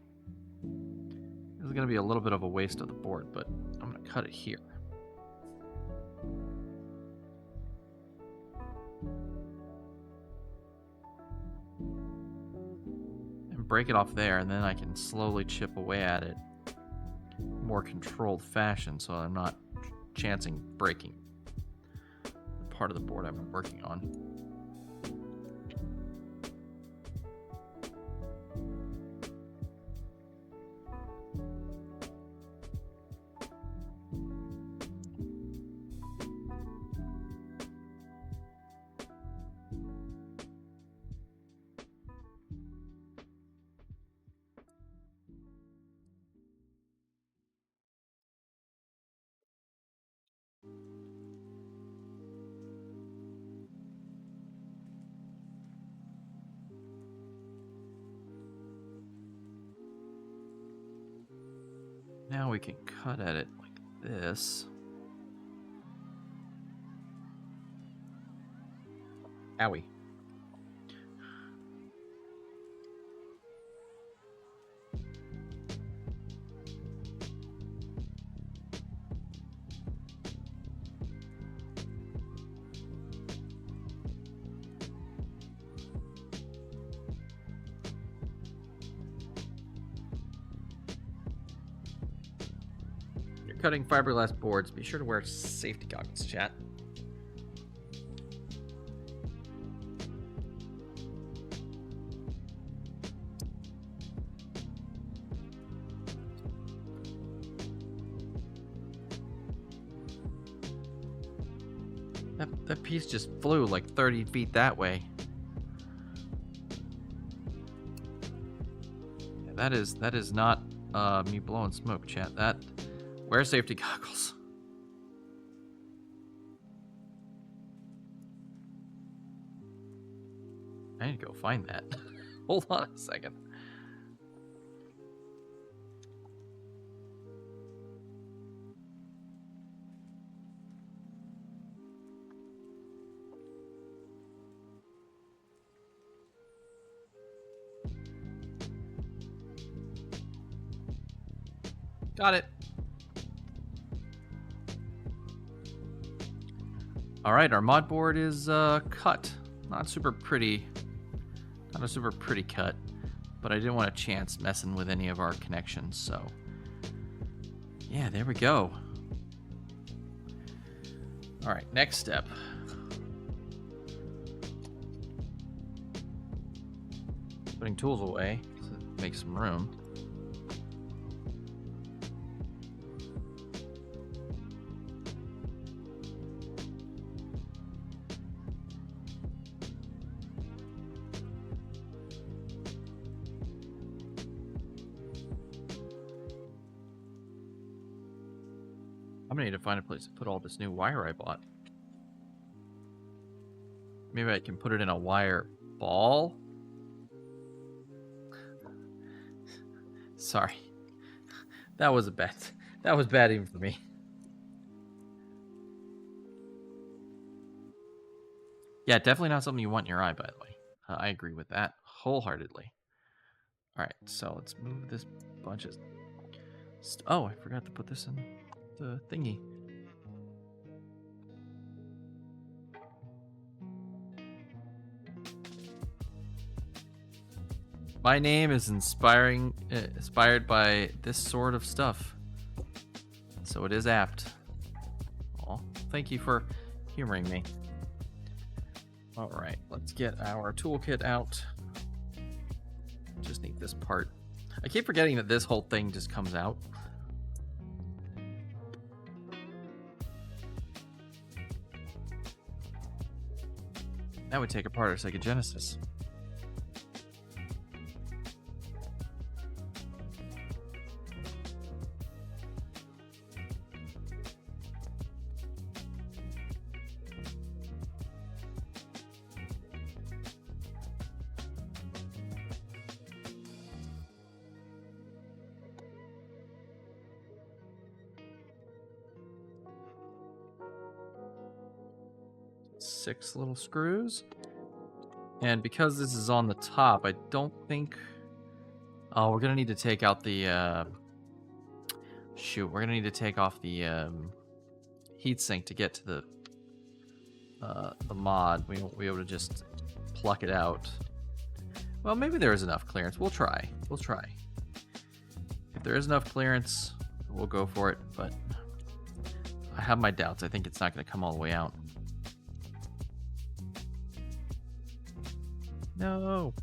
This is going to be a little bit of a waste of the board, but I'm going to cut it here. And break it off there, and then I can slowly chip away at it in more controlled fashion so I'm not chancing breaking the part of the board I've been working on. Now we can cut at it like this. Owie. You're cutting fiberglass boards. Be sure to wear safety goggles, chat. That piece just flew like 30 feet that way. Yeah, that is not me blowing smoke, chat. Wear safety goggles. I need to go find that. Hold on a second. Got it. All right, our mod board is cut. Not super pretty. Not a super pretty cut, but I didn't want a chance messing with any of our connections, so yeah, there we go. All right, next step. Putting tools away to make some room. I'm gonna need to find a place to put all this new wire I bought. Maybe I can put it in a wire ball? Sorry. That was bad even for me. Yeah, definitely not something you want in your eye, by the way. I agree with that wholeheartedly. All right, so let's move this bunch of... Oh, I forgot to put this in the thingy. My name is inspired by this sort of stuff, so it is apt. Oh, thank you for humoring me. All right, let's get our toolkit out. Just need this part. I keep forgetting that this whole thing just comes out. That would take apart our Sega Genesis. Six little screws. And because this is on the top, I don't think... Oh, we're going to need to take out the... Shoot, we're going to need to take off the heatsink to get to the mod. We won't be able to just pluck it out. Well, maybe there is enough clearance. We'll try. We'll try. If there is enough clearance, we'll go for it, but I have my doubts. I think it's not going to come all the way out. No.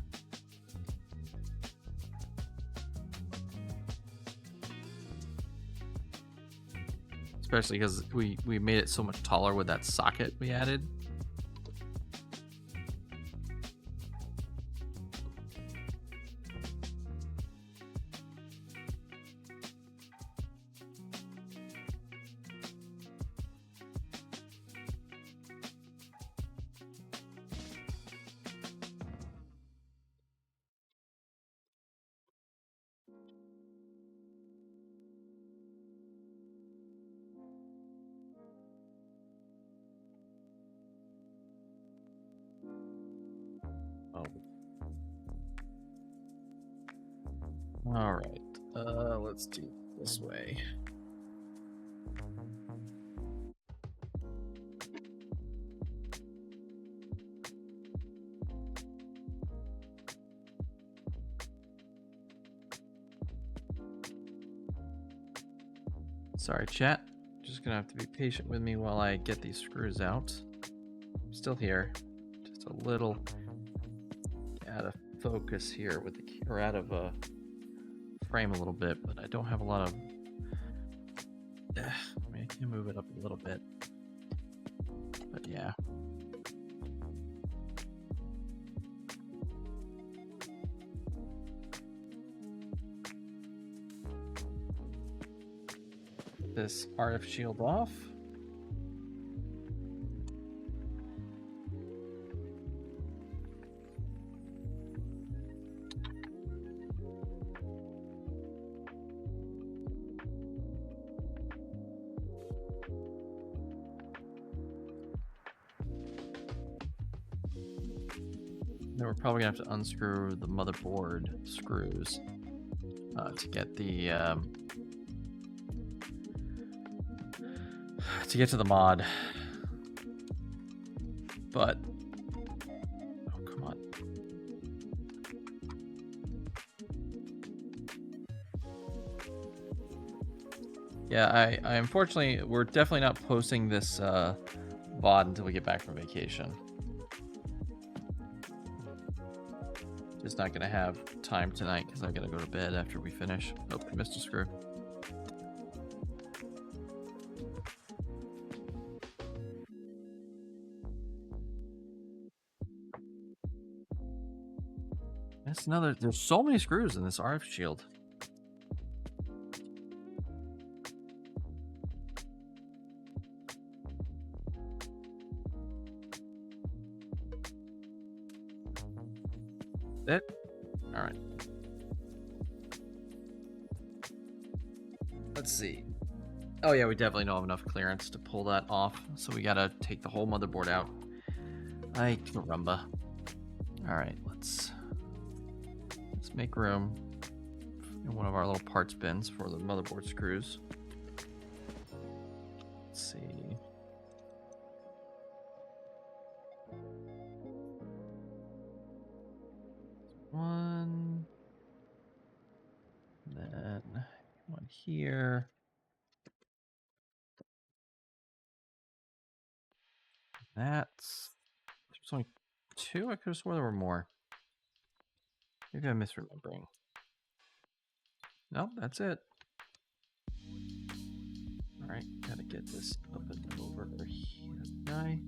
Especially because we made it so much taller with that socket we added. Oh, All right. Let's do it this way. Sorry, chat. Just gonna have to be patient with me while I get these screws out. I'm still here. Just a little out of focus here with the or out of frame a little bit, but I don't have a lot of. I mean, I can move it up a little bit, but yeah. This RF shield off. Then we're probably gonna have to unscrew the motherboard screws to get the to get to the mod. But oh, come on. Yeah, I unfortunately we're definitely not posting this VOD until we get back from vacation. Just not gonna have time tonight because I gotta go to bed after we finish. Oh, I missed a screw. That's another. There's so many screws in this RF shield. It. All right. Let's see. Oh yeah, we definitely don't have enough clearance to pull that off, so we gotta take the whole motherboard out. Ay caramba. All right, let's make room in one of our little parts bins for the motherboard screws. Let's see. One. Then one here. That's. There's only two? I could have sworn there were more. Maybe I'm misremembering. Nope, that's it. Alright, gotta get this up and over here. Guy.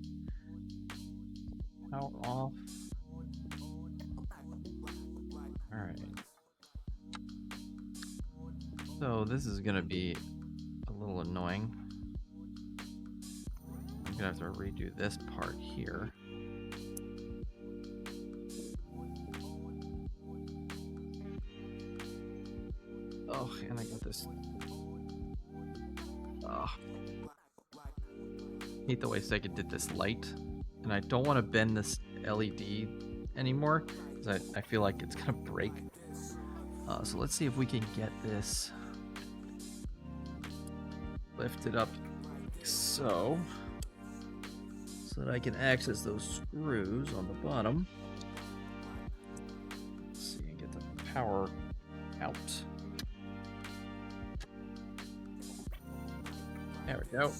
Power off. Alright. So this is gonna be a little annoying. I'm gonna have to redo this part here. Oh, and I got this. Oh. Hate the way Sega did this light. And I don't want to bend this LED anymore because I feel like it's gonna break. So let's see if we can get this lifted up so that I can access those screws on the bottom. Let's see and get the power out. There we go.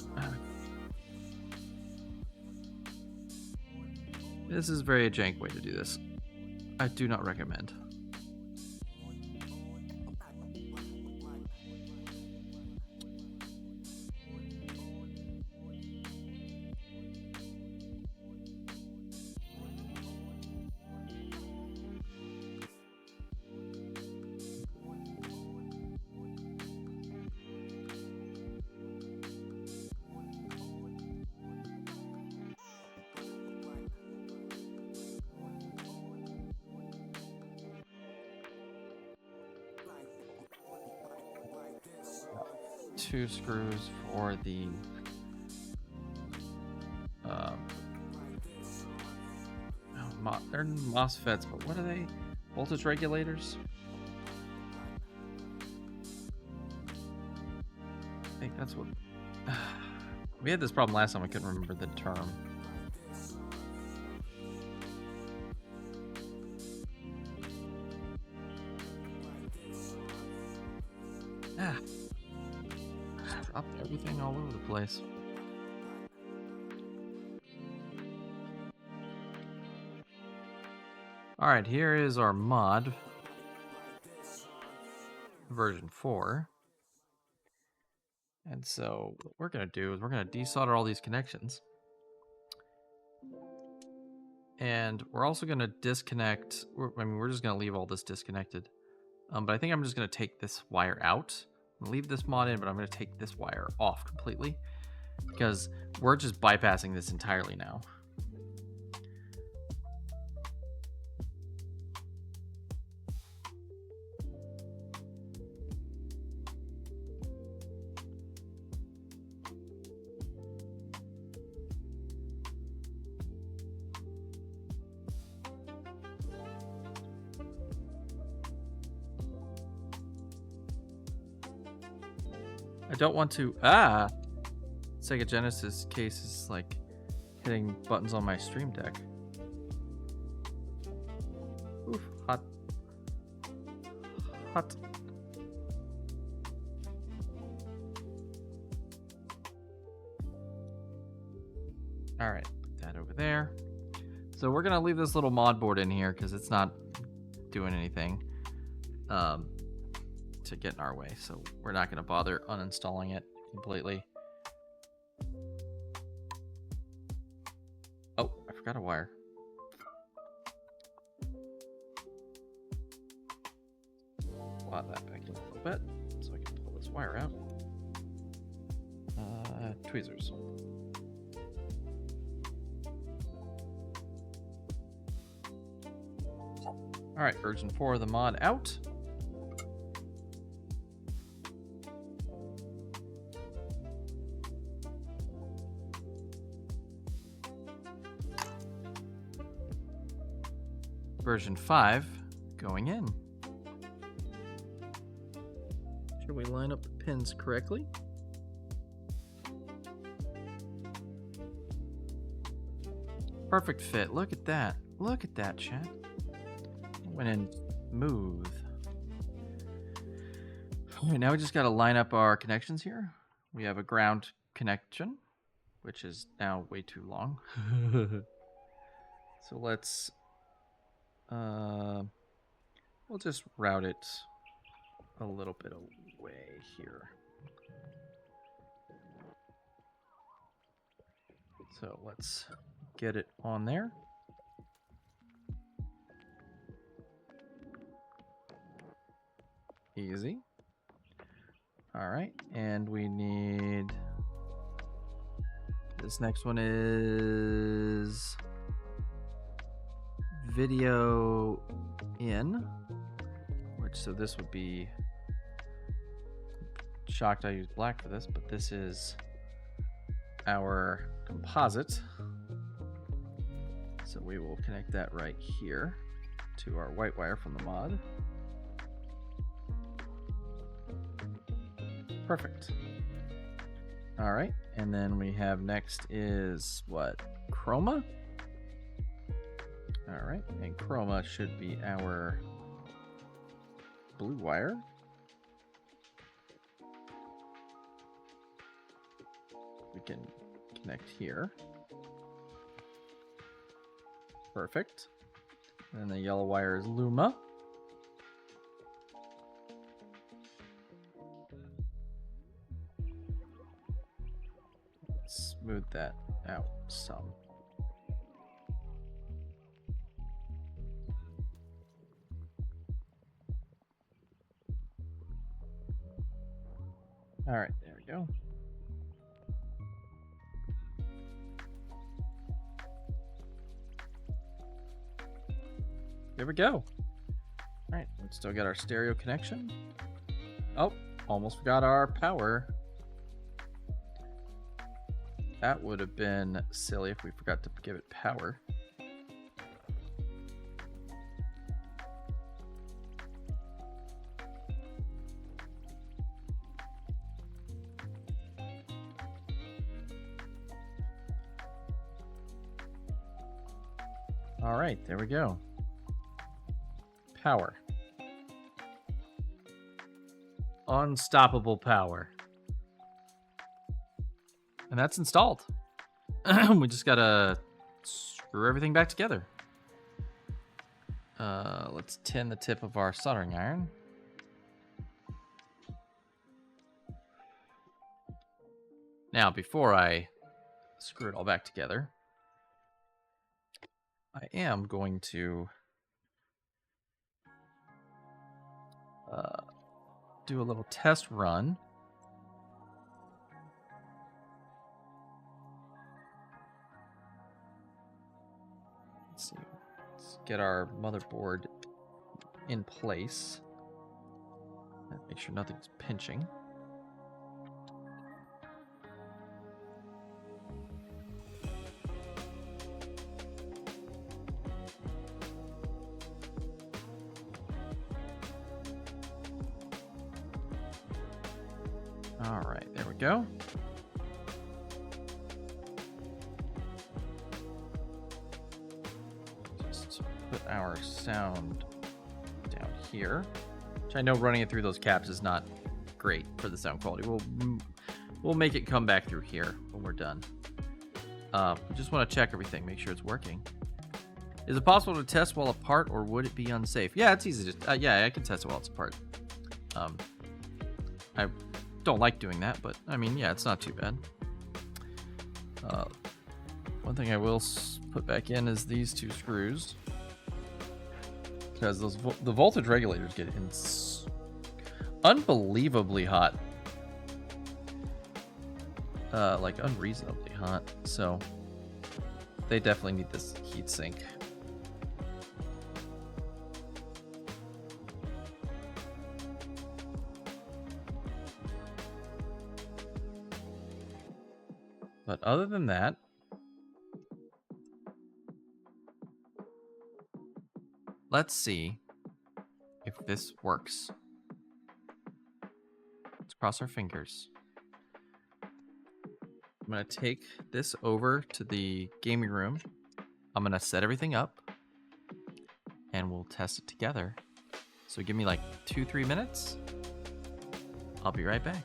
This is a very jank way to do this. I do not recommend. Two screws for the They're MOSFETs, but what are they? Voltage regulators? I think that's what... We had this problem last time. I couldn't remember the term. Just dropped everything all over the place. Alright, here is our mod. Version 4. And so what we're going to do is we're going to desolder all these connections. And we're also going to disconnect. We're just going to leave all this disconnected. But I think I'm just going to take this wire out. I'm going to leave this mod in, but I'm going to take this wire off completely. Because we're just bypassing this entirely now. I don't want to... Sega Genesis case is like hitting buttons on my Stream Deck. Oof, hot. Hot. Alright, put that over there. So we're going to leave this little mod board in here because it's not doing anything. To get in our way, so we're not going to bother uninstalling it completely. Oh, I forgot a wire. Plot that back in a little bit so I can pull this wire out. Tweezers. Alright, version 4 of the mod out. Version 5 going in. Should we line up the pins correctly? Perfect fit. Look at that. Look at that, chat. Went in smooth. Alright, now we just got to line up our connections here. We have a ground connection, which is now way too long. So let's... we'll just route it a little bit away here. So let's get it on there. Easy. All right, and we need... This next one is... video in, which, so this would be... Shocked I used black for this, but this is our composite. So we will connect that right here to our white wire from the mod. Perfect. All right, and then we have next is what? Chroma? All right, and chroma should be our blue wire. We can connect here. Perfect. And the yellow wire is Luma. Smooth that out some. All right, there we go. There we go. All right, we still got our stereo connection. Oh, almost forgot our power. That would have been silly if we forgot to give it power. All right, there we go. Power. Unstoppable power. And that's installed. We just gotta screw everything back together. Let's tin the tip of our soldering iron. Now, before I screw it all back together, I am going to do a little test run. Let's see. Let's get our motherboard in place. Make sure nothing's pinching. All right, there we go. Just put our sound down here, which I know running it through those caps is not great for the sound quality. We'll make it come back through here when we're done. We just want to check everything, make sure it's working. Is it possible to test while apart, or would it be unsafe? Yeah, it's easy to. Yeah, I can test it while it's apart. I don't like doing that, but I mean, yeah, it's not too bad. One thing I will put back in is these two screws, because the voltage regulators get unbelievably hot, like unreasonably hot. So they definitely need this heat sink. But other than that, let's see if this works. Let's cross our fingers. I'm going to take this over to the gaming room. I'm going to set everything up, and we'll test it together. So give me like 2-3 minutes. I'll be right back.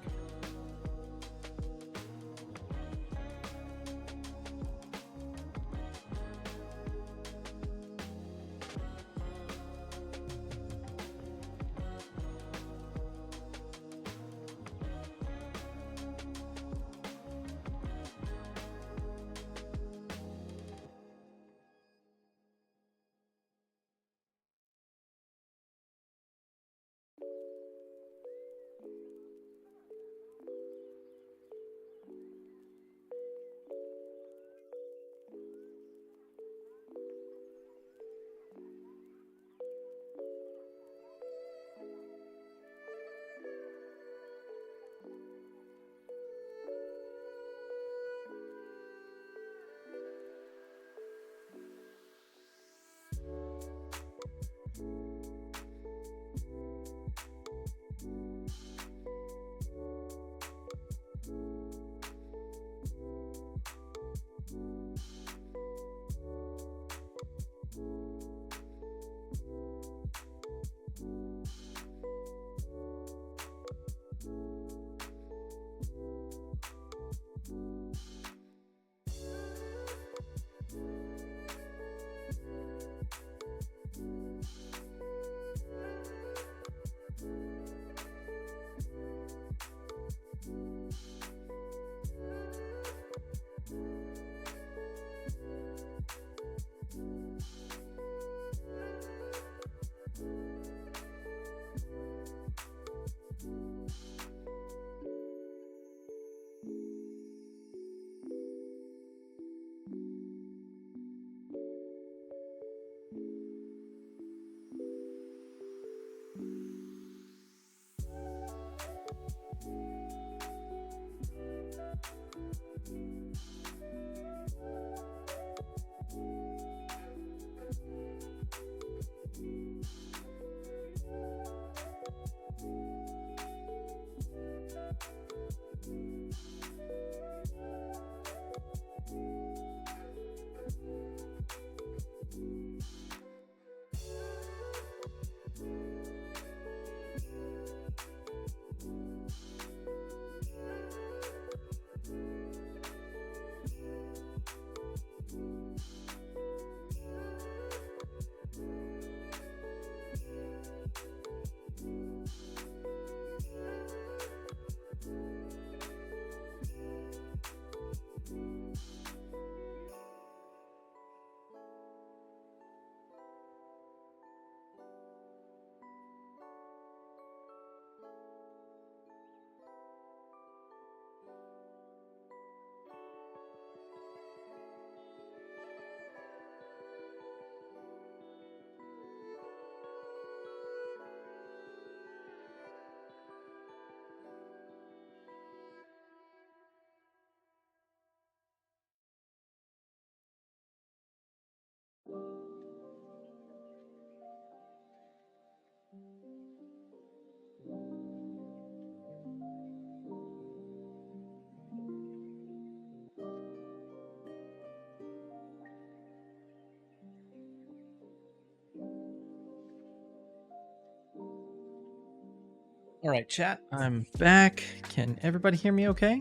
All right, chat. I'm back. Can everybody hear me okay?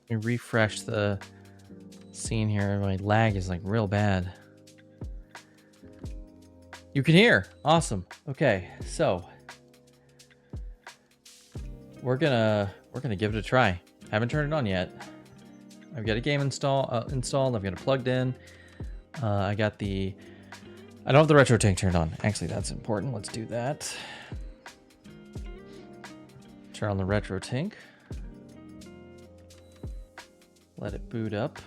Let me refresh the scene here. My lag is like real bad. You can hear. Awesome. Okay, so we're gonna give it a try. Haven't turned it on yet. I've got a game installed. I've got it plugged in. I don't have the retro tank turned on. Actually, that's important. Let's do that. Turn on the retro tank. Let it boot up.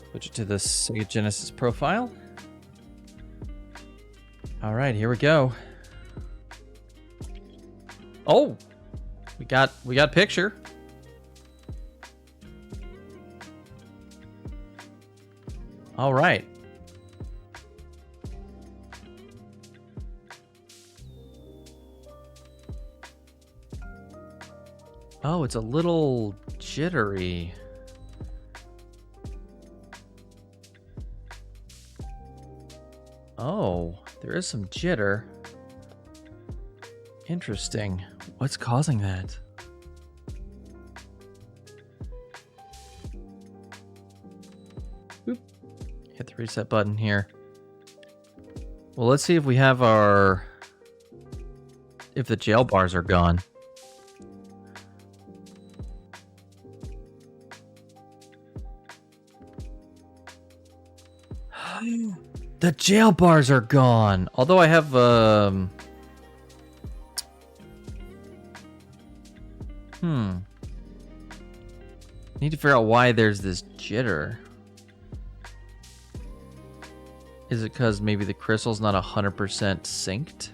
Switch it to the Sega Genesis profile. All right, here we go. Oh, we got picture. All right. Oh, it's a little jittery. Oh, there is some jitter. Interesting. What's causing that? Boop. Hit the reset button here. Well, let's see if we have if the jail bars are gone. The jail bars are gone. Although I have need to figure out why there's this jitter. Is it because maybe the crystal's not 100% synced?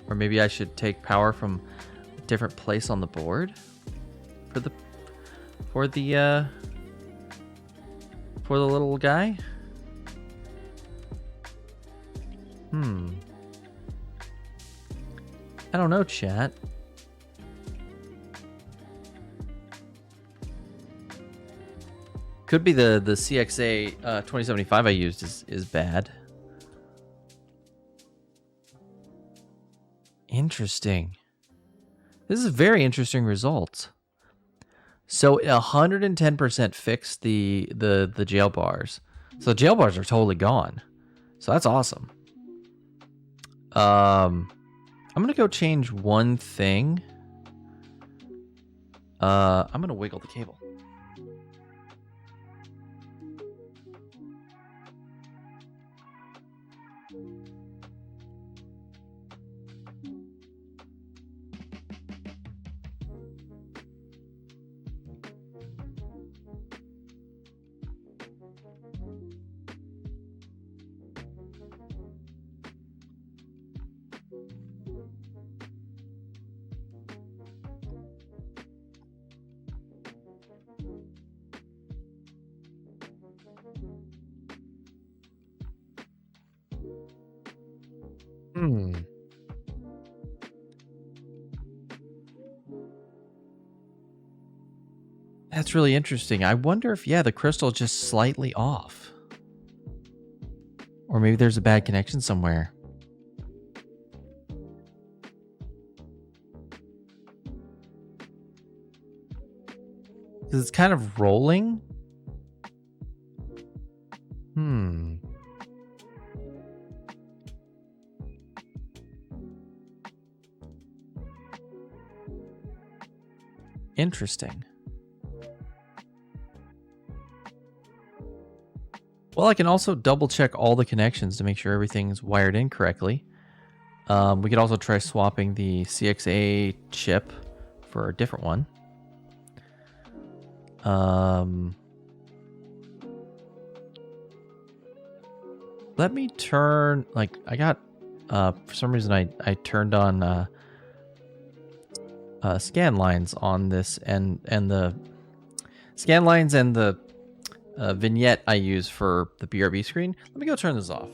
Or maybe I should take power from a different place on the board for the little guy? I don't know, chat. Could be the CXA 2075 I used is bad. Interesting. This is a very interesting result. So 110% fixed the jail bars. So the jail bars are totally gone. So that's awesome. I'm gonna go change one thing. I'm gonna wiggle the cable. That's really interesting. I wonder if, the crystal just slightly off. Or maybe there's a bad connection somewhere. Because it's kind of rolling. Interesting. Well, I can also double check all the connections to make sure everything's wired in correctly. We could also try swapping the CXA chip for a different one. Let me turn, I got, for some reason I turned on scan lines on this and the scan lines and the vignette I use for the BRB screen. Let me go turn this off.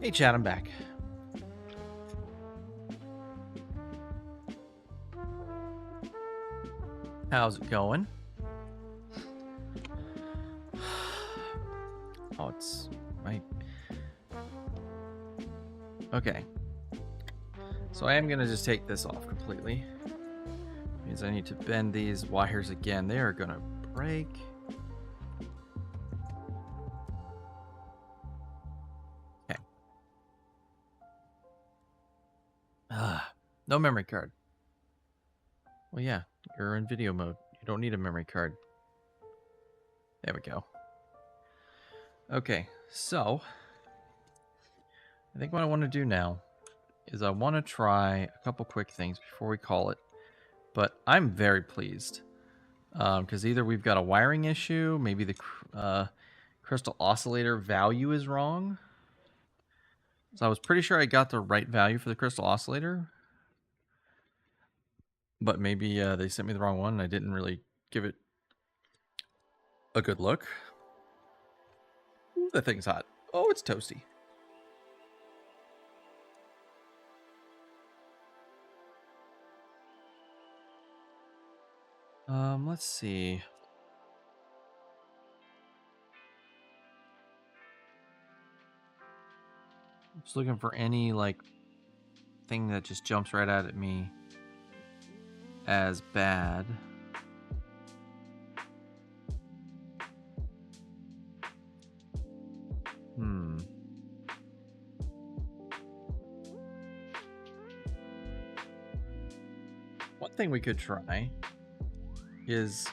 Hey, Chad, I'm back. How's it going? Oh, it's right. Okay. So I am going to just take this off completely. Means I need to bend these wires again. They are going to break. Okay. No memory card. Well, yeah, you're in video mode. You don't need a memory card. There we go. Okay, so I think what I want to do now is I want to try a couple quick things before we call it. But I'm very pleased because either we've got a wiring issue, maybe the crystal oscillator value is wrong. So I was pretty sure I got the right value for the crystal oscillator. But maybe they sent me the wrong one and I didn't really give it a good look. Ooh, that thing's hot. Oh, it's toasty. Let's see. Just looking for any, like, thing that just jumps right out at me as bad. One thing we could try is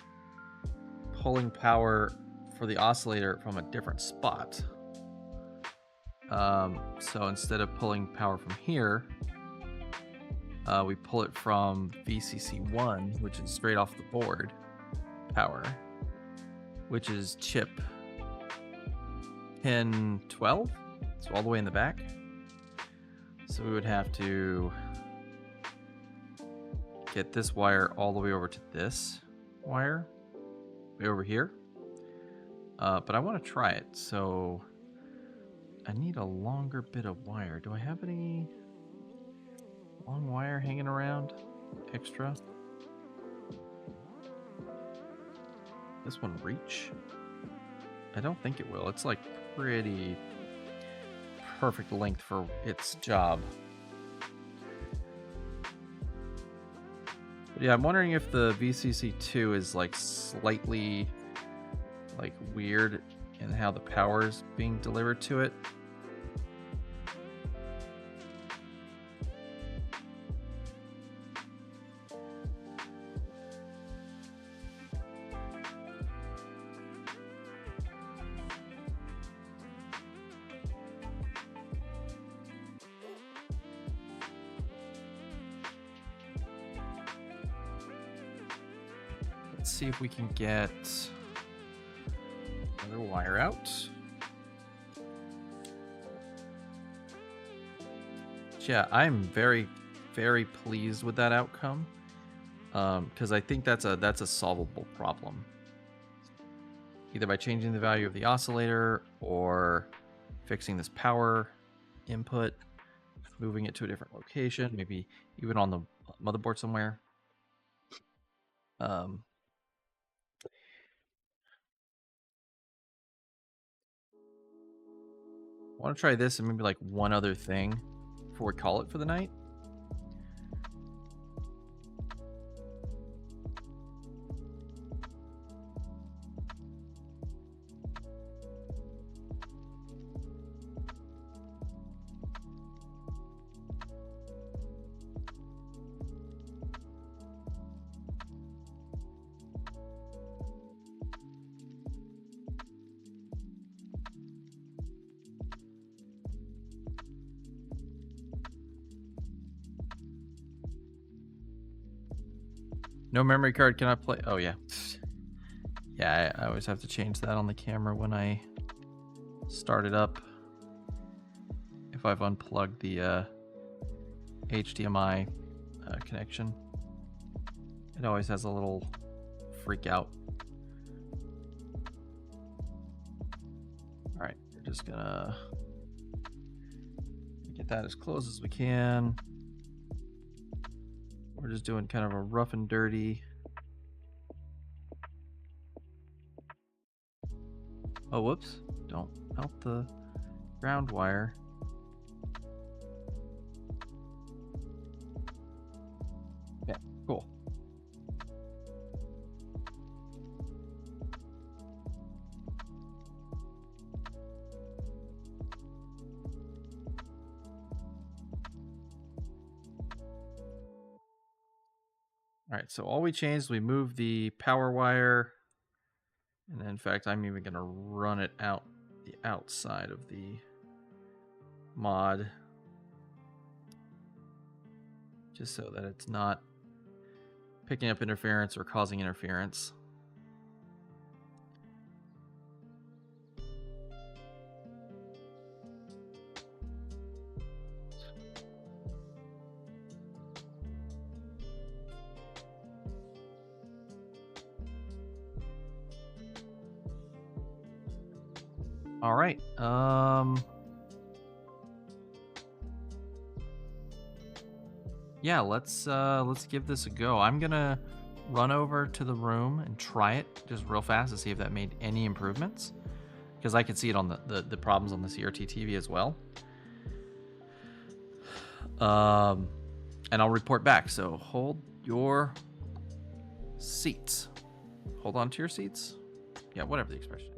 pulling power for the oscillator from a different spot. So instead of pulling power from here, we pull it from VCC1, which is straight off the board power, which is chip pin 12, so all the way in the back. So we would have to get this wire all the way over to this wire, way over here. But I want to try it, so I need a longer bit of wire. Do I have any long wire hanging around? Extra? This one reach? I don't think it will. It's like pretty perfect length for its job. But yeah, I'm wondering if the VCC2 is like slightly like weird in how the power is being delivered to it. Let's see if we can get another wire out. Yeah, I'm very, very pleased with that outcome because I think that's a solvable problem. Either by changing the value of the oscillator or fixing this power input, moving it to a different location, maybe even on the motherboard somewhere. I want to try this and maybe like one other thing before we call it for the night. No memory card cannot play. Oh, yeah. Yeah, I always have to change that on the camera when I start it up. If I've unplugged the HDMI connection, it always has a little freak out. All right, we're just gonna that as close as we can. We're just doing kind of a rough and dirty. Oh, whoops. Don't melt the ground wire. Yeah, cool. All right, so all we changed, we moved the power wire. And in fact, I'm even going to run it out the outside of the mod, just so that it's not picking up interference or causing interference. All right. Yeah, let's give this a go. I'm gonna run over to the room and try it just real fast to see if that made any improvements, because I can see it on the problems on the CRT TV as well. And I'll report back. So hold your seats. Hold on to your seats. Yeah, whatever the expression is.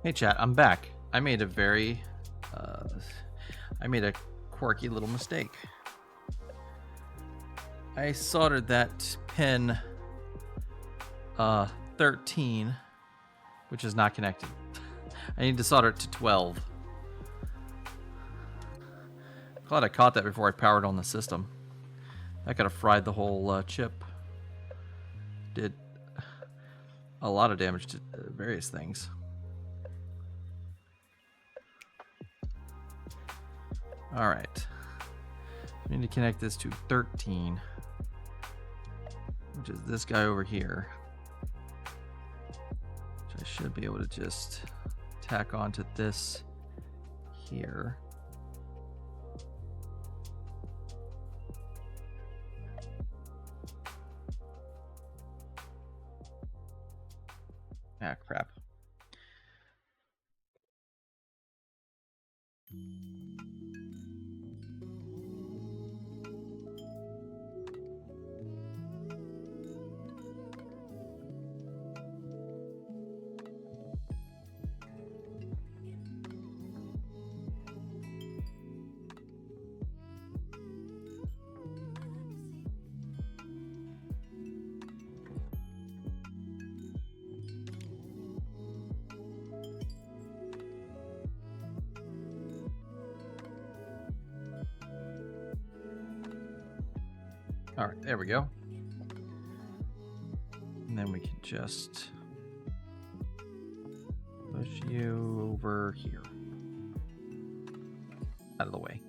Hey chat, I'm back. I made a quirky little mistake. I soldered that pin 13, which is not connected. I need to solder it to 12. Glad I caught that before I powered on the system. That could have fried the whole chip. Did a lot of damage to various things. All right. We need to connect this to 13, which is this guy over here, which I should be able to just tack onto this here. Ah, crap. All right, there we go. And then we can just push you over here. Out of the way.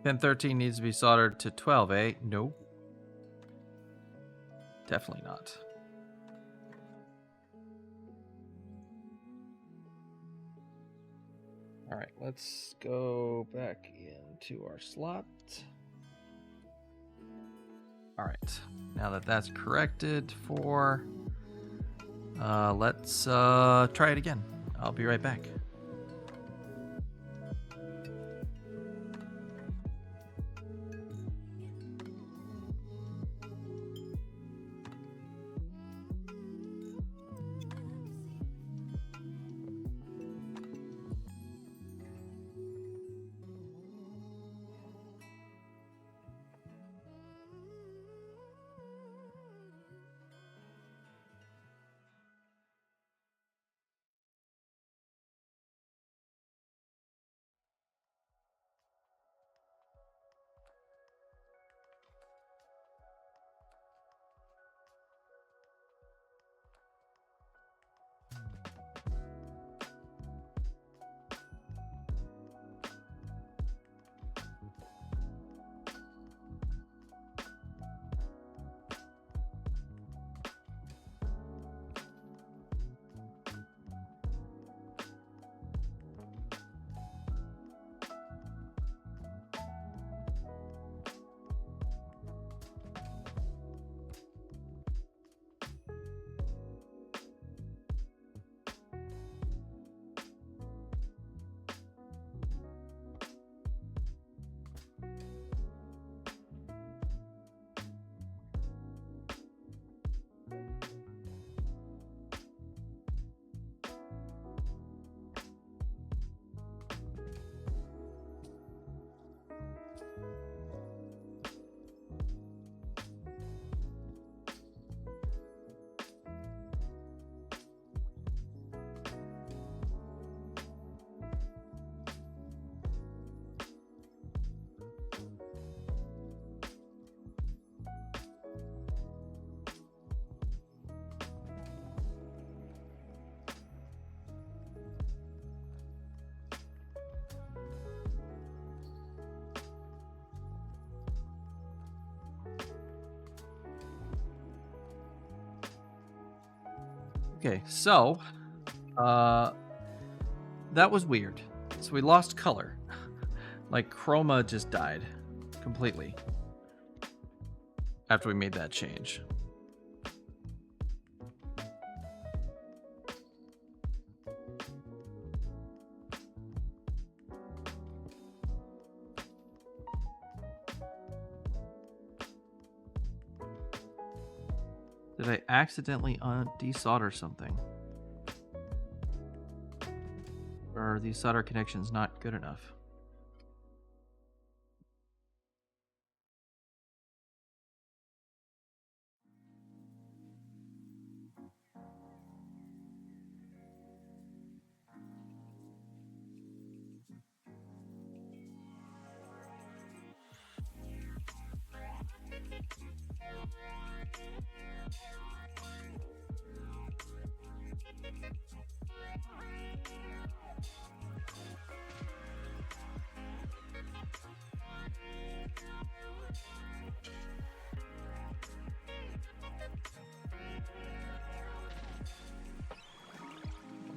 Pin 13 needs to be soldered to 12, eh? Nope. Definitely not. All right, let's go back into our slot. All right, now that that's corrected for, let's try it again. I'll be right back. Okay, so that was weird. So we lost color. Like chroma just died completely after we made that change. Did I accidentally desolder something? Or are these solder connections not good enough?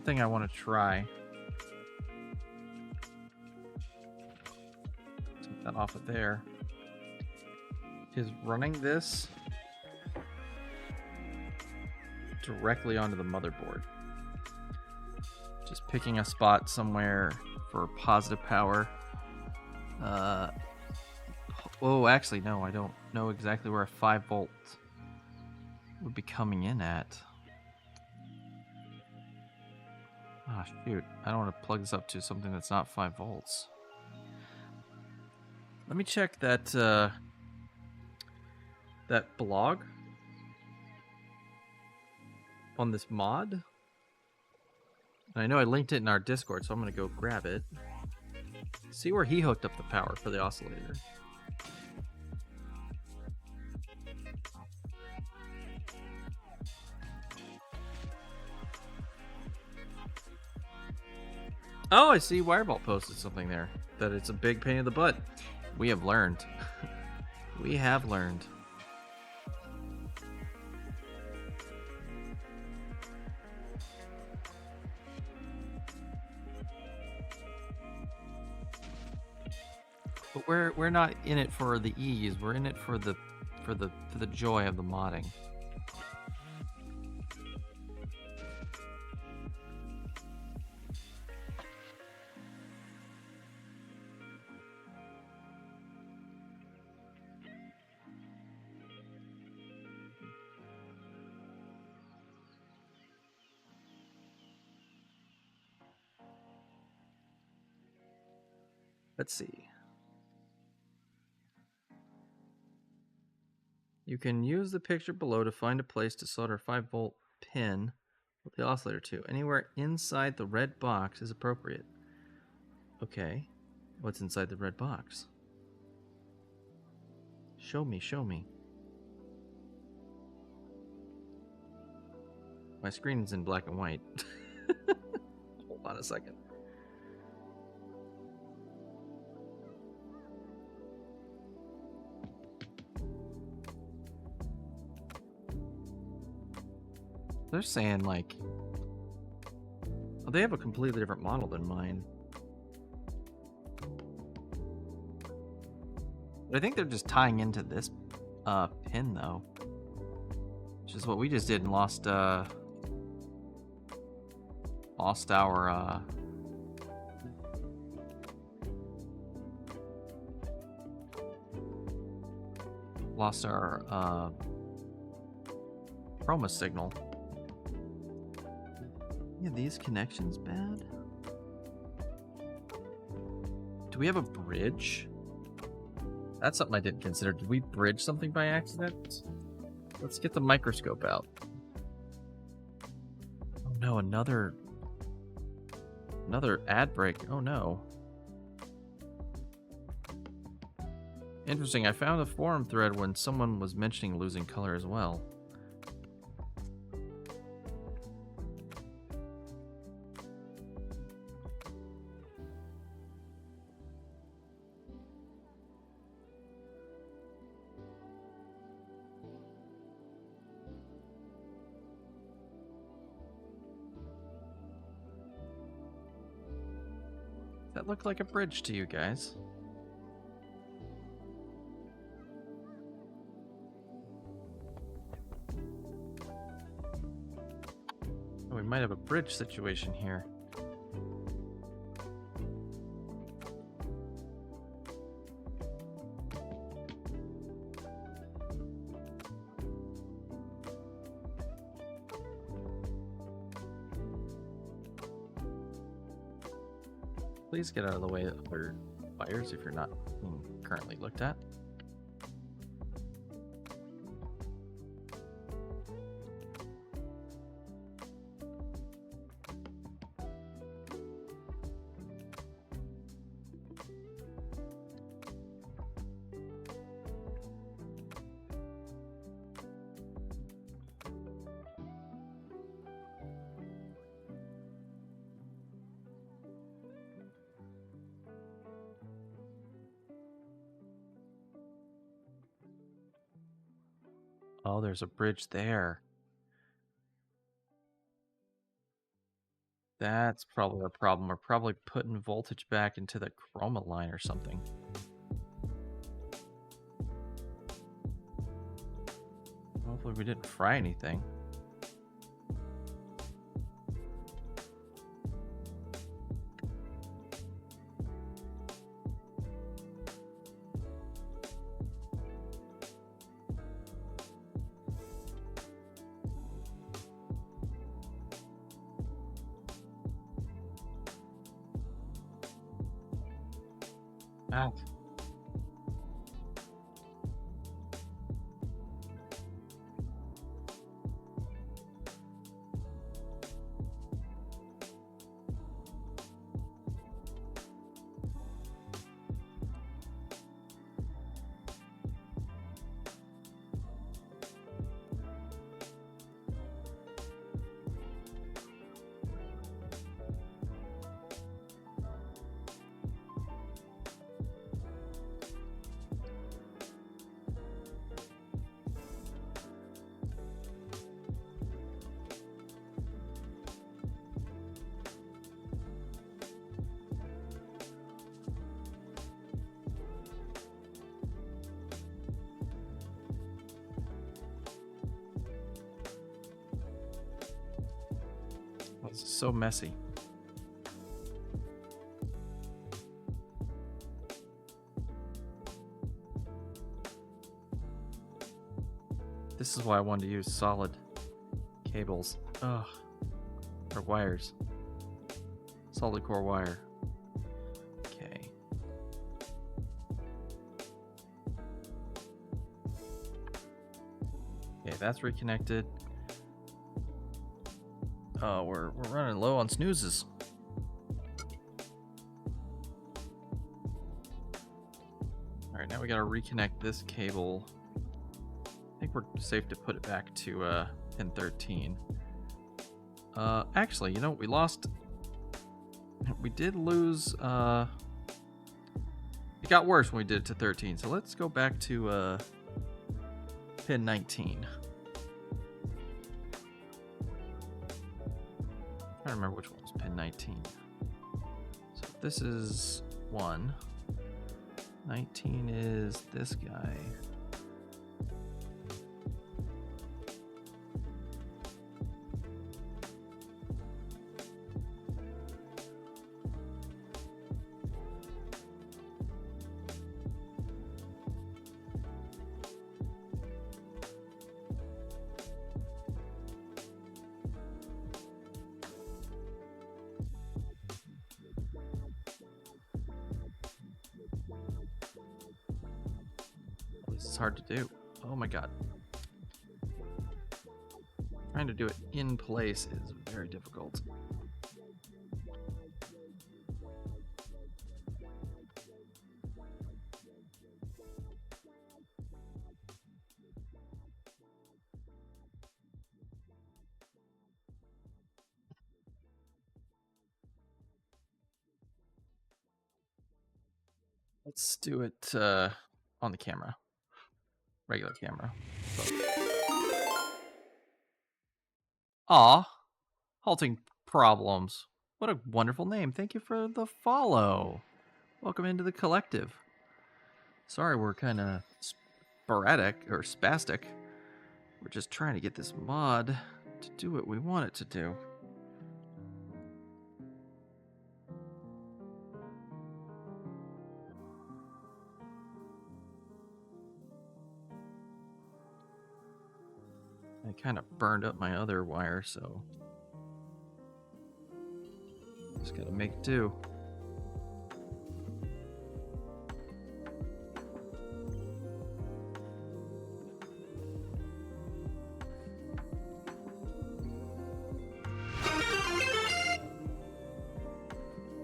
Thing I want to try. Take that off of there. Is running this directly onto the motherboard. Just picking a spot somewhere for positive power. Oh, actually, no, I don't know exactly where a 5 volt would be coming in at. Ah, shoot. I don't want to plug this up to something that's not 5 volts. Let me check that that blog on this mod. And I know I linked it in our Discord, so I'm going to go grab it. See where he hooked up the power for the oscillator. Oh, I see Wireball posted something there. That it's a big pain in the butt. We have learned. We have learned. But we're not in it for the ease. We're in it for the joy of the modding. Let's see. You can use the picture below to find a place to solder a 5-volt pin with the oscillator to. Anywhere inside the red box is appropriate. Okay. What's inside the red box? Show me, show me. My screen's in black and white. Hold on a second. They're saying, like... Oh, they have a completely different model than mine. But I think they're just tying into this pin, though. Which is what we just did and lost our... Lost our chroma signal. Yeah, these connections bad? Do we have a bridge? That's something I didn't consider. Did we bridge something by accident? Let's get the microscope out. Oh no, another ad break. Oh no. Interesting, I found a forum thread when someone was mentioning losing color as well. That looked like a bridge to you guys. Oh, we might have a bridge situation here. Please get out of the way of other fires if you're not being currently looked at. Oh, there's a bridge there. That's probably a problem. We're probably putting voltage back into the chroma line or something. Hopefully we didn't fry anything. Ah. so messy. This is why I wanted to use solid cables. Ugh. Or wires. Solid core wire. Okay. Okay, that's reconnected. Oh, we're running low on snoozes. All right, now we gotta reconnect this cable. I think we're safe to put it back to pin 13. Actually, you know, we did lose, it got worse when we did it to 13, so let's go back to pin 19. I don't remember which one was pin 19. So this is 1. 19 is this guy. This is hard to do. Oh my god. Trying to do it in place is very difficult. Let's do it on the camera. Regular camera. Aw. Halting Problems. What a wonderful name. Thank you for the follow. Welcome into the collective. Sorry we're kind of sporadic or spastic. We're just trying to get this mod to do what we want it to do. I kind of burned up my other wire, so just gotta make do.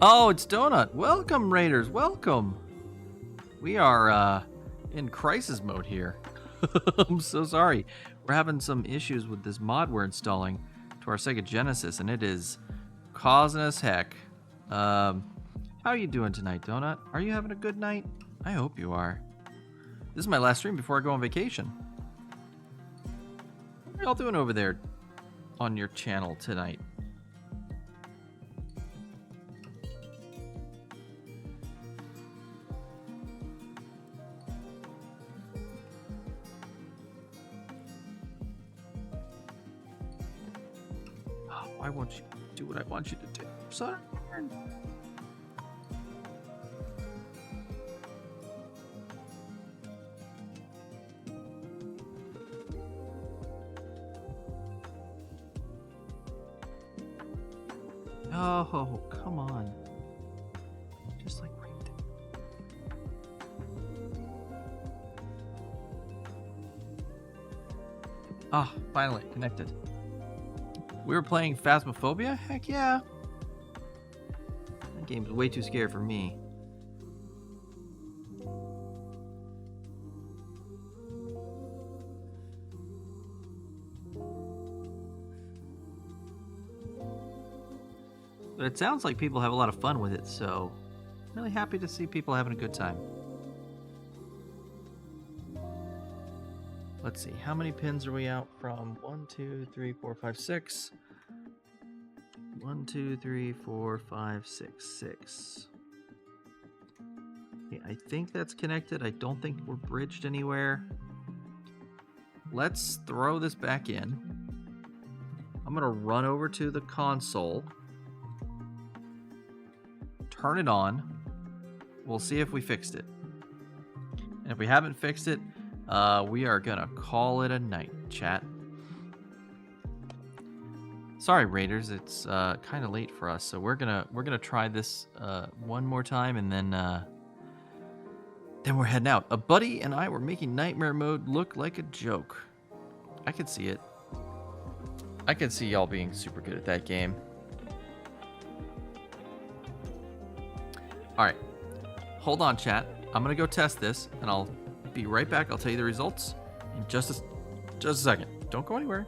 Oh, it's Donut. Welcome, Raiders. Welcome. We are in crisis mode here. I'm so sorry. We're having some issues with this mod we're installing to our Sega Genesis, and it is causing us heck. How are you doing tonight, Donut? Are you having a good night? I hope you are. This is my last stream before I go on vacation. What are y'all doing over there on your channel tonight? Why won't you do what I want you to do, son? Oh, come on. Just like right there. Ah, finally connected. We were playing Phasmophobia? Heck yeah. That game's way too scary for me. But it sounds like people have a lot of fun with it, so I'm really happy to see people having a good time. Let's see, how many pins are we out from? 1, 2, 3, 4, 5, 6. 1, 2, 3, 4, 5, 6, 6. Okay, I think that's connected. I don't think we're bridged anywhere. Let's throw this back in. I'm gonna run over to the console turn it on. We'll see if we fixed it. And if we haven't fixed it, we are gonna call it a night, chat. Sorry, Raiders, it's kind of late for us, so we're gonna try this one more time, and then we're heading out. A buddy and I were making nightmare mode look like a joke. I could see it. I could see y'all being super good at that game. All right, hold on, chat. I'm gonna go test this, and I'll be right back. I'll tell you the results in just a second. Don't go anywhere.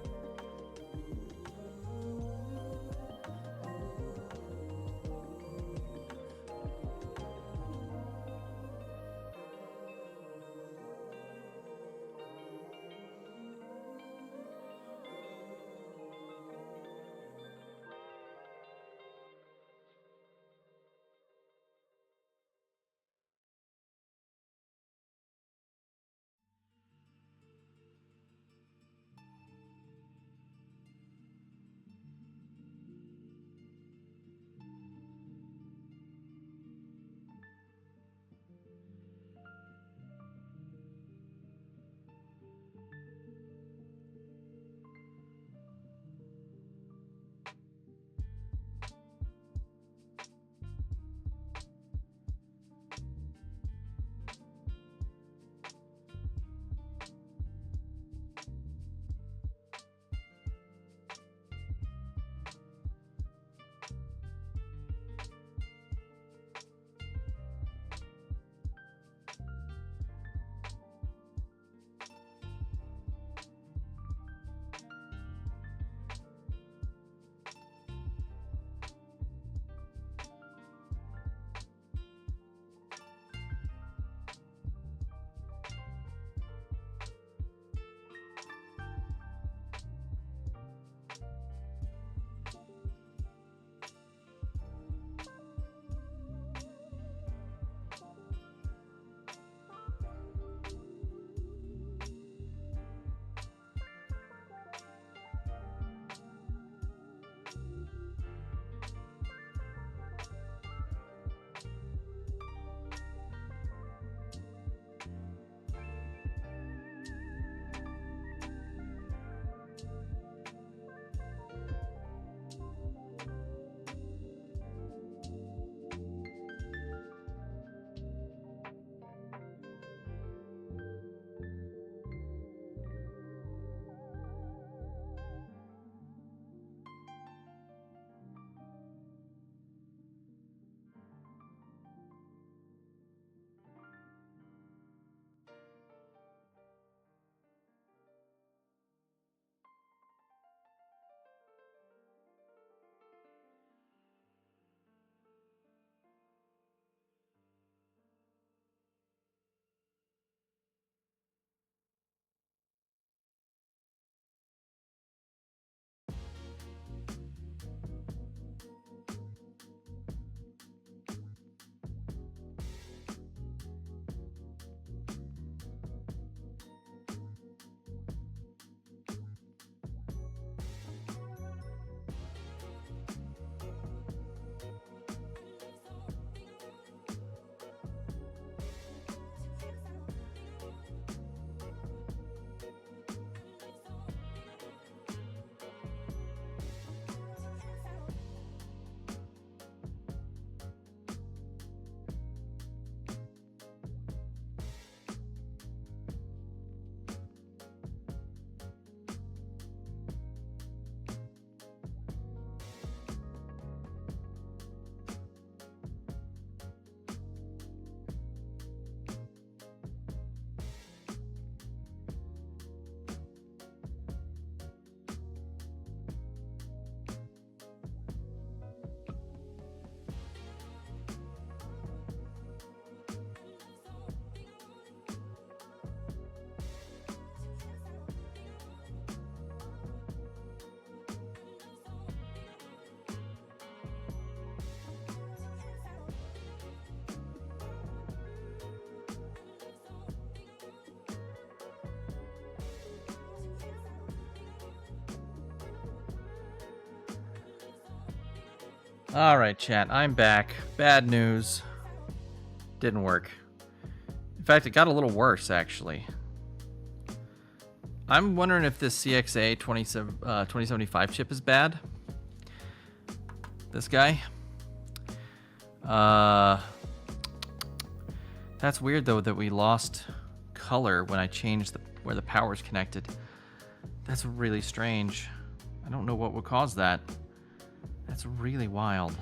All right, chat. I'm back. Bad news. Didn't work. In fact, it got a little worse, actually. I'm wondering if this CXA 2075 chip is bad. This guy. That's weird, though, that we lost color when I changed where the power's connected. That's really strange. I don't know what would cause that. That's really wild.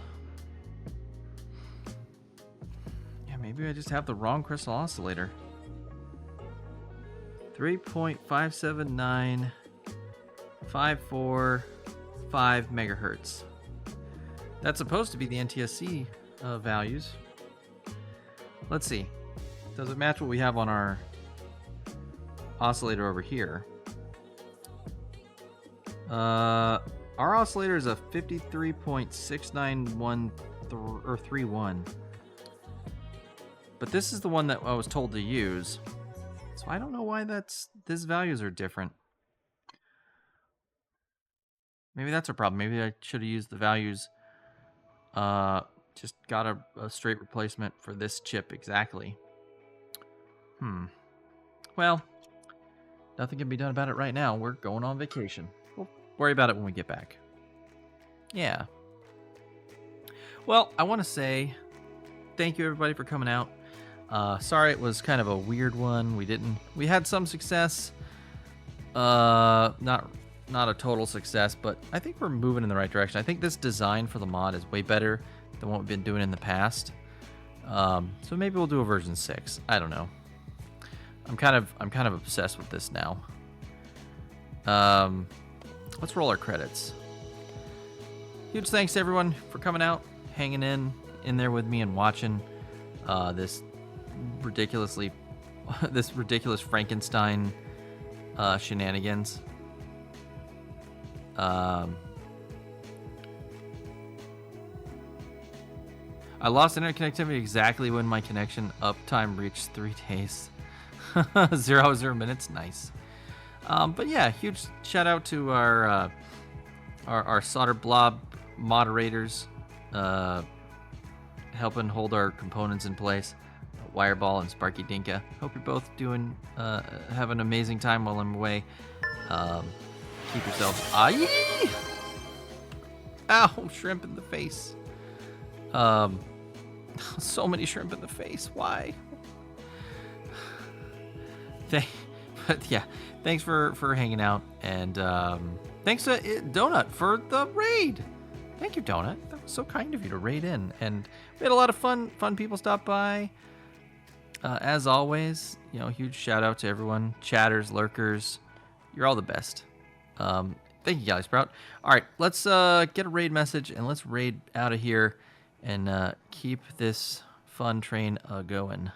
Yeah, maybe I just have the wrong crystal oscillator. 3.57954.5 megahertz. That's supposed to be the NTSC values. Let's see. Does it match what we have on our oscillator over here? Our oscillator is a 53.69131. But this is the one that I was told to use. So I don't know why these values are different. Maybe that's a problem. Maybe I should have used the values. Just got a straight replacement for this chip exactly. Well, nothing can be done about it right now. We're going on vacation. We'll worry about it when we get back. Yeah. Well, I want to say thank you everybody for coming out. Sorry it was kind of a weird one. We had some success. Not a total success, but I think we're moving in the right direction. I think this design for the mod is way better than what we've been doing in the past. So maybe we'll do a version 6. I don't know. I'm kind of obsessed with this now. Let's roll our credits. Huge thanks to everyone for coming out, hanging in there with me and watching this ridiculous Frankenstein shenanigans. I lost internet connectivity exactly when my connection uptime reached 3 days. 0 minutes. Nice. But yeah, huge shout out to our solder blob moderators, helping hold our components in place. Wireball and Sparky Dinka. Hope you're both doing have an amazing time while I'm away. Keep yourselves. Aye! Ow! Shrimp in the face. So many shrimp in the face. Why? But yeah, thanks for hanging out, and thanks to Donut for the raid. Thank you, Donut. That was so kind of you to raid in, and we had a lot of fun people stop by. As always, huge shout out to everyone, chatters, lurkers. You're all the best. Thank you, Galley Sprout. All right, let's get a raid message and let's raid out of here and keep this fun train going.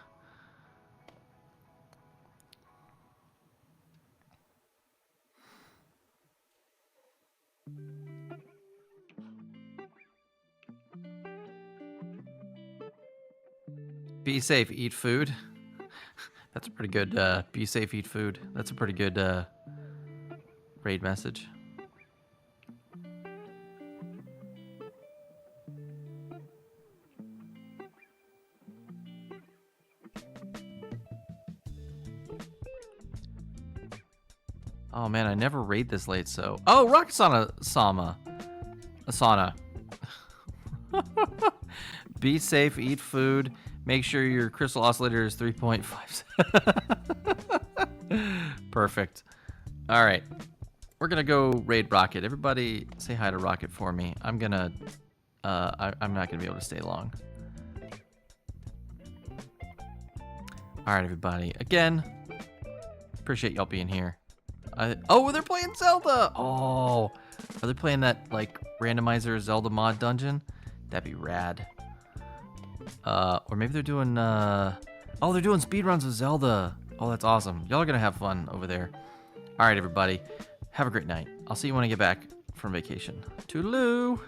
Be safe, eat food. That's a pretty good, be safe, eat food. That's a pretty good raid message. Oh man, I never raid this late, so... Oh, Asana. Be safe, eat food. Make sure your crystal oscillator is 3.5. Perfect. All right. We're going to go raid Rocket. Everybody say hi to Rocket for me. I'm going to... I'm not going to be able to stay long. All right, everybody. Again, appreciate y'all being here. Oh, they're playing Zelda! Oh, are they playing that, like, randomizer Zelda mod dungeon? That'd be rad. Or maybe they're doing, oh, they're doing speedruns of Zelda. Oh, that's awesome. Y'all are gonna have fun over there. All right, everybody. Have a great night. I'll see you when I get back from vacation. Toodaloo!